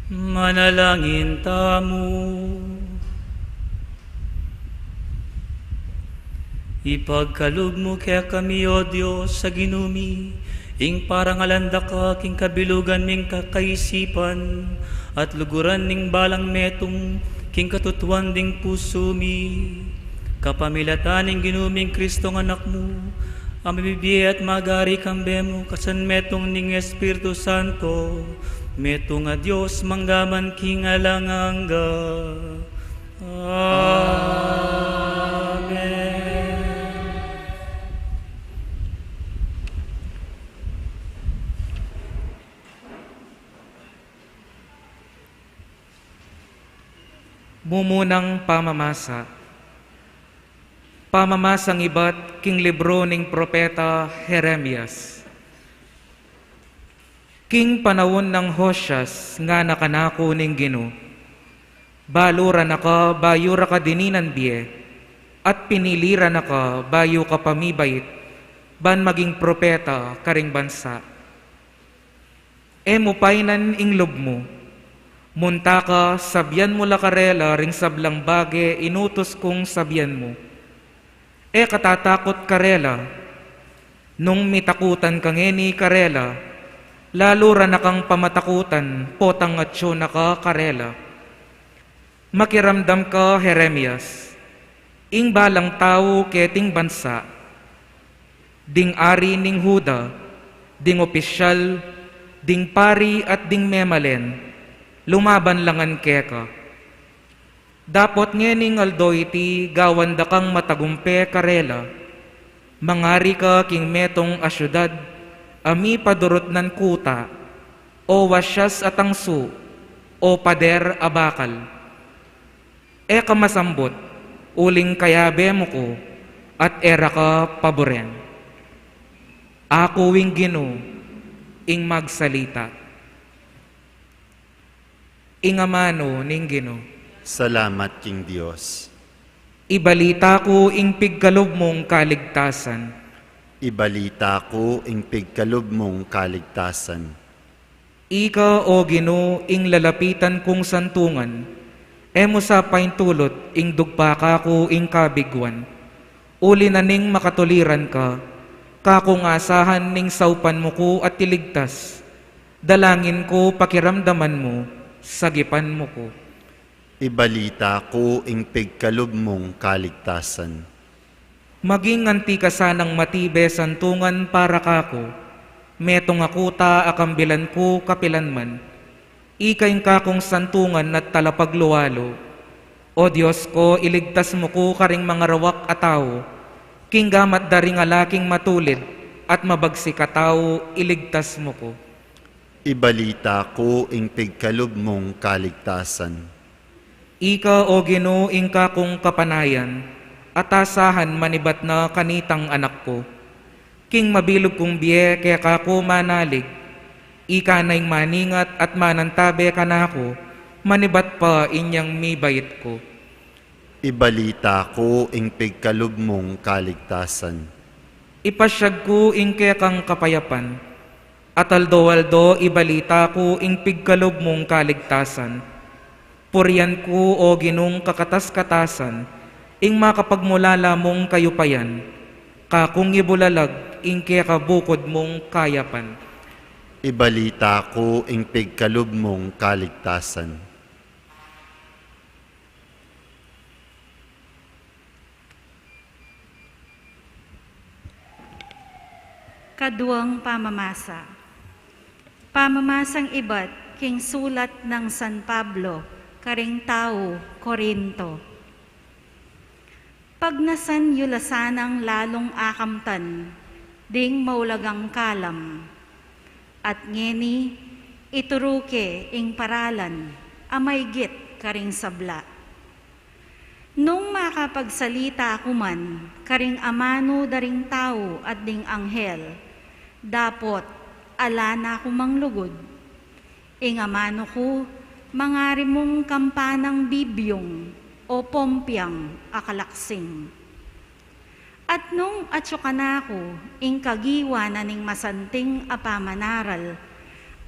Manalangin tamo. Ipagkalog mo kaya kami, O Diyos, sa ginumi, ing parang alanda ka, king kabilugan ming kakaisipan, at luguran ning balang metong, king katutuan ding puso mi. Kapamilatan ning ginuming Kristong anak mo, ang bibiye at magari kambe mo, kasan metong ning Espiritu Santo, metong a Diyos manggaman king alanganga. Amen. Mumunang pamamasa. Pamamasang iba't king libro ning propeta Jeremias. King panahon ng Hosyas nga nakanako ning Gino. Balura na ka, bayura ka dininan biye, at pinilira na ka, bayo ka pamibait, ban maging propeta karing bansa. Emo painan ing lob mo, munta ka, sabyan mo lakarela, ring sablang bage, inutos kong sabyan mo. Katatakot karela, nung mitakutan kang eni karela, lalo ra na kang pamatakutan, potang atsyo na ka karela. Makiramdam ka, Jeremias, ing balang tao keting bansa, ding ari ning Huda, ding opisyal, ding pari at ding memalen, lumaban langan keka. Dapot ngening aldo iti gawanda kang matagumpe karela, mangari ka king metong asyudad, ami padurot nan kuta, o wasyas atangsu, o pader abakal. Kamasambot, uling kayabe mo ko, at era ka paboren. Ako wing Gino, ing magsalita. Ingamano ning Gino. Salamat king Dios. Ibalita ko ing pigkalob mong kaligtasan. Ibalita ko ing pigkalob mong kaligtasan. Ika o Gino ing lalapitan kong santungan, emo sa paintulot ing dugpa ka ko ing kabigwan. Uli na ning makatuliran ka, kakong asahan ning saupan mo ko at tiligtas. Dalangin ko pakiramdaman mo, sagipan mo ko. Ibalita ko ing pigkalob mong kaligtasan. Maging anti ka sanang matibe santungan para kako, metong akuta akambilan ko kapilanman, ikaing kakong santungan at talapagluwalo. O Diyos ko, iligtas mo ko karing mga rawak ataw, king gamat daring alaking matulid, at mabagsik ataw, iligtas mo ko. Ibalita ko ing pigkalob mong kaligtasan. Ika o Gino ing kakong kapanayan, at asahan manibat na kanitang anak ko. King mabilog kong biye kaya kako manalig, ika naing maningat at manantabe ka na ako, manibat pa inyang mibait ko. Ibalita ko ing pigkalob mong kaligtasan. Ipasyag ko ing kaya kang kapayapan, at aldo-aldo ibalita ko ing pigkalob mong kaligtasan. Purian ko o Ginong kakatas-katasan, ing makapagmulala mong kayupayan, kakong ibulalag ing kaya kabukod mong kayapan. Ibalita ko ing pigkalob mong kaligtasan. Kaduang pamamasa. Pamamasang iba't king sulat ng San Pablo, karing tao, Korinto. Pag nasan yulasanang lalong akamtan, ding maulagang kalam, at ngeni ituruke ing paralan, amay git karing sabla. Nung makapagsalita ako man, karing amano daring tao at ding anghel, dapot ala na ako manglugod. Ing amano ko, mangari mong kampanang bibyong o pompyang akalaksing. At nung atyo ka na ako, ing kagiwa na ning masanting apamanaral,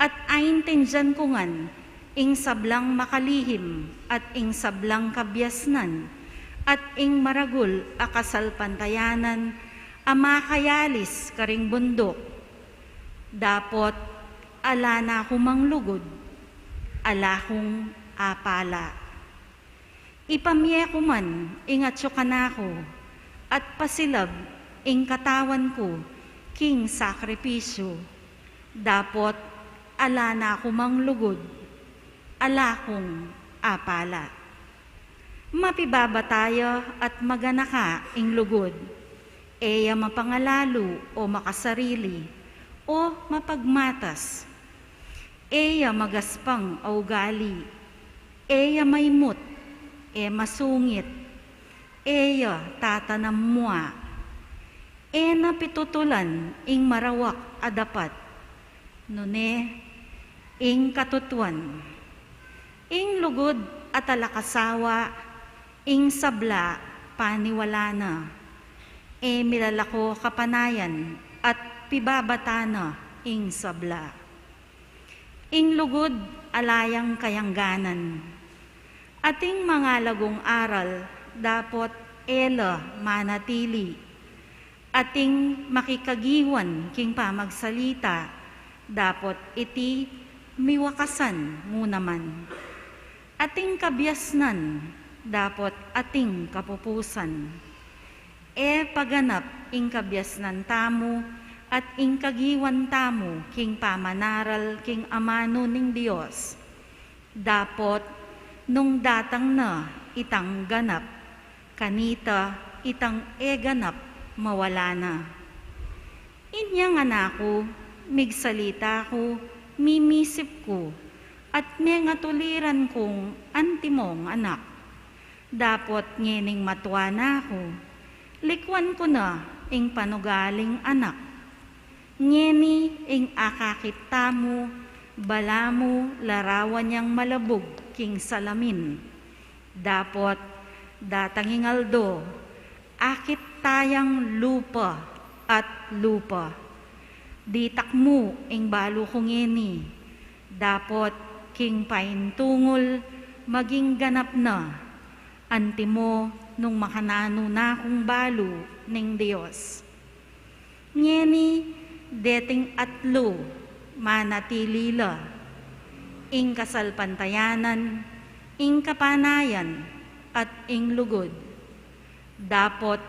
at aintindyan ko ngan, ing sablang makalihim at ing sablang kabyasnan, at ing maragul akasal pantayanan, ama kayalis karing bundok. Dapot ala na kumanglugod, ala kong apala. Ipamye ko man ingatso kanako, at pasilab ing katawan ko, king sakripisyo. Dapot ala na kumanglugod, ala kong apala. Mapibabataya at maganaka ing lugod, eya mapangalalo o makasarili, o mapagmatas, eya magaspang o ugali, eya maymut, e masungit, eya tatanam mua, e napitutulan ing marawak adapat, nune ing katutuan, ing lugod at alakasawa, ing sabla paniwala na, e milalako kapanayan at pibabatana ing sabla. Ing lugod alayang kayangganan, ating mga lagong aral dapot ela manatili, ating makikagiwan king pamagsalita, dapot iti miwakasan munaman. Ating kabyasnan, dapot ating kapupusan. E paganap ing kabyasnan tamo, at ing kagiwan tamo, king pamanaral, king amano ning Diyos. Dapot, nung datang na itang ganap, kanita itang ganap mawala na. Inyang anako, migsalita ko, mimisip ko, at may ngatuliran kong antimong anak. Dapot ngening matwa na ako, likwan ko na ing panugaling anak. Ngeni ing akakita mo, bala mo, larawan niyang malabog king salamin. Dapot datang hingaldo, akit tayang lupa at lupa. Ditak mo ing balo kong ngeni, dapot king paintungol, maging ganap na. Antimo nung makanano na kong balo ning Diyos. Ngeni deting atlo manatilila, ing kasalpantayanan, ing kapanayan, at ing lugod. Dapot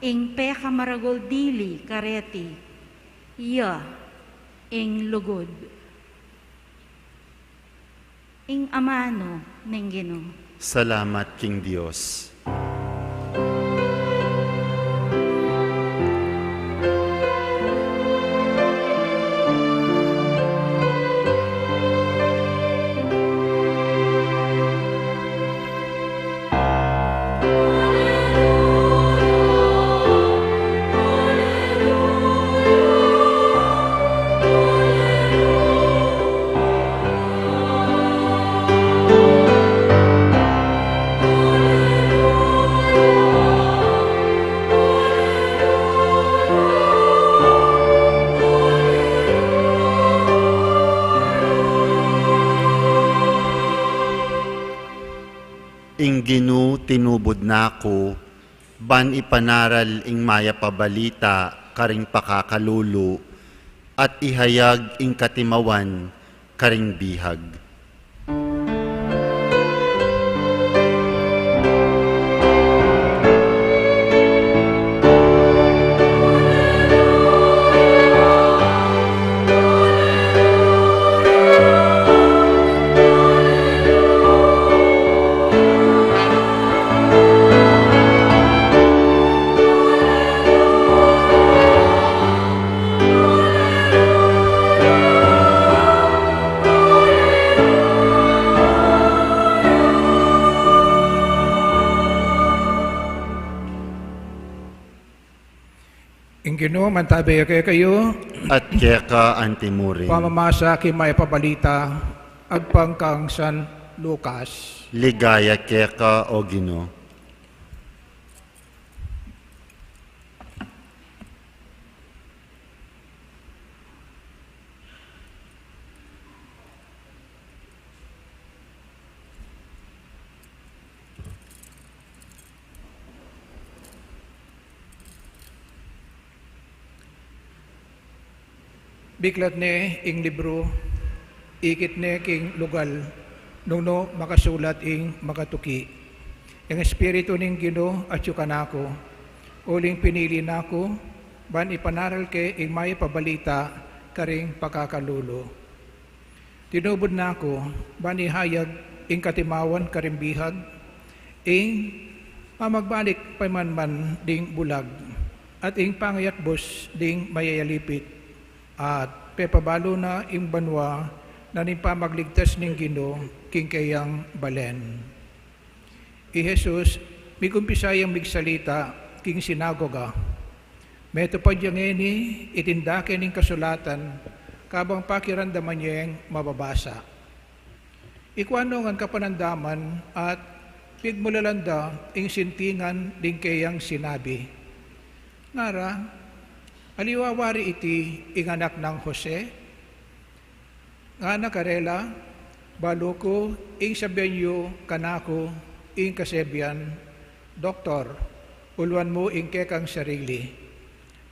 ing peka maragol dili kareti, iya ing lugod. Ing amano ning Ginoo. Salamat, King Diyos. Ing Ginoo tinubod nako, ban ipanaral ing maya pabalita karing pakakalulu, at ihayag ing katimawan karing bihag. Ginoo, mantabay kayo. At kaya antimurin. Pamamasa kay may pabalita at pangkang San Lucas. Ligaya kaya o Ginoo. biklat ne ing libro, ikit ne king lugal, no makasulat ing makatuki. Ang espiritu ning Ginoo at yukanako, uling pinili nako, ban ipanaral ke ing may pabalita karing pagkakalulo. Tinubod nako, ban ihayag ing katimawan karimbihag, ing pamagbalik paymanman ding bulag, at ing pangayatbos ding mayayalipit, at pepabalo na ing banwa na ning pamagligtas ning Ginoo king kayang balen. I Jesus, may kumpisayang migsalita king sinagoga. Meto pa diyangeni itindake ning kasulatan kabang pakirandaman niyang mababasa. Ikwano ngan kapanandaman at pigmulalanda ing sintingan ding kayang sinabi. Ngara, aliwawari iti ing anak ng Jose, nga nakarela, baluko ing sabianyo kanako ing kasebyan, Doktor, uluan mo ing kekang sarili.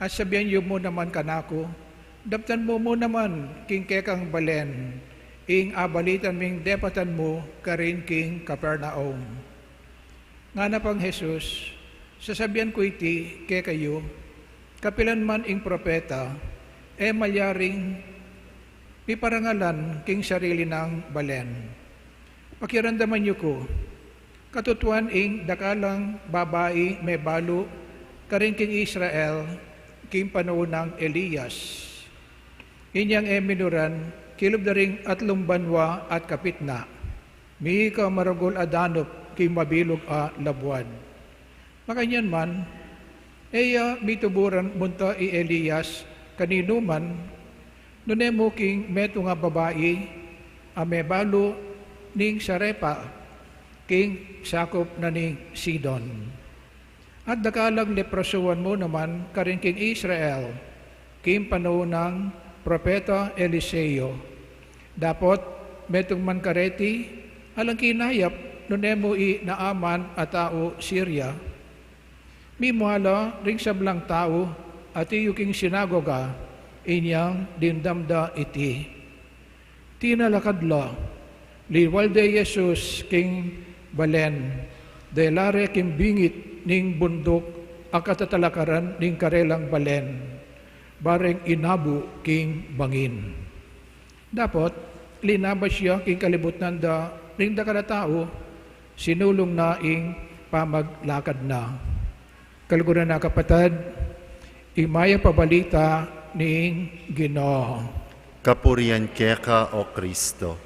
At sabianyo mo naman kanako, daptan mo naman king kekang balen, ing abalitan ming depatan mo karin king Capernaum. Nga na pang Jesus, sasabihan ko iti ke kayo, kapilan man ing propeta, malyaring piparangalan king sarili ng balen. Pakirandaman niyo ko, katutuan ing dakalang babae may balo, karin king Israel, king panahon ng Elias. Inyang minuran, kilob na ring 3 banwa at kapit na. Mihi ka maragol adanop, king mabilog a labuan. Makanyan man, mituburan munta i Elias, kanino man, nunemo king meto nga babae, may balo ning Sarepa, king sakop na ning Sidon. At dakalang leprosuan mo naman karing king Israel, king panahon ng propeta Eliseo. Dapot metong man kareti, alang kinayap nunemo i Naaman at tao Syria. Mimuhala ring sablang tao at iyuking sinagoga, inyang dindamda iti. Tinalakadla, liwal de Jesus king balen, delare king bingit ning bundok, akatatalakaran ning karelang balen, bareng inabu king bangin. Dapat, linabas siya king kalibutan da ring dakada tao, sinulong na ing pamaglakad na. Kaluguran na kapatid, imaya pabalita ning Ginoo. Kapurian keka o Kristo.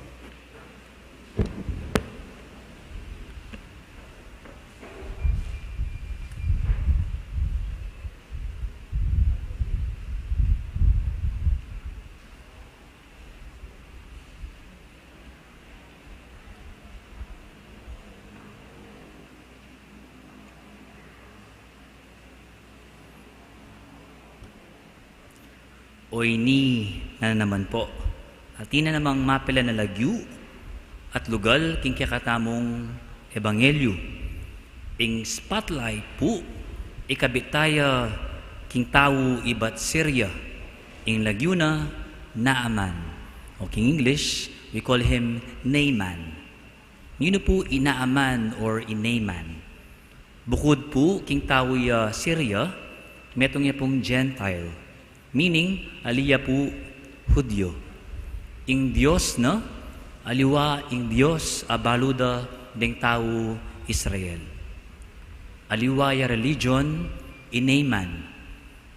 Oy ni na naman po. At na namang mapila na lagyu at lugal king kakatamong ebanghelyo. Ing spotlight po, ikabitaya king tao ibat Syria. Ing lagyu na Naaman. O king English, we call him Naaman. Nino po inaaman or inayman. Bukod po king tao Syria, metong niya pong Gentile. Meaning, aliya po Hudyo. Ing Diyos na, aliwa ing Diyos abaluda deng tao Israel. Aliwa ya religion, inayman.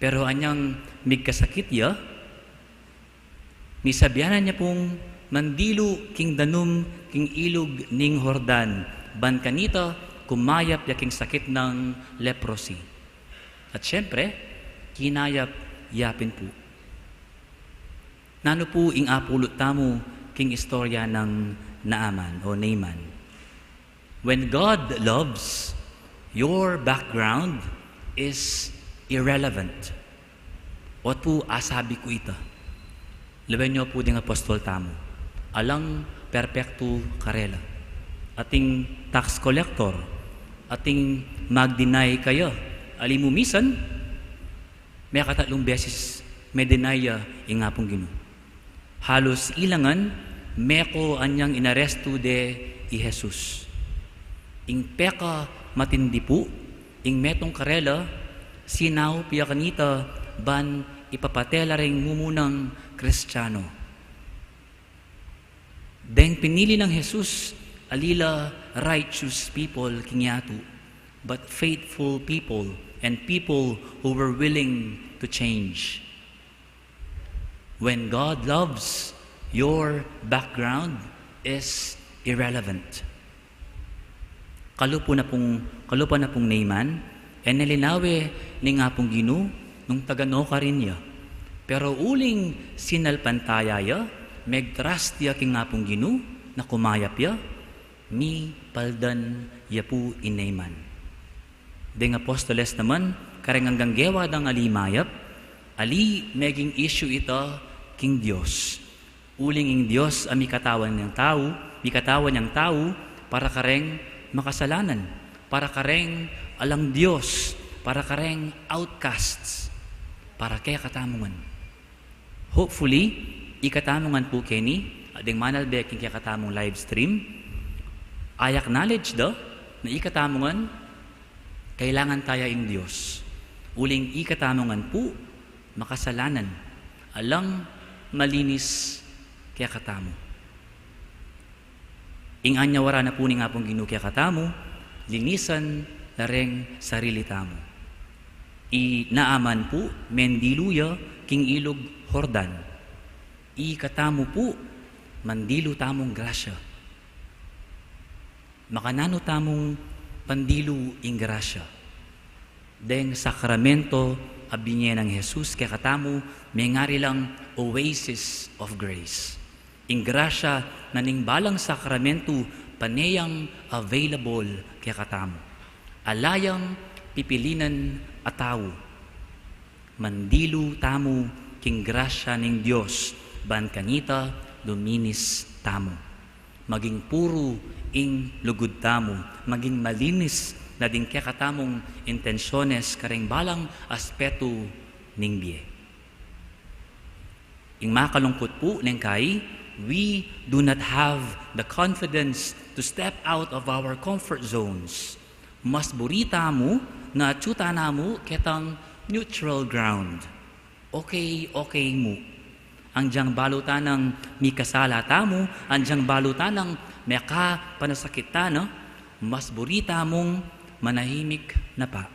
Pero anyang migkasakit ya, misabianan niya pong mandilo king danum king ilog ning Hordan, ban kanita kumayap ya king sakit ng leprosy. At syempre, kinayap yapin po. Nano po ing apulot tamo king istorya ng Naaman o Naaman. When God loves, your background is irrelevant. What po asabi ko ita? Laban nyo po ding apostol tamo. Alang perpekto karela. Ating tax collector. Ating mag-deny kayo. Alimumisan, may katatlong beses medinaya nga pong Ginoo. Halos ilangan, meko anyang inaresto de i Jesus. Ing peka matindi po, ing metong karela, sinaw piya kanita, ban ipapatela ring mumunang Kristiyano. Deng pinili ng Jesus, alila righteous people kinyato, but faithful people and people who were willing to change. When God loves, your background is irrelevant. Kalupo na pong neyman, en nalinawe ni nga pong Ginoo nung tagano ka rin niya. Pero uling sinalpantayaya, megtrust ya king nga pong Ginoo, na kumayap ya, mi paldan ya po inayman. Deng apostoles naman, kareng hanggang gewa dang alimayap, ali meging issue ito king Diyos. Uling ing Diyos ang mikatawan niyang tao para kareng makasalanan, para kareng alang Diyos, para kareng outcasts, para kaya katamungan. Hopefully, ikatamungan po kini, ading manalbeking kaya katamong live stream, I acknowledge na ikatamungan, kailangan tayo ing Diyos. Uling ikatamungan po, makasalanan, alang malinis kaya katamo. Ing anyawara na po ni nga pong Ginoo kaya katamo, linisan na ring sarili tamo. Inaaman po, mendiluya, king ilog Jordan. Ikatamo po, mandilo tamong grasya. Makanano tamong pandilu ing grasya. Deng sakramento, abinye ng Jesus, kaya katamo, may ngari lang oasis of grace. Ing grasya na ning balang sakramento, paneyang available kaya katamo. Alayang pipilinan ataw. Mandilo tamo king grasya ning Dios, ban kanita luminis tamo. Maging puro ing lugod tamo, maging malinis na din kaya katamong intensyones kareng balang aspeto ning biye. Ing makalungkot po neng kay, we do not have the confidence to step out of our comfort zones. Mas burita mo na tsuta na mo ketang neutral ground. Okay mo. Anjang balutan ng mikasala tamo, anjang balutan ng meka panasakita, no? Mas burita mong manahimik na pa.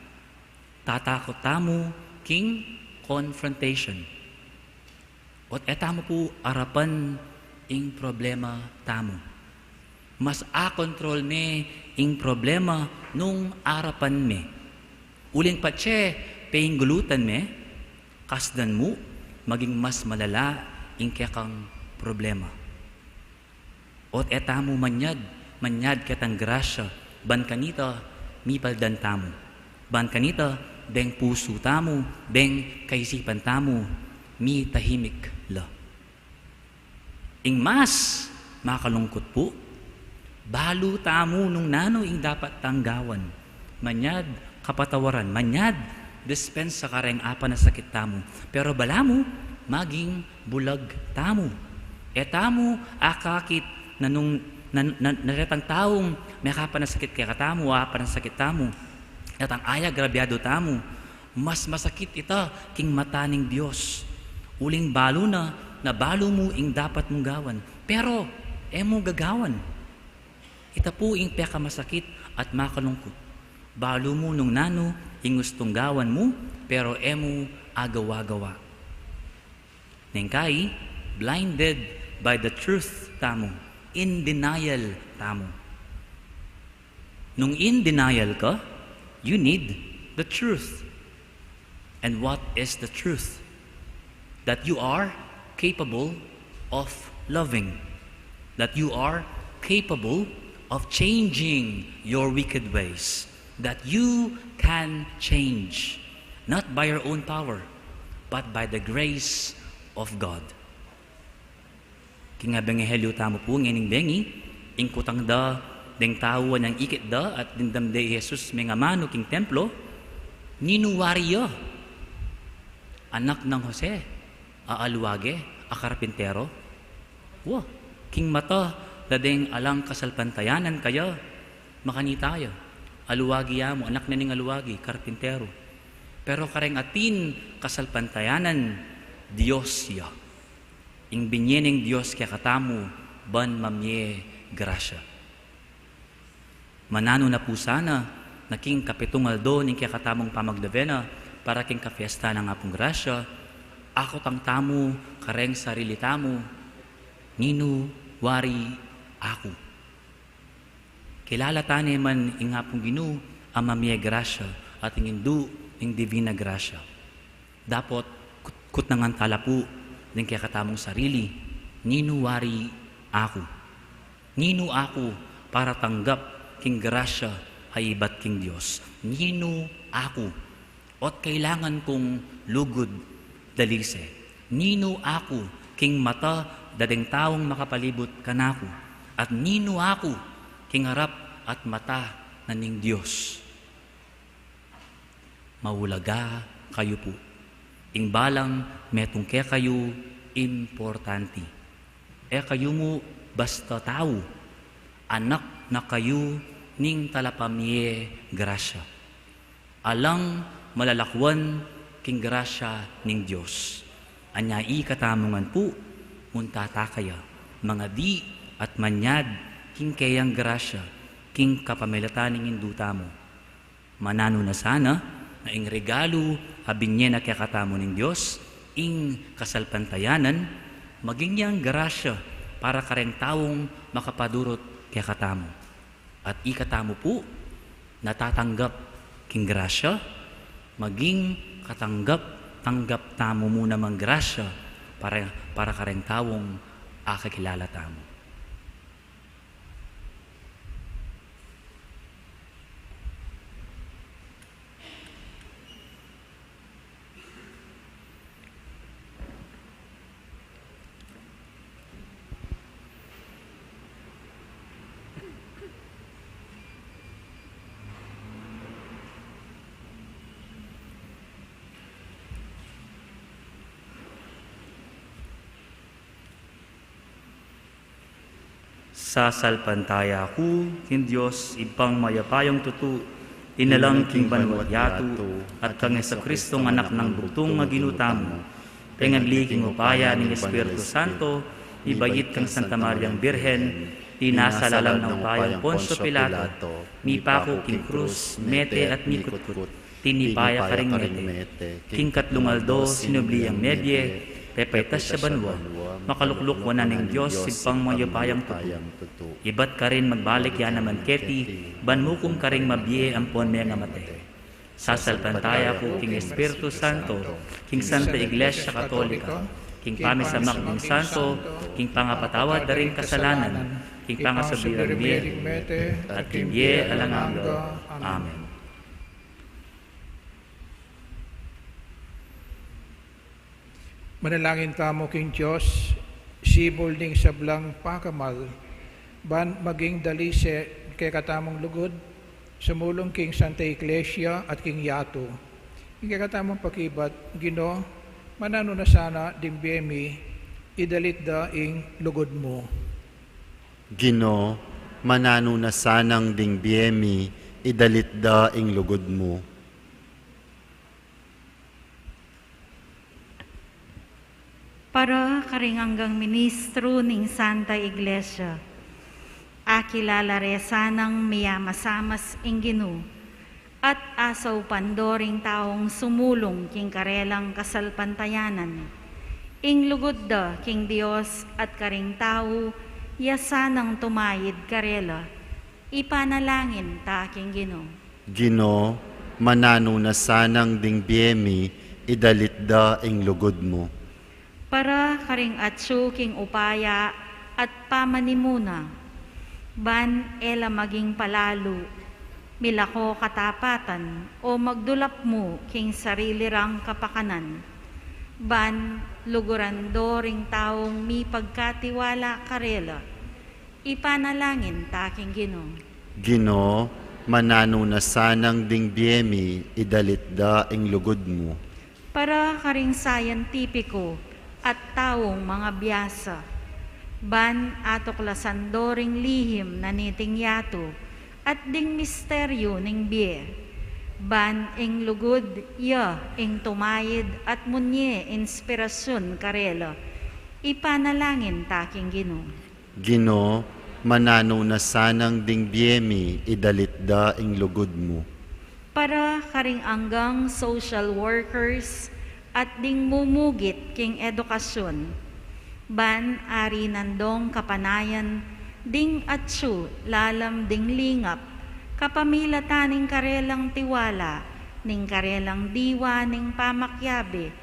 Tatakot tamo king confrontation. Ot etamo po arapan ing problema tamo. Mas a-control me ing problema nung arapan me. Uling patse, paying gulutan me, kasdan mo, maging mas malala ing kekang problema. Ot etamo manyad ketang grasya, ban kanita, mipaldan tamo. Ban kanita, deng puso tamo, deng kaisipan tamo, mi tahimik la. Ing mas makalungkot po, balo tamo nung nano ing dapat tanggawan. Manyad kapatawaran, manyad dispensa kareng apa na sakit tamo. Pero bala mo, maging bulag tamo. Tamo akakit na nung naretang taong may kapa na sakit kaya katamo, apa na sakit tamo. At ang aya grabyado tamo, mas masakit ita king mataning Diyos. Uling balo na balo mo ing dapat mong gawan. Pero, mo gagawan. Ita po ing peka masakit at makalungkot. Balo mo nung nano ing gustong gawan mo, pero mo agawa-gawa. Nengkay, blinded by the truth tamo. In denial tamo. Nung in denial ka, you need the truth. And what is the truth? That you are capable of loving. That you are capable of changing your wicked ways. That you can change, not by your own power, but by the grace of God. Kingabengehelyo tamo po ngening bengi, ingkutang da, deng tawa ng ikit da, at dindamde Jesus may ngamano king templo, ninuwariyo, anak ng Jose, aaluwage, a karpintero? Wa, king mata, dadeng alang kasalpantayanan kaya, makanita kaya. Aluwagi mo, anak na ning aluwagi, karpintero. Pero kareng atin kasalpantayanan, Diyos ya. Ing binyening Diyos kaya katamu, ban mamye grasya. Manano na po sana, naking kapitungal do, ning kaya katamong pamagdavena, para king kafiesta ng apong grasya, ako tang tamu, kareng sarili tamu, ninu, wari, ako. Kilala tani man ing apong ginu, ang mamye grasya, at ing indu, ing divina grasya. Dapat, kut nangan talapu, ning kaya katamong sarili, ninu, wari, ako. Ninu ako, para tanggap king grasya, ay ibat king Diyos. Ninu ako. Ot kailangan kong lugod dalise. Nino ako, king mata, dadeng taong makapalibot kanako. At nino ako, king harap at mata na ning Diyos. Maulaga kayo po. Ing balang metong kaya kayo importante. Kayo mo basta tao. Anak na kayo ning talapamye grasya. Alang malalakwan king grasya ning Diyos. Anyai katamungan po, untata kaya, mga di at manyad king kayang grasya, king kapamilatan ning induta mo. Manano na sana, na ing regalo, habinye na kaya katamo ning Diyos, ing kasalpantayanan, maging niyang grasya para kareng taong makapadurot kaya katamo. At ikatamo po, natatanggap king grasya, maging tanggap tamo muna mang grasya para kareng tawong akakilala tamo. Sasalpantaya ku, kin Diyos, ipang mayapayong tutu, inalang king banwat yatu, at kang sa Kristong anak ng bugtong maginutamo, pengagli king upaya ng Espiritu Santo, ibayit kang Santa Mariang Birhen, tinasalalang ng upayang Ponso Pilato, mipako king krus, mete at mikutkut, tinipaya karing mete, king katlungaldo, sinubliyang medye, pepaitas sa banwa, makalukluk wanan ng Diyos, sipang mayapayang tutu. Ibat ka rin magbalik yan naman keti, banmukum ka rin mabye ampon may nga mate. Sasalpantaya ko king Espiritu Santo, king Santa Iglesia Katolika, king pamisamak ng Santo, king pangapatawad na rin kasalanan, king pangasabirang biye, at king ye alangando. Amen. Manalangin tamo king Diyos, sibol ning sablang pakamal, ban maging dalise kay katamong lugod, sumulong king Santa Iglesia at king Yato. King katamong pakibat, Gino, manano na sana dimbiyemi, idalit da ing lugod mo. Gino, manano na sanang dingbiyemi, idalit da ing lugod mo. Para karinganggang ministro ning Santa Iglesia, akilala resanang miyamasamas ingginu, at asaw pandoring taong sumulong king karelang kasalpantayanan, ing lugod da king Dios at karing tao, yasanang tumayid karela, ipanalangin ta king Gino. Gino, manano na sanang dingbiyemi, idalit da ing lugod mo. Para karing atsu king upaya at pamanimuna, ban ela maging palalo, milako katapatan o magdulap mo king sarili rang kapakanan, ban lugurando ring taong mi pagkatiwala karela, ipanalangin taking Gino. Gino, manano na sanang dingbiyemi, idalit da ing lugod mo. Para karing sayantipiko, at taong mga biyasa. Ban atoklasandoring lihim na niting yato at ding misteryo ning biye. Ban ing lugod ya ing tumayid at munye inspirasyon karela. Ipanalangin taking Ginoo. Ginoo, manano na sanang ding biyemi idalitda ing lugod mo. Para karing anggang social workers at ding mumugit king edukasyon. Ban ari nandong kapanayan, ding atsu lalam ding lingap, kapamilatan ning karelang tiwala, ning karelang diwa ning pamakyabe,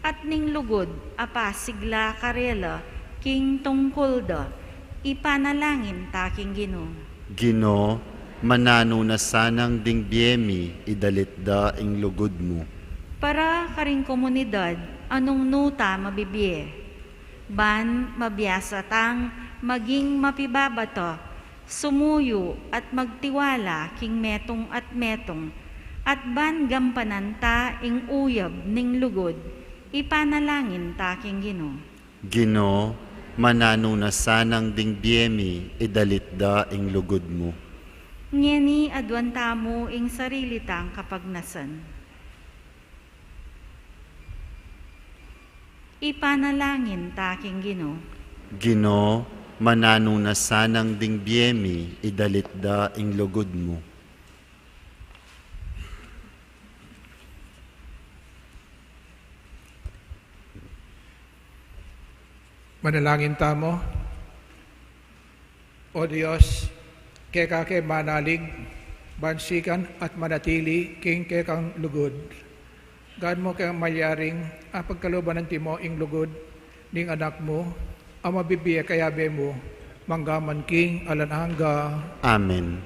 at ning lugod apasigla karela king tungkol da, ipanalangin taking Ginoo. Ginoo, manano na sanang ding biyemi idalitda ing lugod mo. Para karing komunidad, anong nuta mabibiye? Ban mabiyasa tang maging mapibabato, sumuyo at magtiwala king metong at ban gampananta ing uyab ning lugod, ipanalangin taking Ginoo. Ginoo, manano na sanang ding biyemi idalitda ing lugod mo. Ngeni adwanta mo ing sarili tang kapagnasan. Ipanalangin taking Ginoo. Ginoo, manano na sanang ding biyemi idalitda ing lugod mo. Manalangin tamo. O Diyos, kekake manalig, bansikan at manatili king kekang lugod. God mo kang mayaring pagkaluban ng timo ing lugod ning anak mo, ang mabibiya kayabe mo, manggaman king alananga. Amen.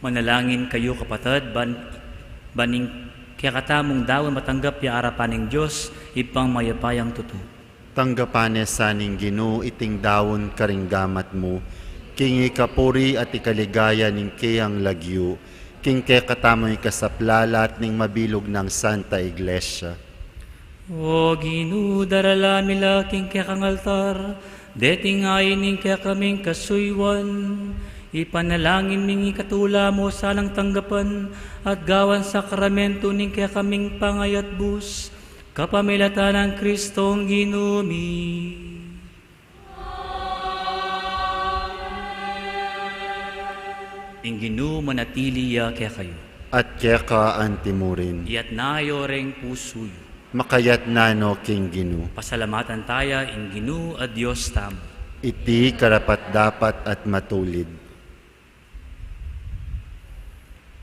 Manalangin kayo kapatid, baning kaya katamong dawon matanggap ya arapan ng Diyos, ipang mayapayang tuto. Tanggapane saning Ginoo iting dawon karinggamat mo, king ikapuri at ikaligaya ning kayang lagyo, king kaya katamoy kasaplalat ning mabilog ng Santa Iglesia. O Ginoo, darala mila king kaya kang altar, deting ayin ning kaya kaming kasuywan, ipanalangin mingi katula mo salang tanggapan at gawan sakramento ning kaya kaming pangayat bus, kapamilatan ng Kristong Ginumi. Ing Ginoo manatili ya kaya kayo, At kaya ka antimurin, iyat nayo reng pusuyo. makayat nano king Ginoo. Pasalamatan tayo ing Ginoo a Diyos tamo. Iti karapat dapat at matulid.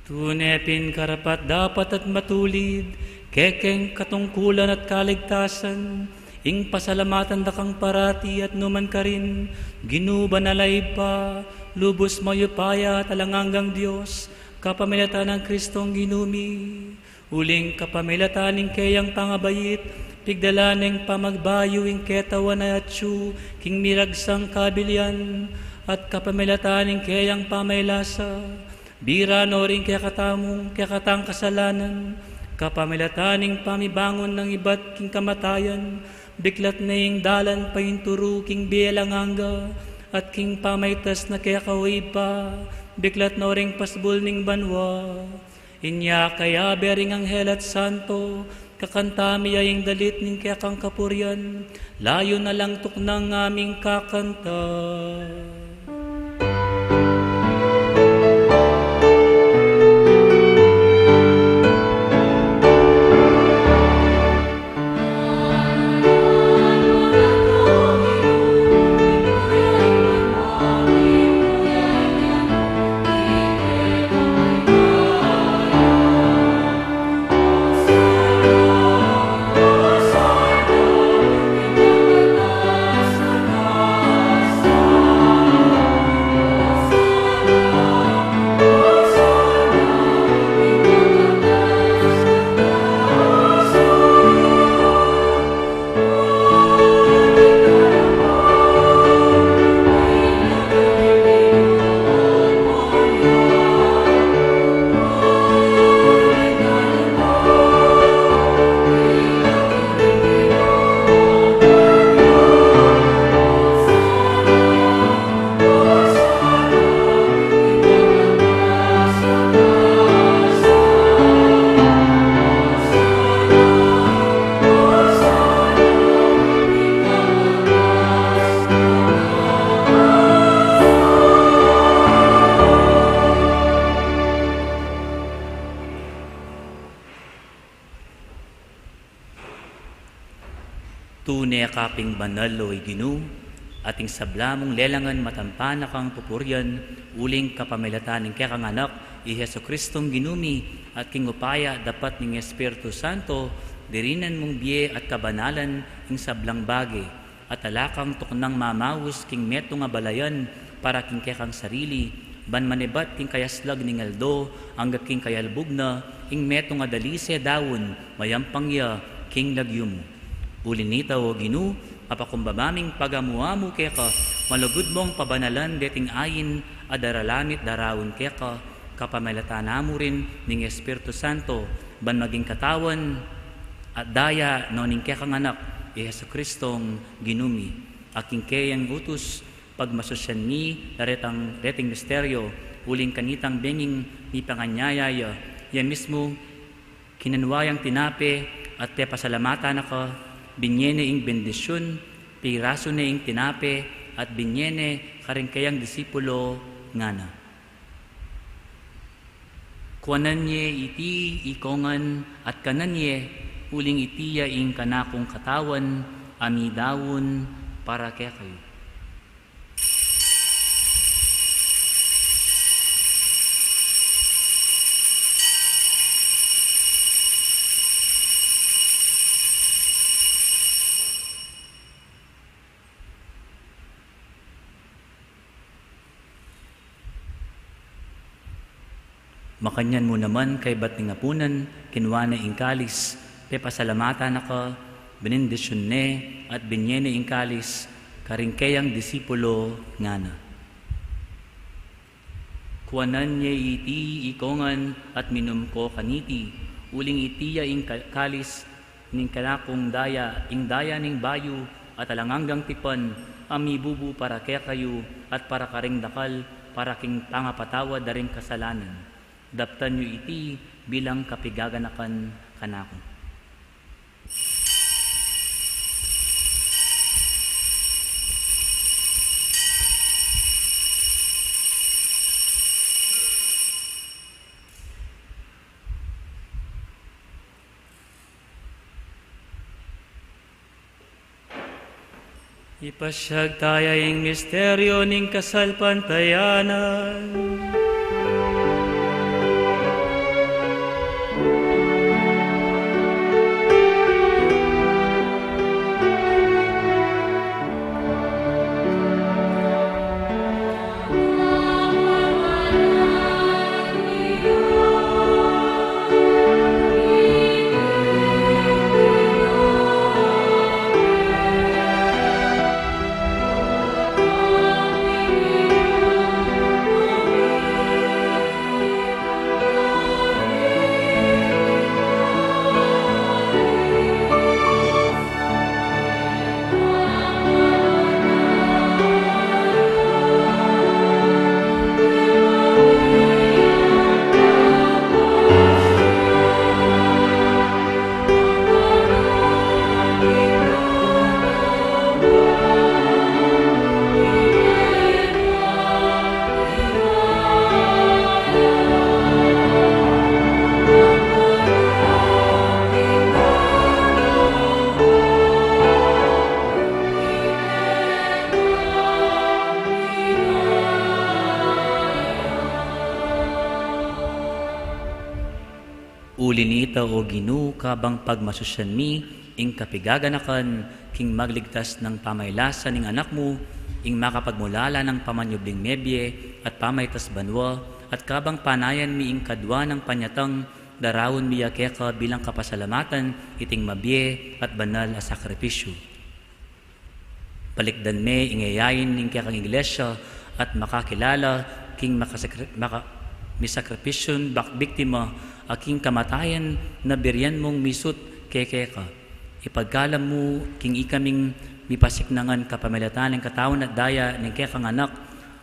Tunepin karapat dapat at matulid, kekeng katungkulan at kaligtasan, ing pasalamatan dakang parati at numan ka rin, ginubanalay pa, lubos mayupaya talanganggang Diyos, kapamilatan ng Kristong Ginumi, uling kapamilatan ng kayang pangabayit, pigdala ng pamagbayo ing ketawan na atsu, king miragsang kabilyan, at kapamilatan ng kayang pamaylasa, bira no rin kaya katang kasalanan, kapamilataning pamibangon ng iba't king kamatayan, biklat na ing dalan painturo king bielanganga, at king pamaytas na kaya kaway pa, biklat no ring pasbul ning banwa. Inya kaya bering anghel at santo, kakantami aying dalit ning kaya kang kapuryan, layo na lang tuknang aming kakanta. Tunay kaping banal o Ginoo, ating sablamong lelangan matampan na kang pupuryan, uling kapamilatan ng kaya kang anak, i Heso Kristong Ginumi, at king upaya dapat ng Espiritu Santo, dirinan mong biye at kabanalan ing sablang bagay, at alakang tuknang mamawis king meto nga balayan, para king kaya kang sarili, ban manibat king kayaslag ning aldo, hanggat king kayalbog na, ing meto nga dalise dawon, mayampangya, king lagyum. Ulinita o Ginoo, apakumbabaming pagamuamu keka, malugod mong pabanalan deting ayin, adaralamit darawon keka, kapamilatan mo rin ning Espiritu Santo, ban maging katawan, at daya no ning kekang anak, Heso Kristong Ginumi, aking kayang utos, pagmasosyan mi, dareting misteryo, uling kanitang benging ni panganyayaya, yan mismo, kinanwayang tinape, at te pasalamatan ako, binyene ing bendisyon, piraso na ing tinape, at binyene karing kayang disipulo ngana. Kuananye iti ikongan at kananye uling itiya ing kanakong katawan, amidawon para kaya kayo. Makanyan mo naman kay bating apunan, kinwana ing kalis, pe pasalamatan naka, benendisyon ne, at binyene ing kalis, karingkayang disipulo ngana. Kuanan niya iti ikongan at minum ko kaniti, uling itiya ing kalis, ning kanakong daya, ing daya ning bayu, at alanganggang tipan, amibubu para kaya kayo, at para karing dakal, para king pangapatawa daring kasalanan. Daptan nyo iti bilang kapigaganakan kanako. Ipasyag tayo ing misteryo ning kasalpantayanan. Ulinita o ginu kabang pagmasusyan mi, ing kapigaganakan, king magligtas ng pamaylasan ng anak mo, ing makapagmulala ng pamanyubling mebye, at pamaytas banwa, at kabang panayan mi ing kadwa ng panyatang, darawon mi yakeka bilang kapasalamatan, iting mabye at banal a sakripisyo. Palikdan me ingayayin ning kayakang iglesia, at makakilala, king misakripisyon biktima, aking kamatayan na biryan mong misut kekeka. Ipagkalam mo, king ikaming mipasiknangan kapamilatan ng katawan at daya ng kekang anak,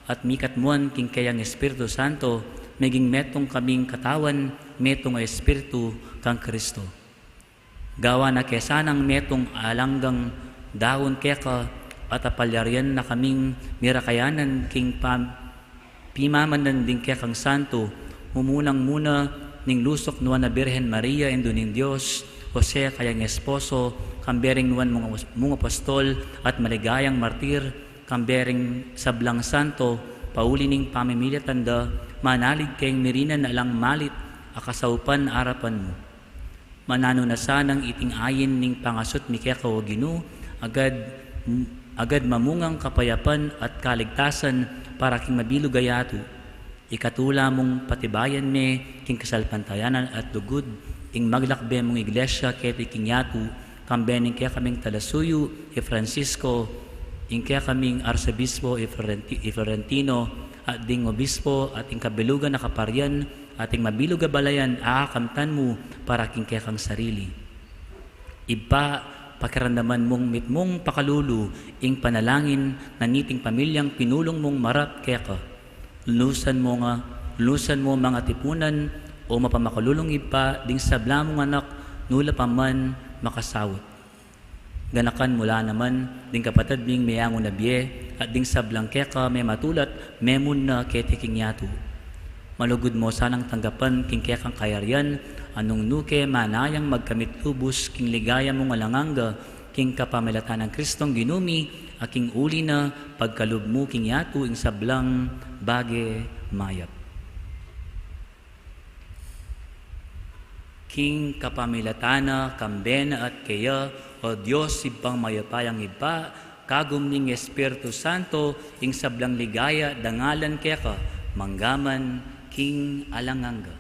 at mikatmuan king kayang Espiritu Santo, meging metong kaming katawan, metong Espiritu kang Kristo. Gawa na kesanang metong alanggang dawon keka, at apalyarian na kaming mirakayanan king pimamanan din kekang Santo, mumunang muna ning lusok nuan na Birhen Maria endo ning Dios, Jose kayang esposo, kambering nuan mga apostol at maligayang martir, kambering sablang santo, pauli ning pamimilya tanda, manalig kayong mirina na alang malit, akasaupan arapan mo. Manano na sanang iting ayin ning pangasot mi kaya kawaginu, agad mamungang kapayapan at kaligtasan para king mabilugayato. Ikatula mong patibayan me, king kasalpantayanan at dugod, ing maglakbe mong iglesia keti kinyatu, kambening kaya kaming talasuyo, Francisco, ing kaya kaming Arsobispo, Florentino, at ding obispo, at ing kabilugan na kaparyan, at ing mabiluga balayan, aakamtan mo, para king kaya kang sarili. Iba, pakiramdaman mong mitmong pakalulu, ing panalangin, na niting pamilyang pinulong mong marap kaya ka. Lunusan mo mga tipunan o mapamakalulong ipa ding sabla mong anak nula pa man makasawot. Ganakan mula naman ding kapatid ding mayango na biye at ding sablang keka may matulat memon na ketiking yato. Malugod mo sanang tanggapan king kekang kayaryan anong nuke manayang magkamit lubos king ligaya mong alanganga king kapamilatan ng Kristong ginumi aking uli na pagkalub mo king yato ing sablang bage mayap. King kapamilatana, kambena at kaya, o Diyos ibang mayapayang iba, kagum ning Espiritu Santo, ing sablang ligaya, dangalan kaya ka, manggaman, king alanganga.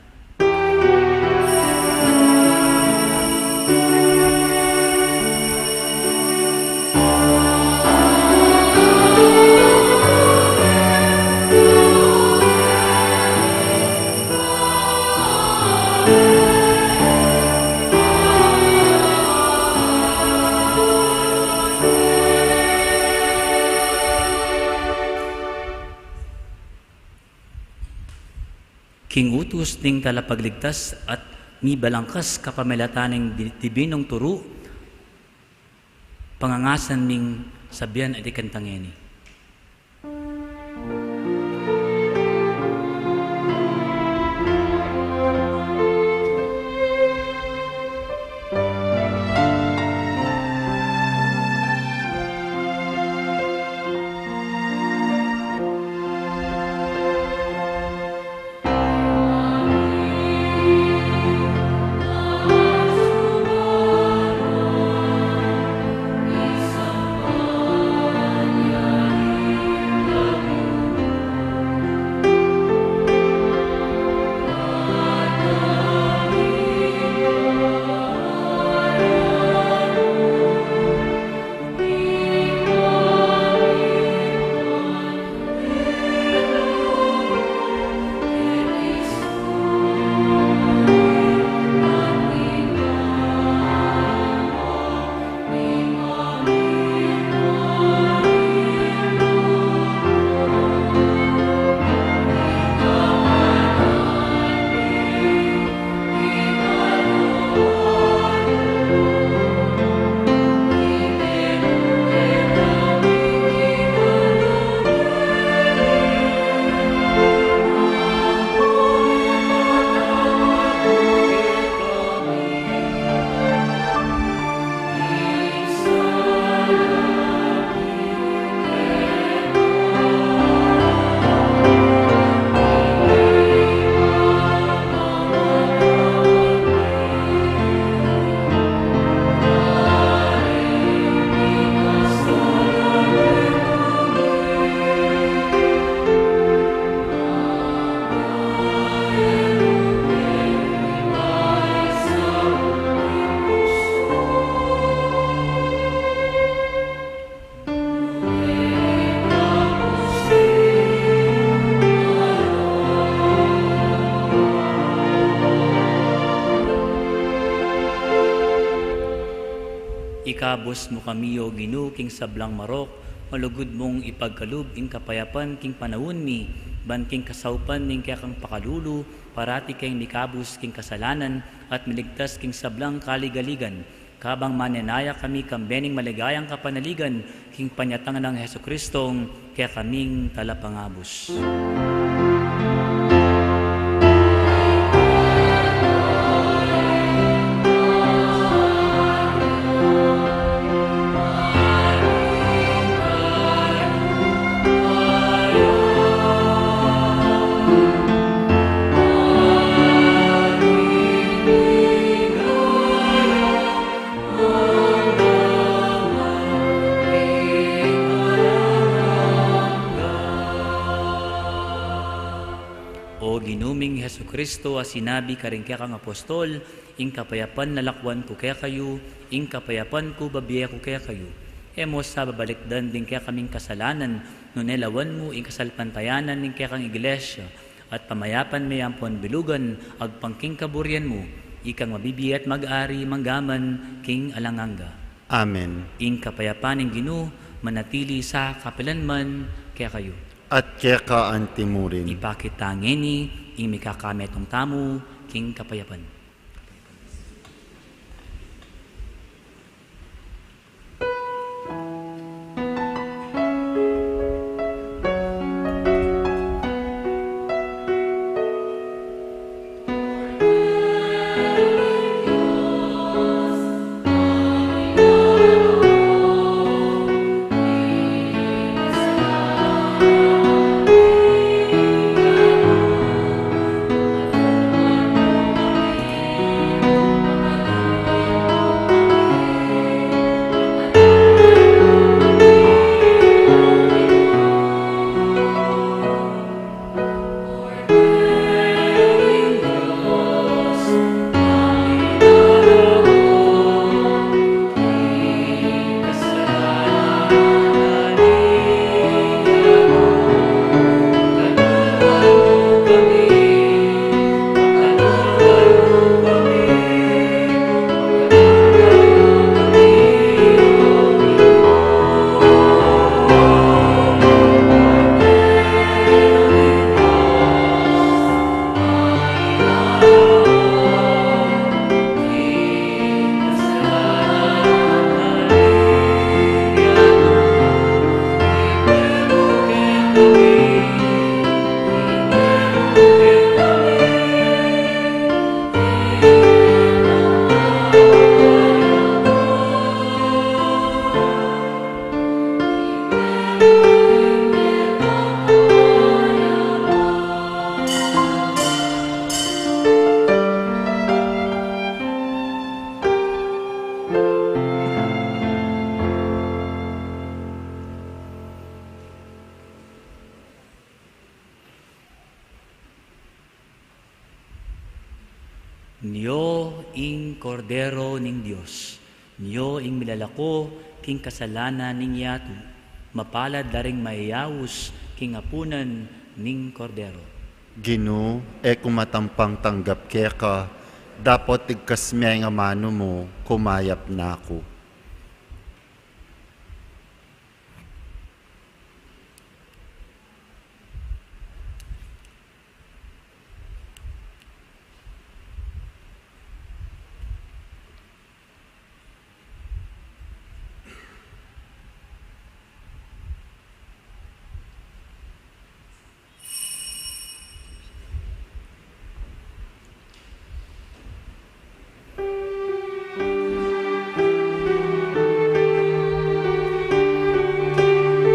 king utos ning talapagligtas at mi balangkas kapamilataning dibinong turu, pangangasan ning sabyan at ikantangeni. Ikabos mo kami o Ginoo king sablang marok, malugod mong ipagkalub ing kapayapan king panahon mi, ban king kasaupan ning kaya kang pakalulu, parati kay nikabos king kasalanan at miligtas king sablang kaligaligan. Kabang mananaya kami kambening maligayang kapanaligan, king panyatangan ng Heso Kristong kaya kaming talapangabos. Ginuming Heso Kristo a sinabi karing kaya kang apostol, ing kapayapan nalakwan ko kaya kayo, ing kapayapan ko babiya ko kaya kayo. Emos sa babalikdan din kaya kaming kasalanan, nunelawan mo ing kasalpantayanan ning kaya kang iglesia, at pamayapan may ampon bilugan, agpangking kaburyan mo, ikang mabibiya at mag-ari manggaman king alanganga. Amen. Ing kapayapan ng Ginoo, manatili sa kapilanman kaya kayo. At kaya ka antimurin. Ipakitangeni, imikakametong tamu, king kapayapan. Niyo ing kordero ning Dios, niyo ing milalako king kasalanan ning yatu, mapalad daring mayawus king apunan ning kordero. Gino, kumatampang tanggap keka, dapat igkasmiyay nga mano mo, kumayap na ako.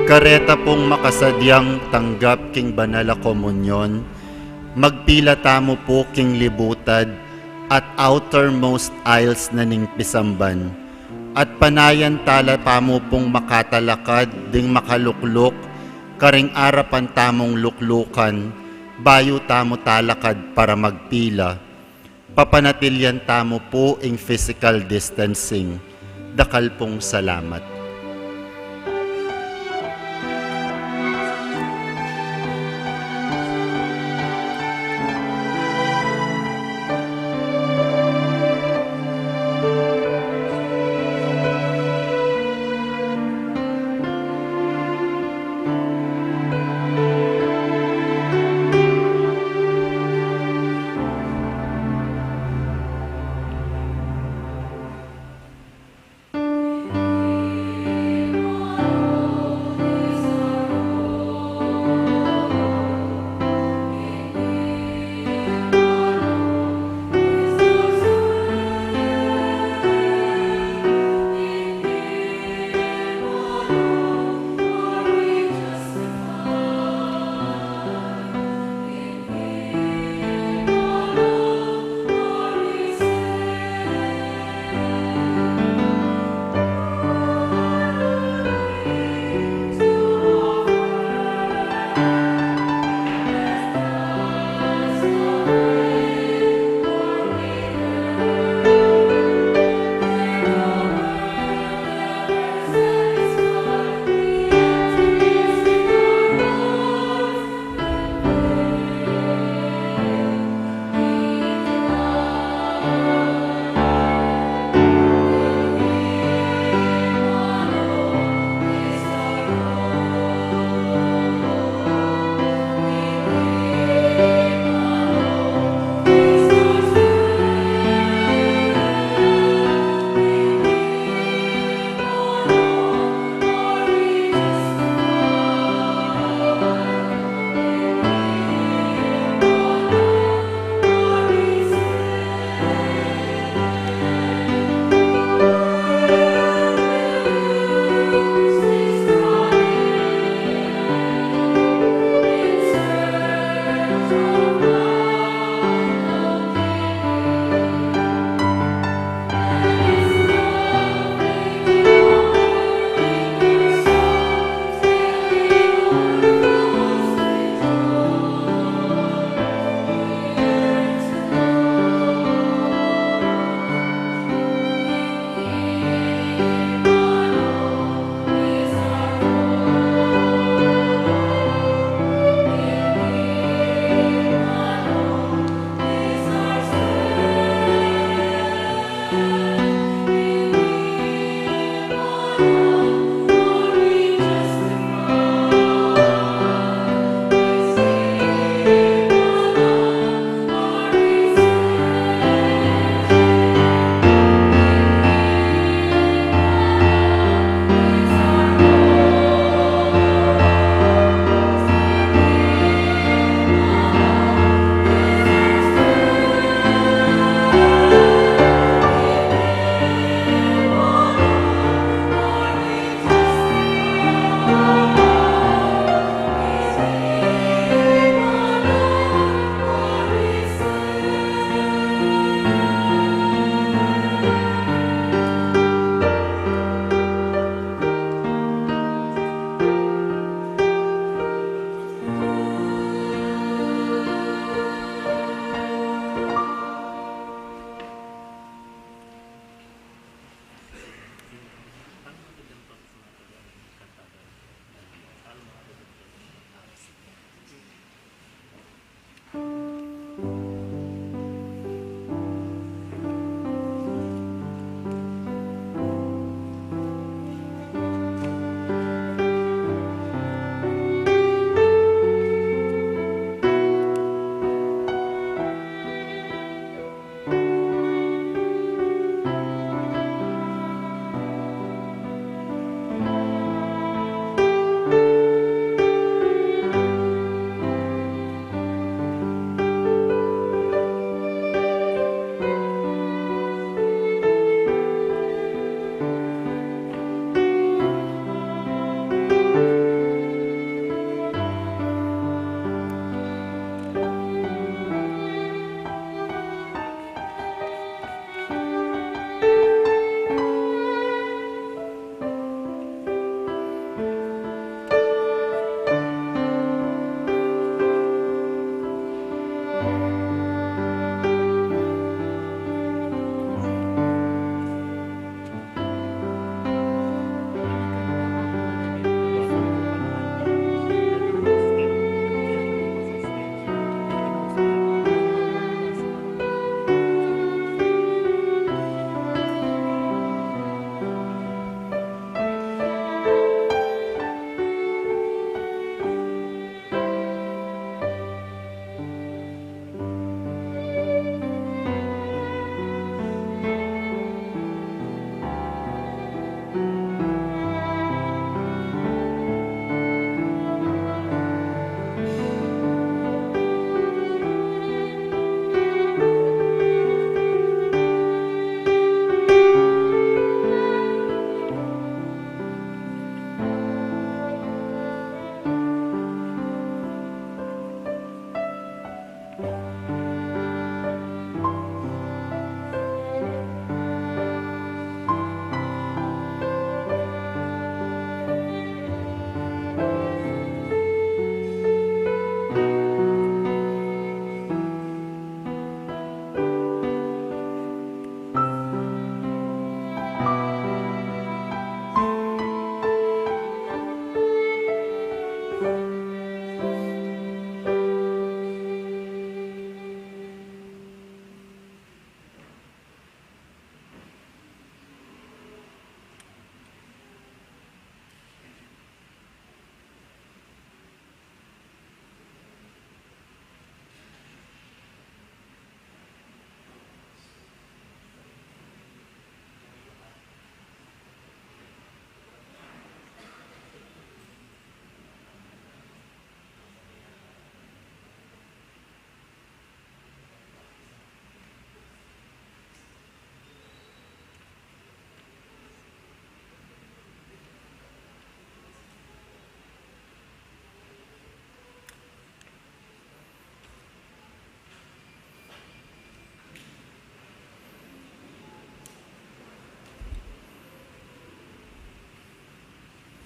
Kareta pong makasadyang tanggap king banala komunyon, magpila tamo po king libutad at outermost aisles na ning pisamban, at panayan tala tamo pong makatalakad ding makaluklok, karing arapan tamong luklukan, bayo tamo talakad para magpila. Papanatilyan tamo po ing physical distancing. Dakal pong salamat.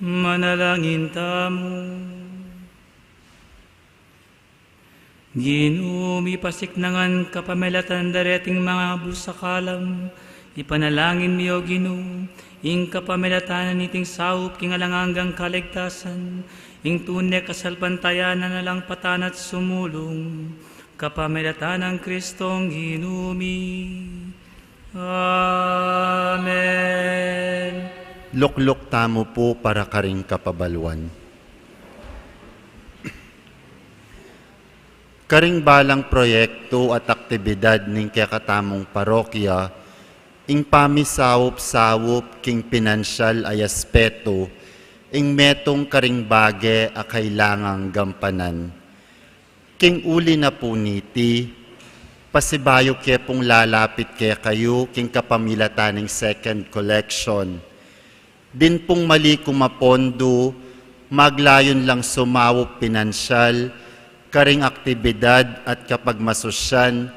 Manalangin tamo. Ginumi pasiknangan kapamelatan dareting mga busakalam, ipanalangin mi o Ginoo, ing kapamelatan niting saup king alangangang kaligtasan, ing tunay kasalpantayanan na lang patanat sumulong, kapamelatan ng Kristong ginumi. Amen. Lukluk tamo po para karing kapabalwan. Karing balang proyekto at aktibidad ning kakatamong parokya, ing pamisawop-sawop king pinansyal ay aspeto, ing metong karing bage a kailangang gampanan. King uli na po niti, pasibayo kaya pong lalapit kaya kayo king kapamilatan ng second collection. Din pong mali kumapondo, maglayon lang sumawop pinansyal, karing aktibidad at kapag masusyan,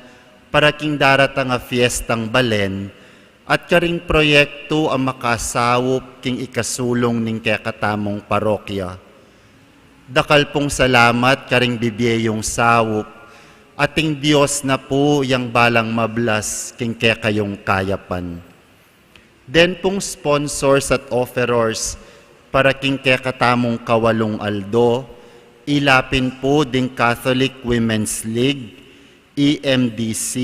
para king daratang a fiestang balen, at karing proyekto ang makasawop king ikasulong ning kakatamong parokya. Dakal pong salamat karing bibiyayong sawop, ating Diyos na po yang balang mablas king kayong kayapan. Den pong sponsors at offerors para king kakatamong kawalong aldo, ilapin po ding Catholic Women's League, EMDC,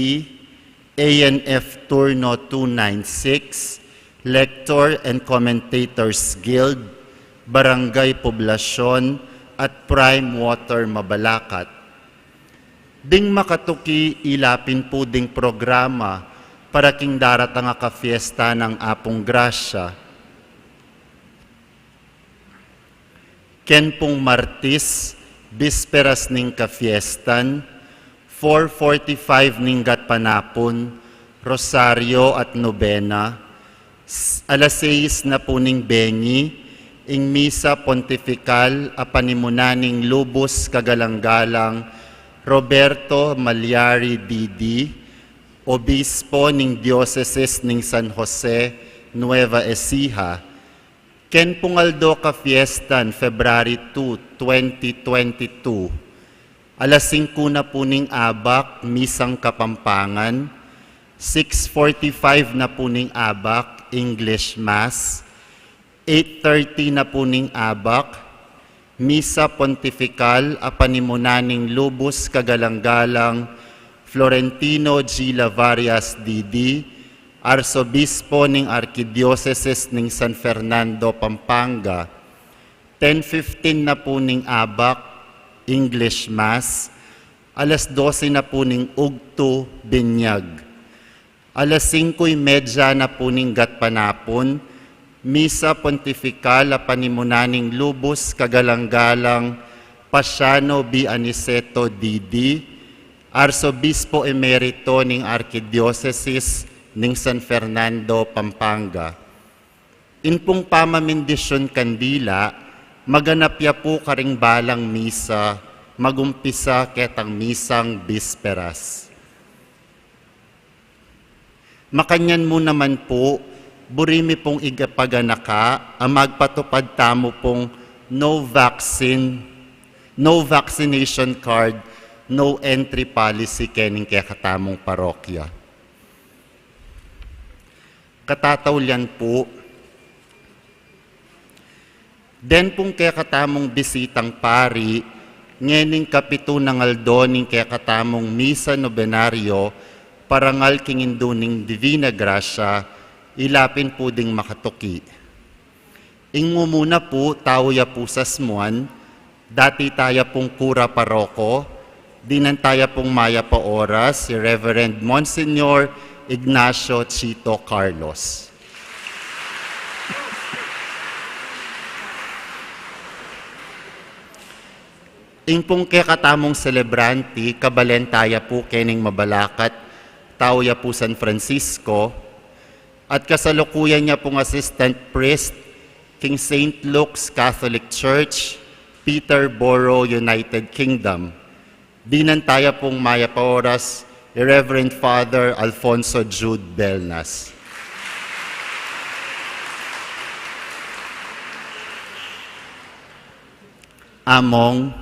ANF Turno 296, Lector and Commentators Guild, Barangay Poblasyon, at Prime Water Mabalacat. Ding makatuki, ilapin po ding programa para king daratang nga ka-fiesta ng Apong Grasya. Ken pong Martis, bisperas ning ka-fiestan, 4:45 ning gatpanapon, Rosario at Nobena, alas 6 na po ning Bengi, ing Misa Pontifical a panimunaning Lubos Kagalanggalang Roberto Malyari Didi, Obispo ning Diocese ning San Jose, Nueva Ecija. Ken pungaldo ka fiestan February 2, 2022. Alas 5 na po ning abak, Misang Kapampangan. 6:45 na po ning abak, English Mass. 8:30 na po ning abak, Misa Pontifical a panimunaning Lubos Kagalanggalang Florentino G. Lavarias D.D., Arsobispo ning Arkidiocese ning San Fernando, Pampanga. 10:15 na po ning abak, English Mass. Alas 12 na po ning ugto, Binyag. Alas 5:30 na po ning gatpanapon, Misa Pontifical a panimunaning Lubos Kagalanggalang Pasiano B. Aniceto D.D., Arsobispo Emerito ning Arkidiocese ning San Fernando, Pampanga. Inpong pamamindisyon kandila, maganapya po karing balang misa, magumpisa ketang misang bisperas. Makanyan mo naman po, burimi pong igapaganaka, ang magpatupad tamo pong no vaccination card, no entry policy kening kaya katamong parokya. Katatawlian po, den pong kaya katamong bisitang pari, ngening kapito ng aldoning kaya katamong misa nobenaryo, parangal kinginduning Divina Gracia, ilapin po ding makatuki. Ingumuna po, tawya po sa smuan, dati taya pong kura paroko, dinan taya pong maya pa oras, si Reverend Monsignor Ignacio Chito Carlos. Ingpong kaya katamong celebranti, kabalentaya po kening Mabalacat, tawya po San Francisco, at kasalukuyan niya pong assistant priest, King St. Luke's Catholic Church, Peterborough, United Kingdom. Dinantaya pong maya pa oras, Reverend Father Alfonso Jude Belnas. Among,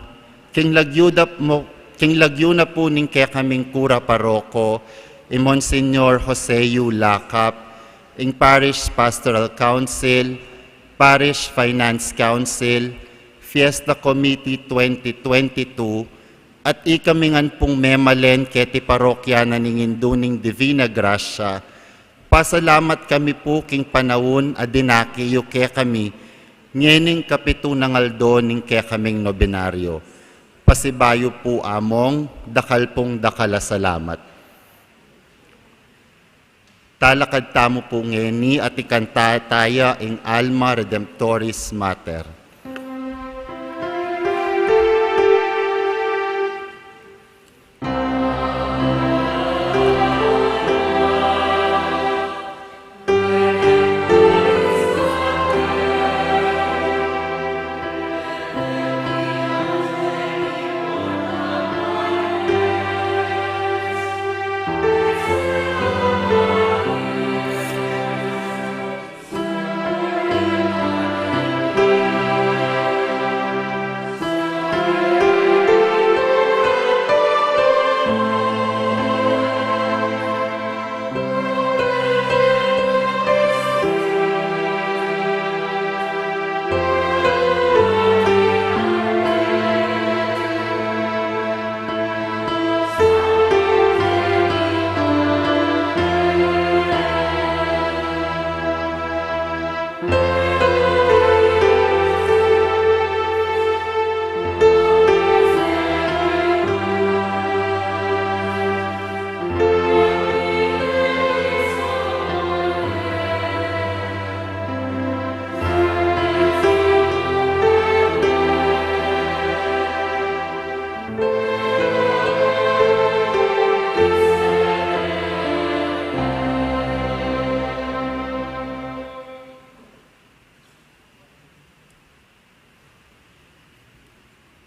king lagyo na po ning kaya kaming kura paroko, Monsignor Jose Yu Lakap, ing Parish Pastoral Council, Parish Finance Council, Fiesta Committee 2022, at ikamingan pong memalen keti parokya na ninginduning Divina Gracia. Pasalamat kami po king panahon adinaki yu kaya kami, ngening kapito nangaldo ning kaya kaming nobenaryo. Pasibayo po among, dakal pong dakala salamat. Talakad tamo po ngeni at ikanta tayo ing Alma Redemptoris Mater.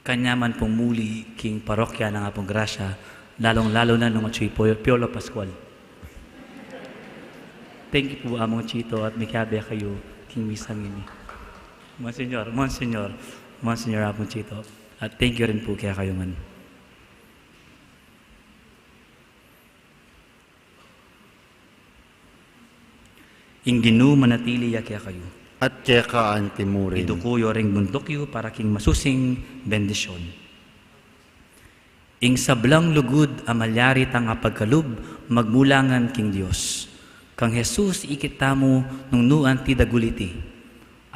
Kanya man pong muli, king parokya ng Apong Grasya, lalong-lalo na nung achoy Piolo Pascual. Thank you po, Among Chito, at may kabe kayo, king misang ini. Monsignor, Apong Chito. At thank you rin po kaya kayo man. Inginu manatili ya kaya kayo. At kaya ka antimurin. Idukuyo ring bundokyo para king masusing bendisyon. Ing sablang lugod amalyari tang apagkalub magmulangan king Dios. Kang Jesus ikitamo nung nuan ti daguliti.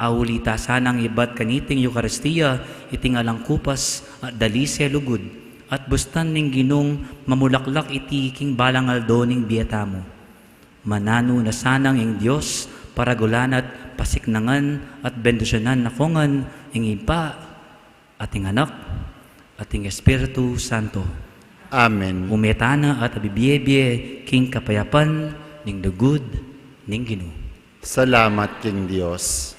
Awulita sanang ibat kaniting Eucharistia iting alang kupas at dalise lugod at bustan ning ginong mamulaklak iti king balangaldo ning biyatamo. Manano na sanang ing Dios para gulanat pasiknangan at bendisyonan na kongan ing ipa ating anak ating Espiritu Santo. Amen. Umetana at abibiyebye king kapayapan ning dugod ning Ginoo. Salamat king Dios.